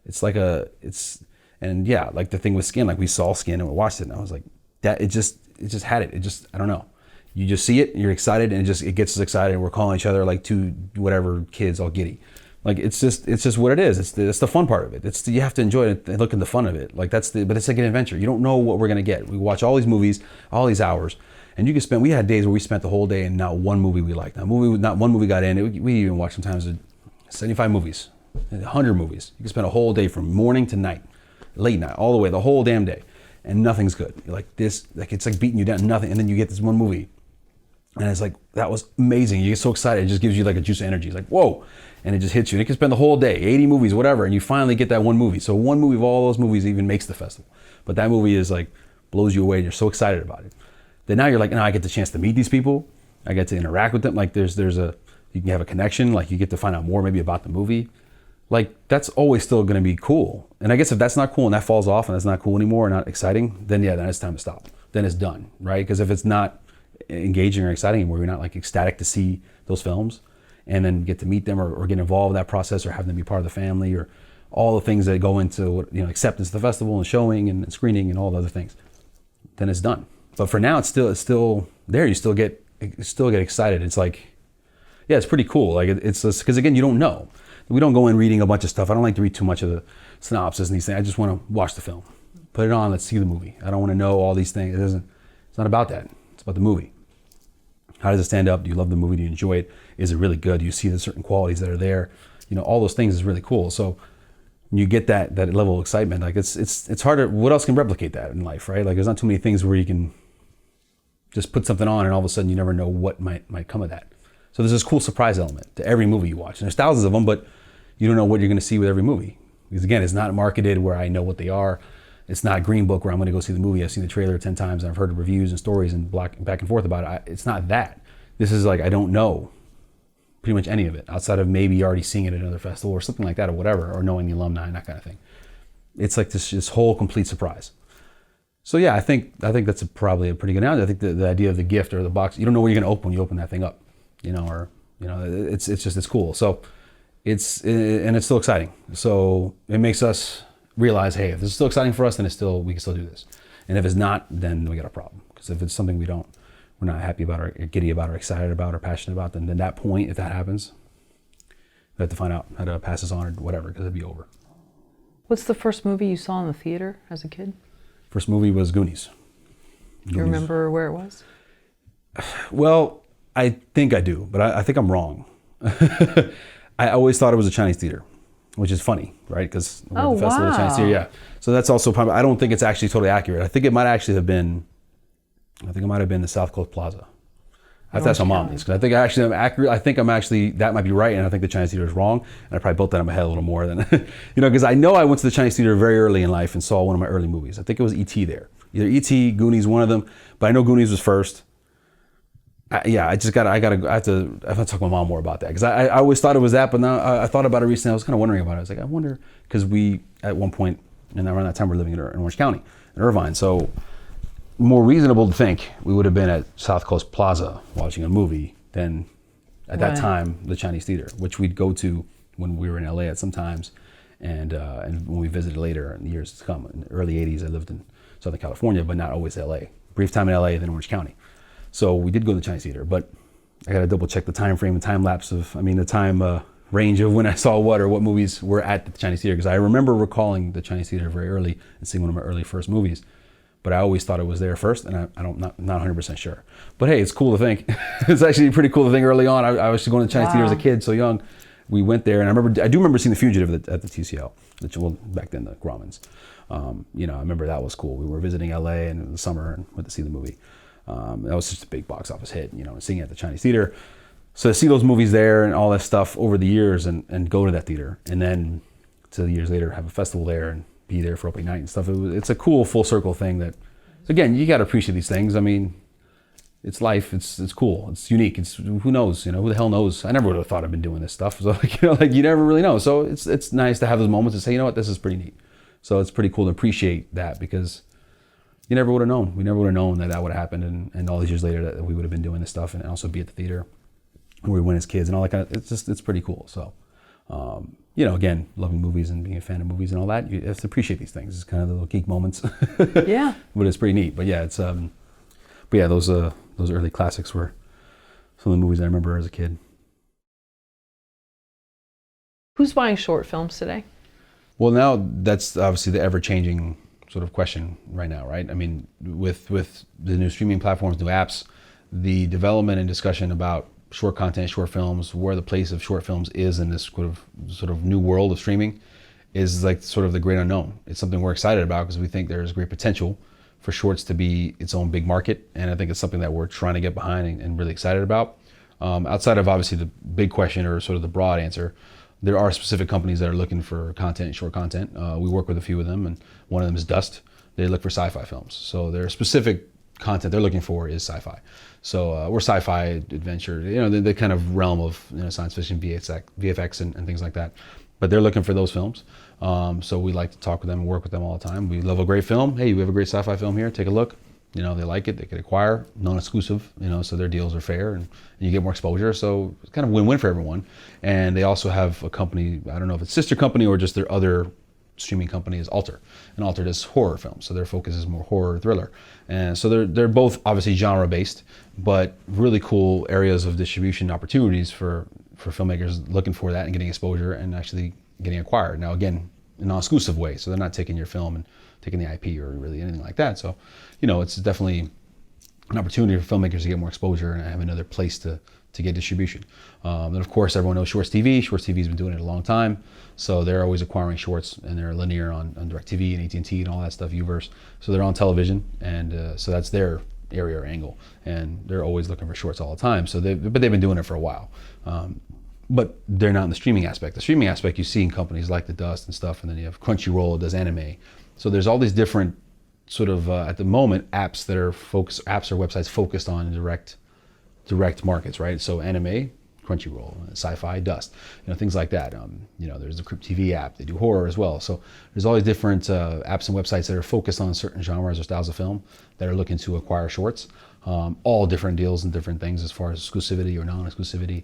it's like and yeah, like the thing with Skin. Like, we saw Skin and we watched it, and I was like, that it just had it. It just, I don't know. You just see it, you're excited, and it gets us excited, and we're calling each other like 2 whatever kids all giddy. Like, it's just what it is. It's the fun part of it. You have to enjoy it and look at the fun of it. Like, but it's like an adventure. You don't know what we're gonna get. We watch all these movies, all these hours, and we had days where we spent the whole day and not one movie we liked. Not one movie got in. We even watched sometimes 75 movies, 100 movies. You can spend a whole day from morning to night, late night, all the way, the whole damn day, and nothing's good. You're like, this, like, it's like beating you down, nothing, and then you get this one movie. And it's like, that was amazing. You get so excited. It just gives you like a juice of energy. It's like, whoa. And it just hits you. And it can spend the whole day, 80 movies, whatever. And you finally get that one movie. So one movie of all those movies even makes the festival. But that movie is like, blows you away. And you're so excited about it. Then now you're like, now I get the chance to meet these people. I get to interact with them. Like, there's a you can have a connection, like you get to find out more maybe about the movie. Like that's always still going to be cool. And I guess if that's not cool and that falls off and that's not cool anymore or not exciting, then yeah, then it's time to stop. Then it's done, right? Because if it's not engaging or exciting anymore, you're not like ecstatic to see those films and then get to meet them or get involved in that process or have them be part of the family or all the things that go into, you know, acceptance of the festival and showing and screening and all the other things, then it's done. But for now, it's still there. You still get excited. It's like, yeah, it's pretty cool. Like it's just, because again, you don't know. We don't go in reading a bunch of stuff. I don't like to read too much of the synopsis and these things. I just want to watch the film, put it on, let's see the movie. I don't want to know all these things. It's not about that. It's about the movie. How does it stand up? Do you love the movie? Do you enjoy it? Is it really good? Do you see the certain qualities that are there? You know, all those things is really cool. So when you get that level of excitement, like it's harder. What else can replicate that in life, right? Like there's not too many things where you can just put something on and all of a sudden you never know what might come of that. So there's this cool surprise element to every movie you watch. And there's thousands of them, but you don't know what you're going to see with every movie. Because again, it's not marketed where I know what they are. It's not Green Book where I'm going to go see the movie. I've seen the trailer 10 times and I've heard reviews and stories and back and forth about it. It's not that. This is like, I don't know pretty much any of it outside of maybe already seeing it at another festival or something like that or whatever, or knowing the alumni and that kind of thing. It's like this whole complete surprise. So yeah, I think that's probably a pretty good analogy. I think the idea of the gift or the box, you don't know what you're going to open when you open that thing up, you know, or, you know, it's cool. So and it's still exciting. So it makes us realize, hey, if this is still exciting for us, then we can still do this. And if it's not, then we got a problem. Because if it's something we're not happy about or giddy about or excited about or passionate about, then at that point, if that happens, we have to find out how to pass this on or whatever, because it'll be over. What's the first movie you saw in the theater as a kid? First movie was Goonies. Do you remember where it was? Well, I think I do, but I think I'm wrong. I always thought it was a Chinese theater, which is funny, right? Because the festival of Chinese theater, yeah. So that's also probably, I don't think it's actually totally accurate. I think it might have been the South Coast Plaza. I have to ask my mom this, because I think I'm accurate. I think that might be right, and I think the Chinese theater is wrong. And I probably built that in my head a little more than, you know, because I know I went to the Chinese theater very early in life and saw one of my early movies. I think it was E.T. there. Either E.T., Goonies, one of them. But I know Goonies was first. I have to talk to my mom more about that, because I always thought it was that, but now I thought about it recently. I was kind of wondering about it. I was like, I wonder, because we at one point, and around that time, we're living in Orange County, in Irvine. So more reasonable to think we would have been at South Coast Plaza watching a movie than at that time the Chinese theater, which we'd go to when we were in LA at some times, and when we visited later in the years to come. In the early 80s, I lived in Southern California, but not always LA. Brief time in LA, then Orange County. So we did go to the Chinese theater, but I got to double check the time frame and time lapse the time range of when I saw what movies were at the Chinese theater, because I remember recalling the Chinese theater very early and seeing one of my early first movies, but I always thought it was there first, and I'm not 100% sure. But hey, it's cool to think. It's actually pretty cool to think early on. I was going to the Chinese theater as a kid, so young. We went there, and I do remember seeing The Fugitive at the TCL, back then the Grauman's. You know, I remember that was cool. We were visiting LA in the summer and went to see the movie. That was just a big box office hit, you know, seeing it at the Chinese theater. So to see those movies there and all that stuff over the years and go to that theater, and then 2 years later have a festival there and be there for opening night and stuff. It's a cool full circle thing that, again, you got to appreciate these things. I mean, it's life. It's cool. It's unique. Who knows? You know, who the hell knows? I never would have thought I'd been doing this stuff. So you never really know. So it's nice to have those moments and say, you know what, this is pretty neat. So it's pretty cool to appreciate that, because you never would have known. We never would have known that would have happened, and all these years later that we would have been doing this stuff and also be at the theater where we went as kids and all that kind of. It's pretty cool. So, you know, again, loving movies and being a fan of movies and all that, you have to appreciate these things. It's kind of the little geek moments. Yeah. But it's pretty neat. But yeah, those early classics were some of the movies I remember as a kid. Who's buying short films today? Well, now that's obviously the ever-changing sort of question right now, right? I mean, with the new streaming platforms, new apps, the development and discussion about short content, short films, where the place of short films is in this sort of new world of streaming is like sort of the great unknown. It's something we're excited about because we think there's great potential for shorts to be its own big market. And I think it's something that we're trying to get behind and really excited about. Outside of obviously the big question or sort of the broad answer, there are specific companies that are looking for content, short content. We work with a few of them, and one of them is Dust. They look for sci-fi films. So there are specific content they're looking for is sci-fi. So or sci-fi adventure, the kind of realm of science fiction, VFX and things like that. But they're looking for those films. So we like to talk with them and work with them all the time. We love a great film. Hey, we have a great sci-fi film here. Take a look. They like it. They could acquire, non-exclusive. So their deals are fair and you get more exposure. So it's kind of win-win for everyone. And they also have a company. I don't know if it's sister company or just their other streaming company is Alter, and Alter does horror films, so their focus is more horror thriller, and so they're both obviously genre based, but really cool areas of distribution opportunities for filmmakers looking for that and getting exposure and actually getting acquired. Now again, in a non-exclusive way, so they're not taking your film and taking the IP or really anything like that. So it's definitely an opportunity for filmmakers to get more exposure and have another place to get distribution. And of course, everyone knows Shorts TV. Shorts TV has been doing it a long time, so they're always acquiring shorts, and they're linear on DirecTV and AT&T and all that stuff, Uverse. So they're on television, and so that's their area or angle, and they're always looking for shorts all the time. So but they've been doing it for a while, but they're not in the streaming aspect. The streaming aspect you see in companies like The Dust and stuff, and then you have Crunchyroll does anime. So there's all these different sort of at the moment apps or websites focused on direct markets, right? So anime, Crunchyroll, sci-fi, Dust, things like that. There's the Crypt TV app. They do horror as well. So there's all these different apps and websites that are focused on certain genres or styles of film that are looking to acquire shorts. All different deals and different things as far as exclusivity or non-exclusivity.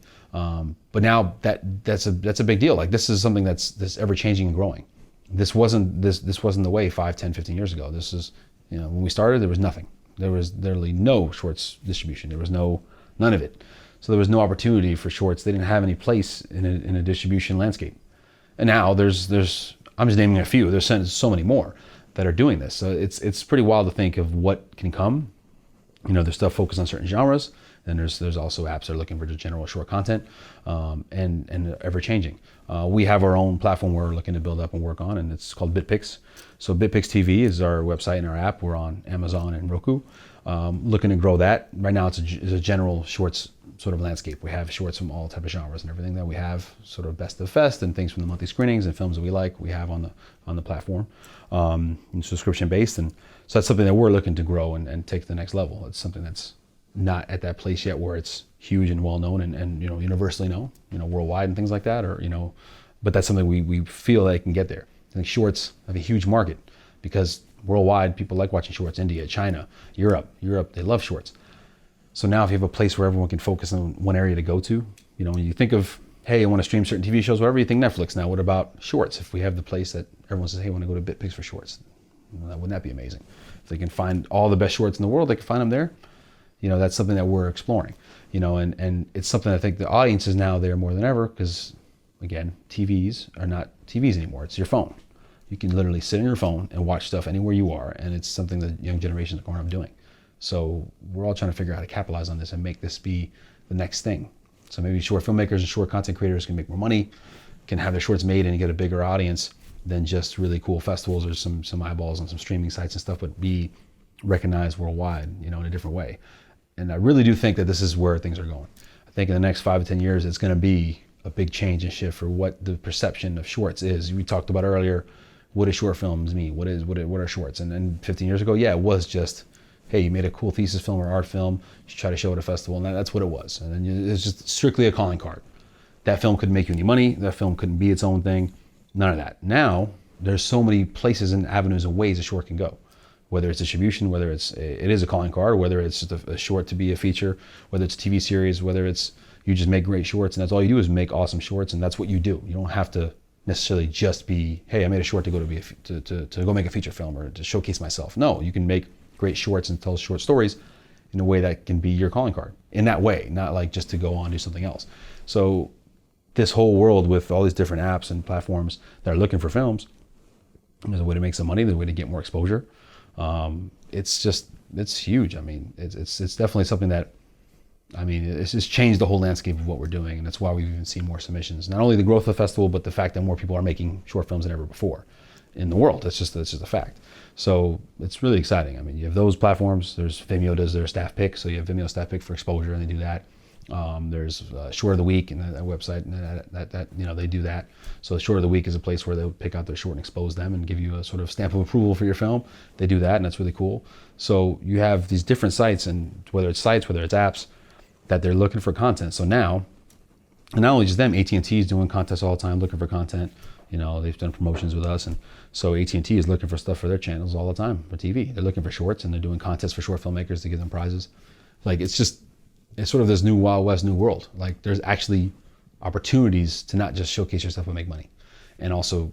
But now that's a big deal. Like this is something that's ever changing and growing. This wasn't the way 5, 10, 15 years ago. This is, when we started, there was nothing. There was literally no shorts distribution. There was none of it. So there was no opportunity for shorts. They didn't have any place in a distribution landscape. And now there's I'm just naming a few. There's so many more that are doing this. So it's pretty wild to think of what can come. There's stuff focused on certain genres, and there's also apps that are looking for just general short content, and ever changing. We have our own platform we're looking to build up and work on, and it's called BitPix. So BitPix TV is our website and our app. We're on Amazon and Roku. Looking to grow that. Right now it's a general shorts sort of landscape. We have shorts from all type of genres and everything that we have, sort of best of fest and things from the monthly screenings and films that we like. We have on the platform, and subscription based, and so that's something that we're looking to grow and take to the next level. It's something that's not at that place yet where it's huge and well known and universally known, worldwide and things like that, or but that's something we feel that it can get there. I think shorts have a huge market because worldwide people like watching shorts. India, China, Europe, they love shorts. So now if you have a place where everyone can focus on one area to go to, when you think of, hey, I want to stream certain TV shows, whatever, you think Netflix. Now what about shorts? If we have the place that everyone says, hey, I want to go to BitPix for shorts, wouldn't that be amazing? If they can find all the best shorts in the world, they can find them there. That's something that we're exploring, and it's something I think the audience is now there more than ever because, again, TVs are not TVs anymore. It's your phone. You can literally sit on your phone and watch stuff anywhere you are, and it's something that young generations are growing up doing. So we're all trying to figure out how to capitalize on this and make this be the next thing. So maybe short filmmakers and short content creators can make more money, can have their shorts made and get a bigger audience than just really cool festivals or some eyeballs on some streaming sites and stuff, but be recognized worldwide, in a different way. And I really do think that this is where things are going. I think in the next 5 to 10 years, it's going to be a big change and shift for what the perception of shorts is. We talked about earlier, what do short films mean? What are shorts? And then 15 years ago, yeah, it was just, hey, you made a cool thesis film or art film, you try to show it at a festival, and that's what it was. And then it's just strictly a calling card. That film couldn't make you any money. That film couldn't be its own thing. None of that. Now, there's so many places and avenues and ways a short can go. Whether it's distribution, whether it is a calling card, whether it's just a short to be a feature, whether it's a TV series, whether it's you just make great shorts, and that's all you do is make awesome shorts, and that's what you do. You don't have to necessarily just be, hey, I made a short to go to go make a feature film or to showcase myself. No, you can make great shorts and tell short stories in a way that can be your calling card. In that way, not like just to go on and do something else. So this whole world with all these different apps and platforms that are looking for films, there's a way to make some money, there's a way to get more exposure. It's huge. I mean, it's definitely something that, it's just changed the whole landscape of what we're doing, and that's why we've even seen more submissions. Not only the growth of the festival, but the fact that more people are making short films than ever before in the world. That's just a fact. So it's really exciting. You have those platforms. There's Vimeo does their staff pick, so you have Vimeo staff pick for exposure, and they do that. There's Short of the Week and that website, and that you know, they do that. So Short of the Week is a place where they'll pick out their short and expose them and give you a sort of stamp of approval for your film. They do that, and that's really cool. So you have these different sites, and whether it's apps, that they're looking for content. So now, and not only just them, AT&T is doing contests all the time, looking for content. You know, they've done promotions with us, and so AT&T is looking for stuff for their channels all the time for TV. They're looking for shorts, and they're doing contests for short filmmakers to give them prizes. Like, it's sort of this new Wild West, new world. Like, there's actually opportunities to not just showcase yourself but make money, and also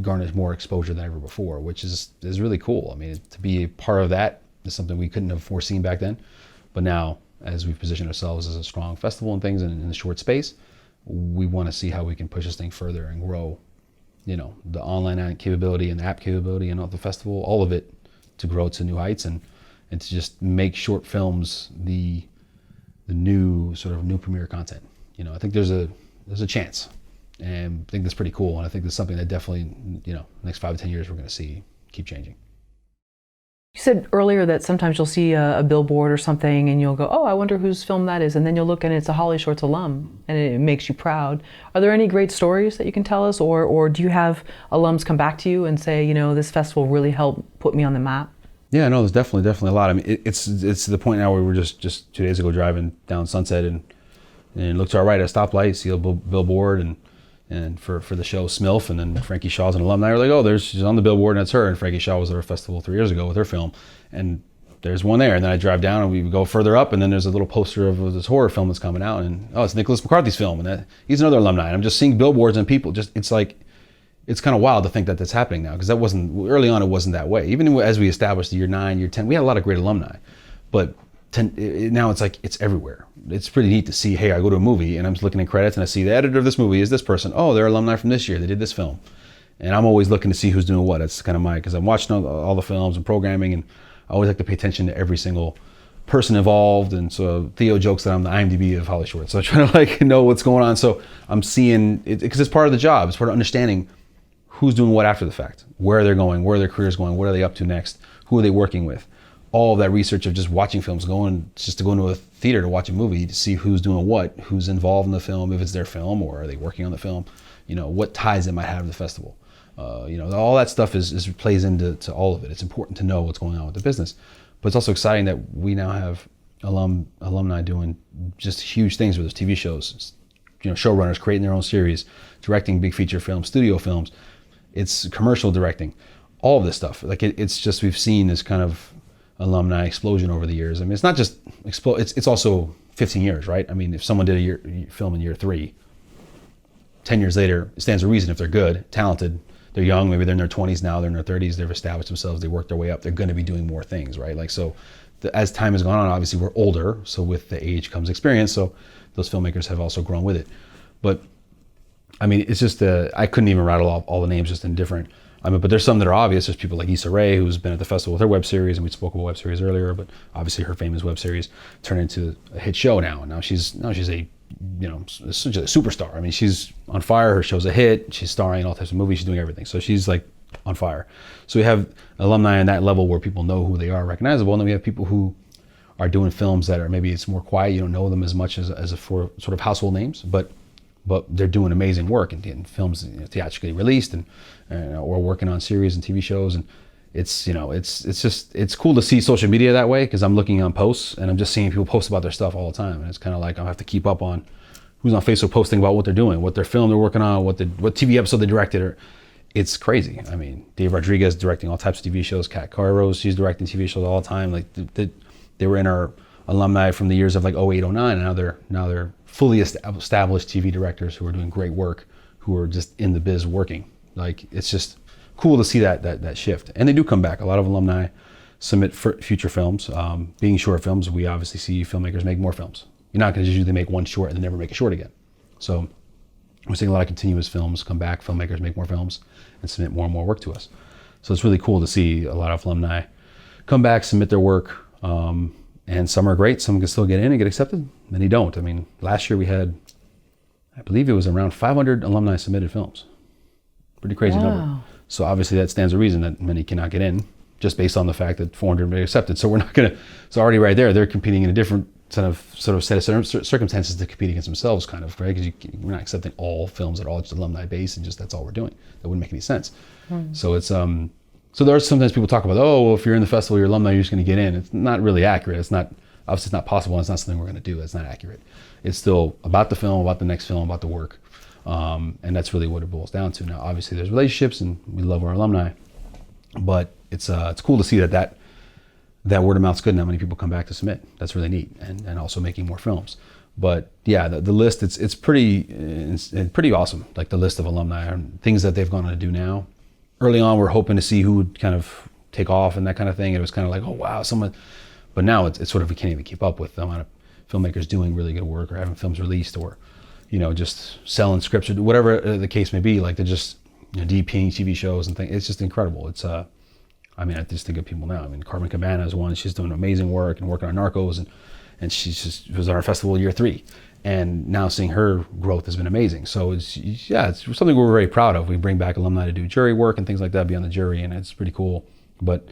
garnish more exposure than ever before, which is really cool. I mean, to be a part of that is something we couldn't have foreseen back then, but now, as we've positioned ourselves as a strong festival and things in the short space, we want to see how we can push this thing further and grow, you know, the online capability and the app capability and all the festival, all of it, to grow to new heights and to just make short films the new premier content. You know, I think there's a chance, and I think that's pretty cool. And I think that's something that definitely, you know, next 5 to 10 years we're going to see keep changing. You said earlier that sometimes you'll see a billboard or something and you'll go, oh, I wonder whose film that is. And then you'll look and it's a HollyShorts alum and it makes you proud. Are there any great stories that you can tell us? Or do you have alums come back to you and say, you know, this festival really helped put me on the map? Yeah, no, there's definitely a lot. I mean, it's to the point now where we were just 2 days ago driving down Sunset and look to our right at a stoplight, see a billboard and for the show Smilf, and then Frankie Shaw's an alumni. We're like, oh, she's on the billboard and that's her. And Frankie Shaw was at our festival 3 years ago with her film, and there's one there. And then I drive down and we go further up, and then there's a little poster of this horror film that's coming out, and oh, it's Nicholas McCarthy's film, and he's another alumni. And I'm just seeing billboards and people. It's like, it's kind of wild to think that that's happening now, because that wasn't early on. It wasn't that way. Even as we established year 9, year 10, we had a lot of great alumni, but now it's like it's everywhere. It's pretty neat to see, hey, I go to a movie and I'm just looking at credits and I see the editor of this movie is this person. Oh, they're alumni from this year. They did this film. And I'm always looking to see who's doing what. That's kind of because I'm watching all the films and programming, and I always like to pay attention to every single person involved. And so Theo jokes that I'm the IMDb of HollyShorts. So I try to like know what's going on. So I'm seeing it because it's part of the job. It's part of understanding who's doing what after the fact, where they're going, where their career's going, what are they up to next, who are they working with. All of that research of just watching films, just to go into a theater to watch a movie to see who's doing what, who's involved in the film, if it's their film or are they working on the film, you know, what ties it might have to the festival. You know, all that stuff plays into all of it. It's important to know what's going on with the business, but it's also exciting that we now have alumni doing just huge things with those TV shows, you know, showrunners creating their own series, directing big feature films, studio films, it's commercial directing, all of this stuff. Like it's just, we've seen this kind of alumni explosion over the years. I mean, it's not just it's also 15 years, right? I mean, if someone did a film in year 3, 10 years later, it stands to reason if they're good, talented, they're young, maybe they're in their 20s now, they're in their 30s, they've established themselves, they worked their way up, they're going to be doing more things, right? Like, so as time has gone on, obviously we're older, so with the age comes experience, so those filmmakers have also grown with it. But I mean, it's just I couldn't even rattle off all the names, just in different. I mean, but there's some that are obvious. There's people like Issa Rae, who's been at the festival with her web series, and we spoke about web series earlier. But obviously, her famous web series turned into a hit show now. And now she's a, you know, such a superstar. I mean, she's on fire. Her show's a hit. She's starring in all types of movies. She's doing everything. So she's like on fire. So we have alumni on that level where people know who they are, recognizable, and then we have people who are doing films that are maybe it's more quiet. You don't know them as much as for sort of household names, but they're doing amazing work and films, you know, theatrically released and or working on series and TV shows. And it's, you know, it's cool to see social media that way, because I'm looking on posts and I'm just seeing people post about their stuff all the time. And it's kind of like I have to keep up on who's on Facebook posting about what they're doing, what their film they're working on, what TV episode they directed. Or it's crazy. I mean, Dave Rodriguez directing all types of TV shows. Kat Carrose, she's directing TV shows all the time. Like they were in our alumni from the years of like 08, 09, and now they're fully established TV directors who are doing great work, who are just in the biz working. Like, it's just cool to see that shift. And they do come back. A lot of alumni submit for future films. Being short films, we obviously see filmmakers make more films. You're not going to just usually make one short and then never make a short again. So we're seeing a lot of continuous films come back. Filmmakers make more films and submit more and more work to us. So it's really cool to see a lot of alumni come back, submit their work. And some are great. Some can still get in and get accepted. Many don't. I mean, last year we had, I believe it was around 500 alumni submitted films. Pretty crazy number. So obviously that stands to reason that many cannot get in, just based on the fact that 400 were accepted. So we're not going to, so already right there, they're competing in a different sort of set of circumstances to compete against themselves, kind of, right? Because we're not accepting all films that are all just alumni based and just that's all we're doing. That wouldn't make any sense. So it's so there are sometimes people talk about, oh, well, if you're in the festival, you're alumni, you're just going to get in. It's not really accurate. It's not, obviously it's not possible, and it's not something we're going to do. It's not accurate. It's still about the film, about the next film, about the work, and that's really what it boils down to. Now, obviously, there's relationships, and we love our alumni, but it's cool to see that word of mouth's good and that many people come back to submit. That's really neat, and also making more films. But yeah, the list, it's pretty awesome. Like the list of alumni and things that they've gone on to do now. Early on, we're hoping to see who would kind of take off and that kind of thing. It was kind of like, oh wow, someone. But now it's sort of, we can't even keep up with the amount of filmmakers doing really good work or having films released, or just selling scripts or whatever the case may be. Like they're just DPing TV shows and things. It's just incredible. It's I just think of people now. I mean, Carmen Cabana is one. She's doing amazing work and working on Narcos, and she's just was at our festival year 3, and now seeing her growth has been amazing. So it's something we're very proud of. We bring back alumni to do jury work and things like that, be on the jury, and it's pretty cool. But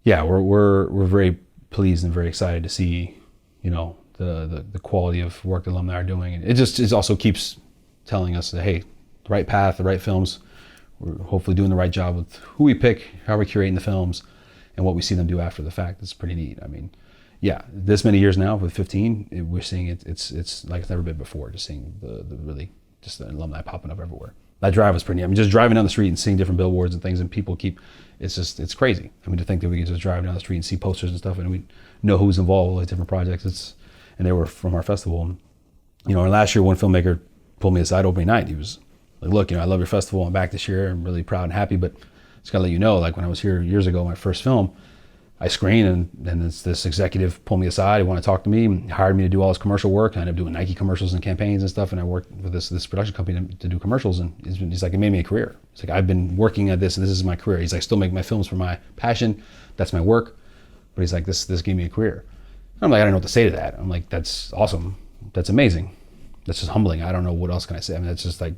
yeah, we're very pleased and very excited to see the quality of work the alumni are doing, and it also keeps telling us that, hey, the right path, the right films. We're hopefully doing the right job with who we pick, how we're curating the films, and what we see them do after the fact. It's pretty neat. I mean, yeah, this many years now with 15, we're seeing it's like it's never been before. Just seeing the alumni popping up everywhere. That drive was pretty neat. I mean, just driving down the street and seeing different billboards and things, and people it's crazy. I mean, to think that we could just drive down the street and see posters and stuff, and we know who's involved with different projects. And they were from our festival. And, last year, one filmmaker pulled me aside opening night. He was like, look, I love your festival. I'm back this year. I'm really proud and happy, but just gotta let you know, like when I was here years ago, my first film, I screened and this executive pulled me aside. He wanted to talk to me, hired me to do all this commercial work. I ended up doing Nike commercials and campaigns and stuff. And I worked with this production company to do commercials. And he's like, it made me a career. He's like, I've been working at this and this is my career. He's like, still making my films for my passion. That's my work. But he's like, this gave me a career. And I'm like, I don't know what to say to that. I'm like, that's awesome. That's amazing. That's just humbling. I don't know what else can I say. I mean, that's just like,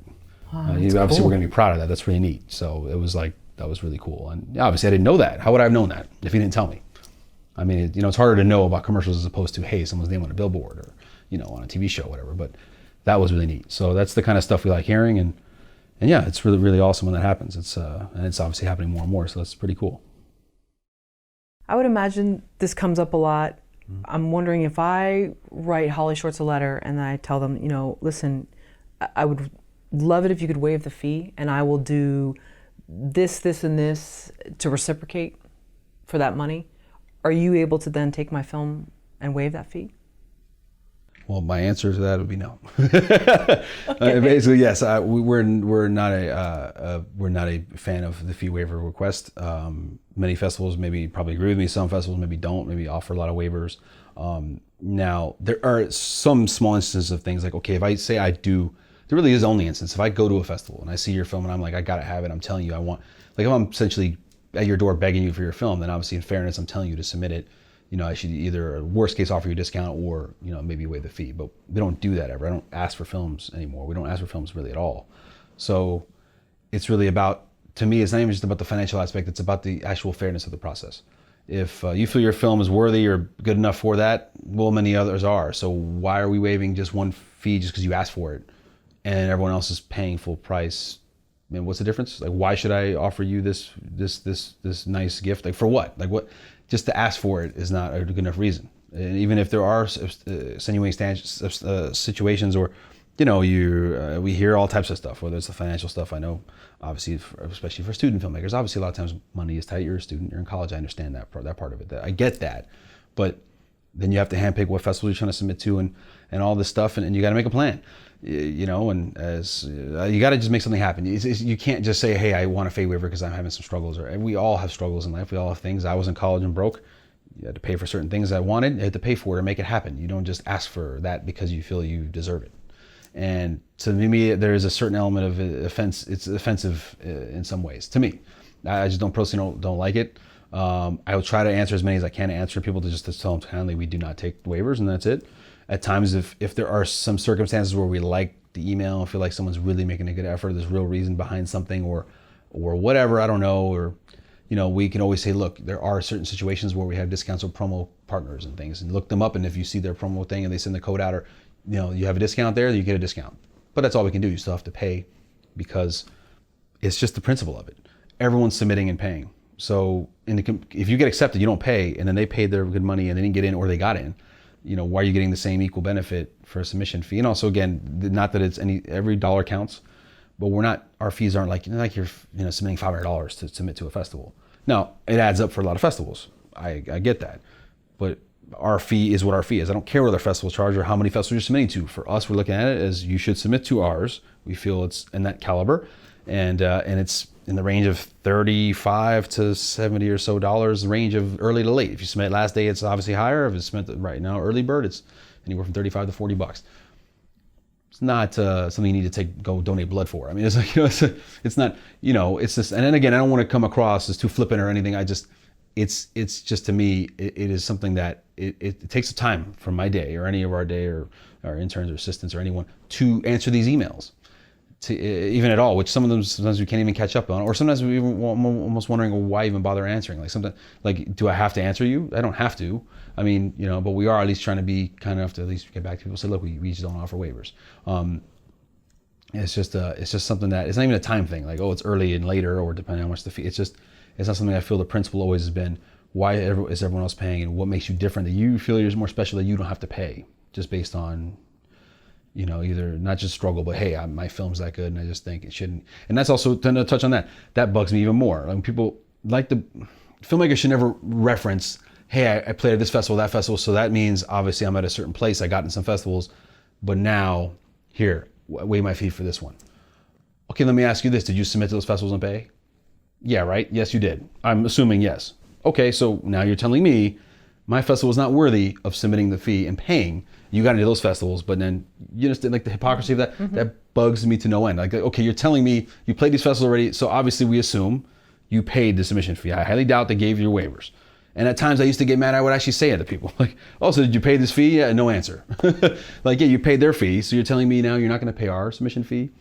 obviously cool. We're going to be proud of that. That's really neat. So it was like, that was really cool. And obviously I didn't know that. How would I have known that if he didn't tell me? I mean, it's harder to know about commercials as opposed to, hey, someone's name on a billboard or, on a TV show, whatever. But that was really neat. So that's the kind of stuff we like hearing. And yeah, it's really, really awesome when that happens. And it's obviously happening more and more. So that's pretty cool. I would imagine this comes up a lot. I'm wondering if I write HollyShorts a letter and I tell them, listen, I would love it if you could waive the fee, and I will do this, this, and this to reciprocate for that money. Are you able to then take my film and waive that fee? Well, my answer to that would be no. Basically, yes. We're not a fan of the fee waiver request. Many festivals probably agree with me. Some festivals maybe don't. Maybe offer a lot of waivers. Now there are some small instances of things like, okay, if I say I do, there really is only instance. If I go to a festival and I see your film and I'm like, I gotta have it. I'm telling you, I want. Like if I'm essentially at your door begging you for your film, then obviously in fairness, I'm telling you to submit it. I should either, worst case, offer you a discount or, maybe waive the fee. But we don't do that ever. I don't ask for films anymore. We don't ask for films really at all. So it's really about, to me, it's not even just about the financial aspect. It's about the actual fairness of the process. If you feel your film is worthy or good enough for that, well, many others are. So why are we waiving just one fee just because you asked for it and everyone else is paying full price? I mean, what's the difference? Like, why should I offer you this nice gift? Like, for what? Like, what? Just to ask for it is not a good enough reason. And even if there are extenuating situations, or we hear all types of stuff, whether it's the financial stuff. I know, obviously, especially for student filmmakers, obviously a lot of times money is tight. You're a student, you're in college. I understand that part of it. I get that, but then you have to handpick what festival you're trying to submit to, and all this stuff, and you got to make a plan. And as you got to just make something happen. You can't just say, hey, I want a fee waiver because I'm having some struggles. And we all have struggles in life. We all have things. I was in college and broke. You had to pay for certain things I wanted. You had to pay for it and make it happen. You don't just ask for that because you feel you deserve it. And to me, there is a certain element of offense. It's offensive in some ways to me. I just personally don't like it. I will try to answer as many as I can to answer people to tell them kindly we do not take waivers, and that's it. At times, if there are some circumstances where we like the email and feel like someone's really making a good effort, there's real reason behind something or whatever, I don't know, or we can always say, look, there are certain situations where we have discounts or promo partners and things, and look them up. And if you see their promo thing and they send the code out, or you have a discount there, you get a discount. But that's all we can do. You still have to pay, because it's just the principle of it. Everyone's submitting and paying. So if you get accepted, you don't pay, and then they paid their good money and they didn't get in, or they got in. Why are you getting the same equal benefit for a submission fee? And also, again, not that it's every dollar counts, but our fees aren't like you're submitting $500 to submit to a festival. Now, it adds up for a lot of festivals. I get that. But our fee is what our fee is. I don't care what other festivals charge or how many festivals you're submitting to. For us, we're looking at it as you should submit to ours. We feel it's in that caliber, and it's in the range of $35 to $70 or so dollars, range of early to late. If you submit last day, it's obviously higher. If it's submit right now, early bird, it's anywhere from $35 to $40. It's not something you need to go donate blood for. I mean, it's like, it's not, it's just, and then again, I don't want to come across as too flippant or anything. It's just, to me, it is something that it takes the time from my day, or any of our day, or our interns or assistants or anyone, to answer these emails, to even at all, which some of them sometimes we can't even catch up on, or sometimes we even almost wondering, well, why even bother answering? Like sometimes, like, do I have to answer you? I don't have to. I mean, but we are at least trying to be kind enough to at least get back to people. Say, look, we just don't offer waivers. It's just something that it's not even a time thing. Like, oh, it's early and later, or depending on how much the fee. It's not something I feel the principle always has been. Why is everyone else paying, and what makes you different that you feel you're more special that you don't have to pay, just based on, either not just struggle, but hey, my film's that good, and I just think it shouldn't. And that's also, to touch on that bugs me even more. Like, people filmmakers should never reference, hey, I played at this festival, that festival, so that means obviously I'm at a certain place. I got in some festivals, but now here, weigh my fee for this one. Okay, let me ask you this: did you submit to those festivals and pay? Yeah, right. Yes, you did. I'm assuming yes. Okay, so now you're telling me my festival is not worthy of submitting the fee and paying. You got into those festivals, but then you understand, like, the hypocrisy of that. Mm-hmm. That bugs me to no end. Like, okay, you're telling me you played these festivals already, so obviously we assume you paid the submission fee. I highly doubt they gave you your waivers. And at times I used to get mad. I would actually say it to people, like, oh, so did you pay this fee? Yeah, no answer. Like, yeah, you paid their fee, so you're telling me now you're not going to pay our submission fee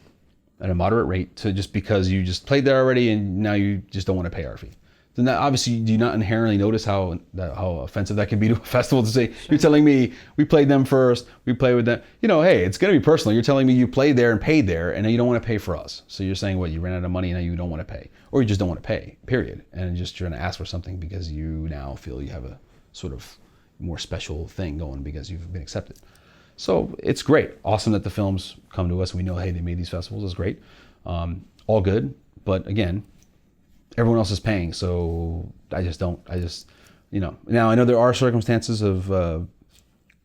at a moderate rate, to just because you just played there already and now you just don't want to pay our fee. Then that, obviously, do you not inherently notice how offensive that can be to a festival to say, sure, you're telling me we played them first, we played with them. Hey, it's going to be personal. You're telling me you played there and paid there, and now you don't want to pay for us. So you're saying, what, you ran out of money and now you don't want to pay, or you just don't want to pay, period. And just trying to ask for something because you now feel you have a sort of more special thing going because you've been accepted. So it's great. Awesome that the films come to us and we know, hey, they made these festivals. It's great. All good. But again, everyone else is paying. So now I know there are circumstances of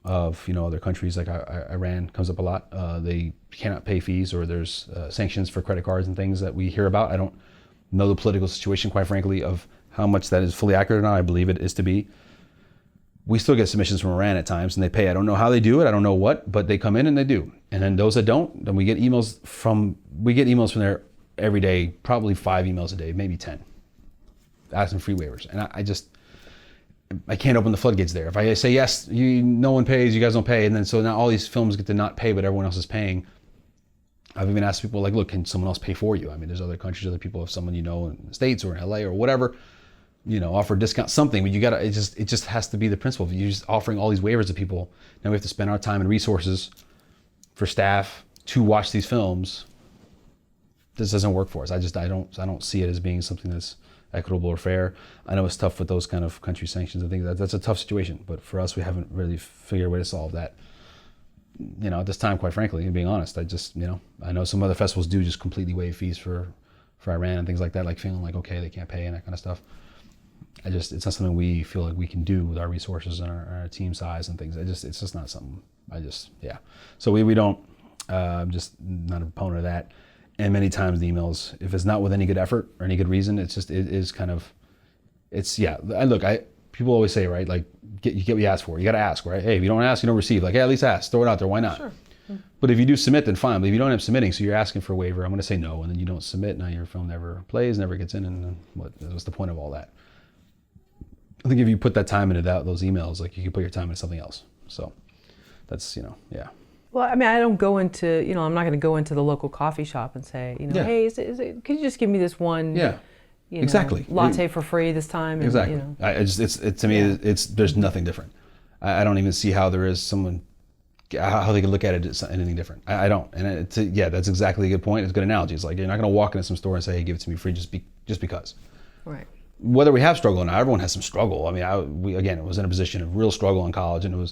other countries, like Iran comes up a lot. They cannot pay fees, or there's sanctions for credit cards and things that we hear about. I don't know the political situation, quite frankly, of how much that is fully accurate or not. I believe it is to be. We still get submissions from Iran at times, and they pay. I don't know how they do it. I don't know what, but they come in and they do. And then those that don't, then we get emails from there every day, probably 5 emails a day, maybe 10, asking free waivers. And I can't open the floodgates there. If I say yes, no one pays, you guys don't pay, and then so now all these films get to not pay, but everyone else is paying. I've even asked people, like, look, can someone else pay for you? I mean, there's other countries, other people, if someone in the States or in LA or whatever, offer a discount, something, but it just has to be the principle. If you're just offering all these waivers to people, now we have to spend our time and resources for staff to watch these films. This doesn't work for us. I don't see it as being something that's equitable or fair. I know it's tough with those kind of country sanctions and things. That's a tough situation, but for us, we haven't really figured a way to solve that. At this time, quite frankly, being honest, I know some other festivals do just completely waive fees for Iran and things like that, like feeling like, okay, they can't pay and that kind of stuff. It's not something we feel like we can do with our resources and our team size and things. It's just not something. So we don't. I'm just not a proponent of that. And many times the emails, if it's not with any good effort or any good reason, people always say, right, like, you get what you ask for. You got to ask, right? Hey, if you don't ask, you don't receive. Like, hey, at least ask. Throw it out there. Why not? Sure. But if you do submit, then fine. But if you don't end up submitting, so you're asking for a waiver, I'm going to say no, and then you don't submit. Now your film never plays, never gets in, and what's the point of all that? I think if you put that time into those emails, like, you can put your time into something else. So that's, yeah. Well, I mean, I don't go into, I'm not going to go into the local coffee shop and say, hey, is it, could you just give me this one? Yeah. you know, exactly latte for free this time. And, exactly. You know. To me, it's there's nothing different. I don't even see how there is someone how they can look at it as anything different. I don't. And that's exactly a good point. It's a good analogy. It's like you're not going to walk into some store and say, "Hey, give it to me free," just because. Right. Whether we have struggle or not, everyone has some struggle. I mean, we was in a position of real struggle in college, and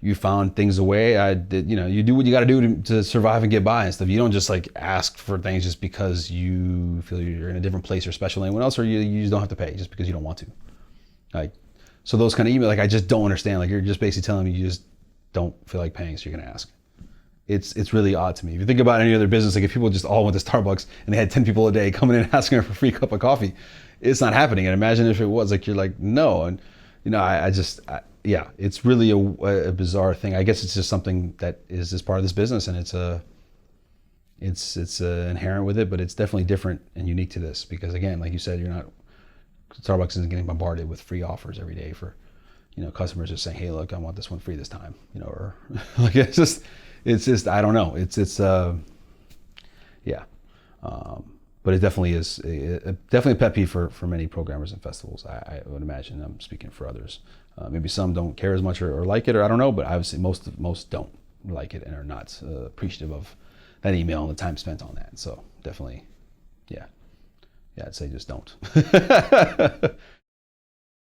you found things away. I did, you do what you got to do to survive and get by and stuff. You don't just like ask for things just because you feel you're in a different place or special than anyone else, or you just don't have to pay just because you don't want to. Like, so those kind of emails, like I just don't understand. Like you're just basically telling me you just don't feel like paying, so you're gonna ask. It's really odd to me. If you think about any other business, like if people just all went to Starbucks and they had 10 people a day coming in asking for a free cup of coffee, it's not happening. And imagine if it was, like you're like, no. And it's really a bizarre thing. I guess it's just something that is just part of this business, and it's inherent with it, but it's definitely different and unique to this because again, like you said, Starbucks isn't getting bombarded with free offers every day for, customers just saying, "Hey, look, I want this one free this time," or like it's just I don't know. But it definitely is definitely a pet peeve for many programmers and festivals. I would imagine. I'm speaking for others. Maybe some don't care as much or like it, or I don't know. But obviously most don't like it and are not appreciative of that email and the time spent on that. So definitely, yeah, I'd say just don't.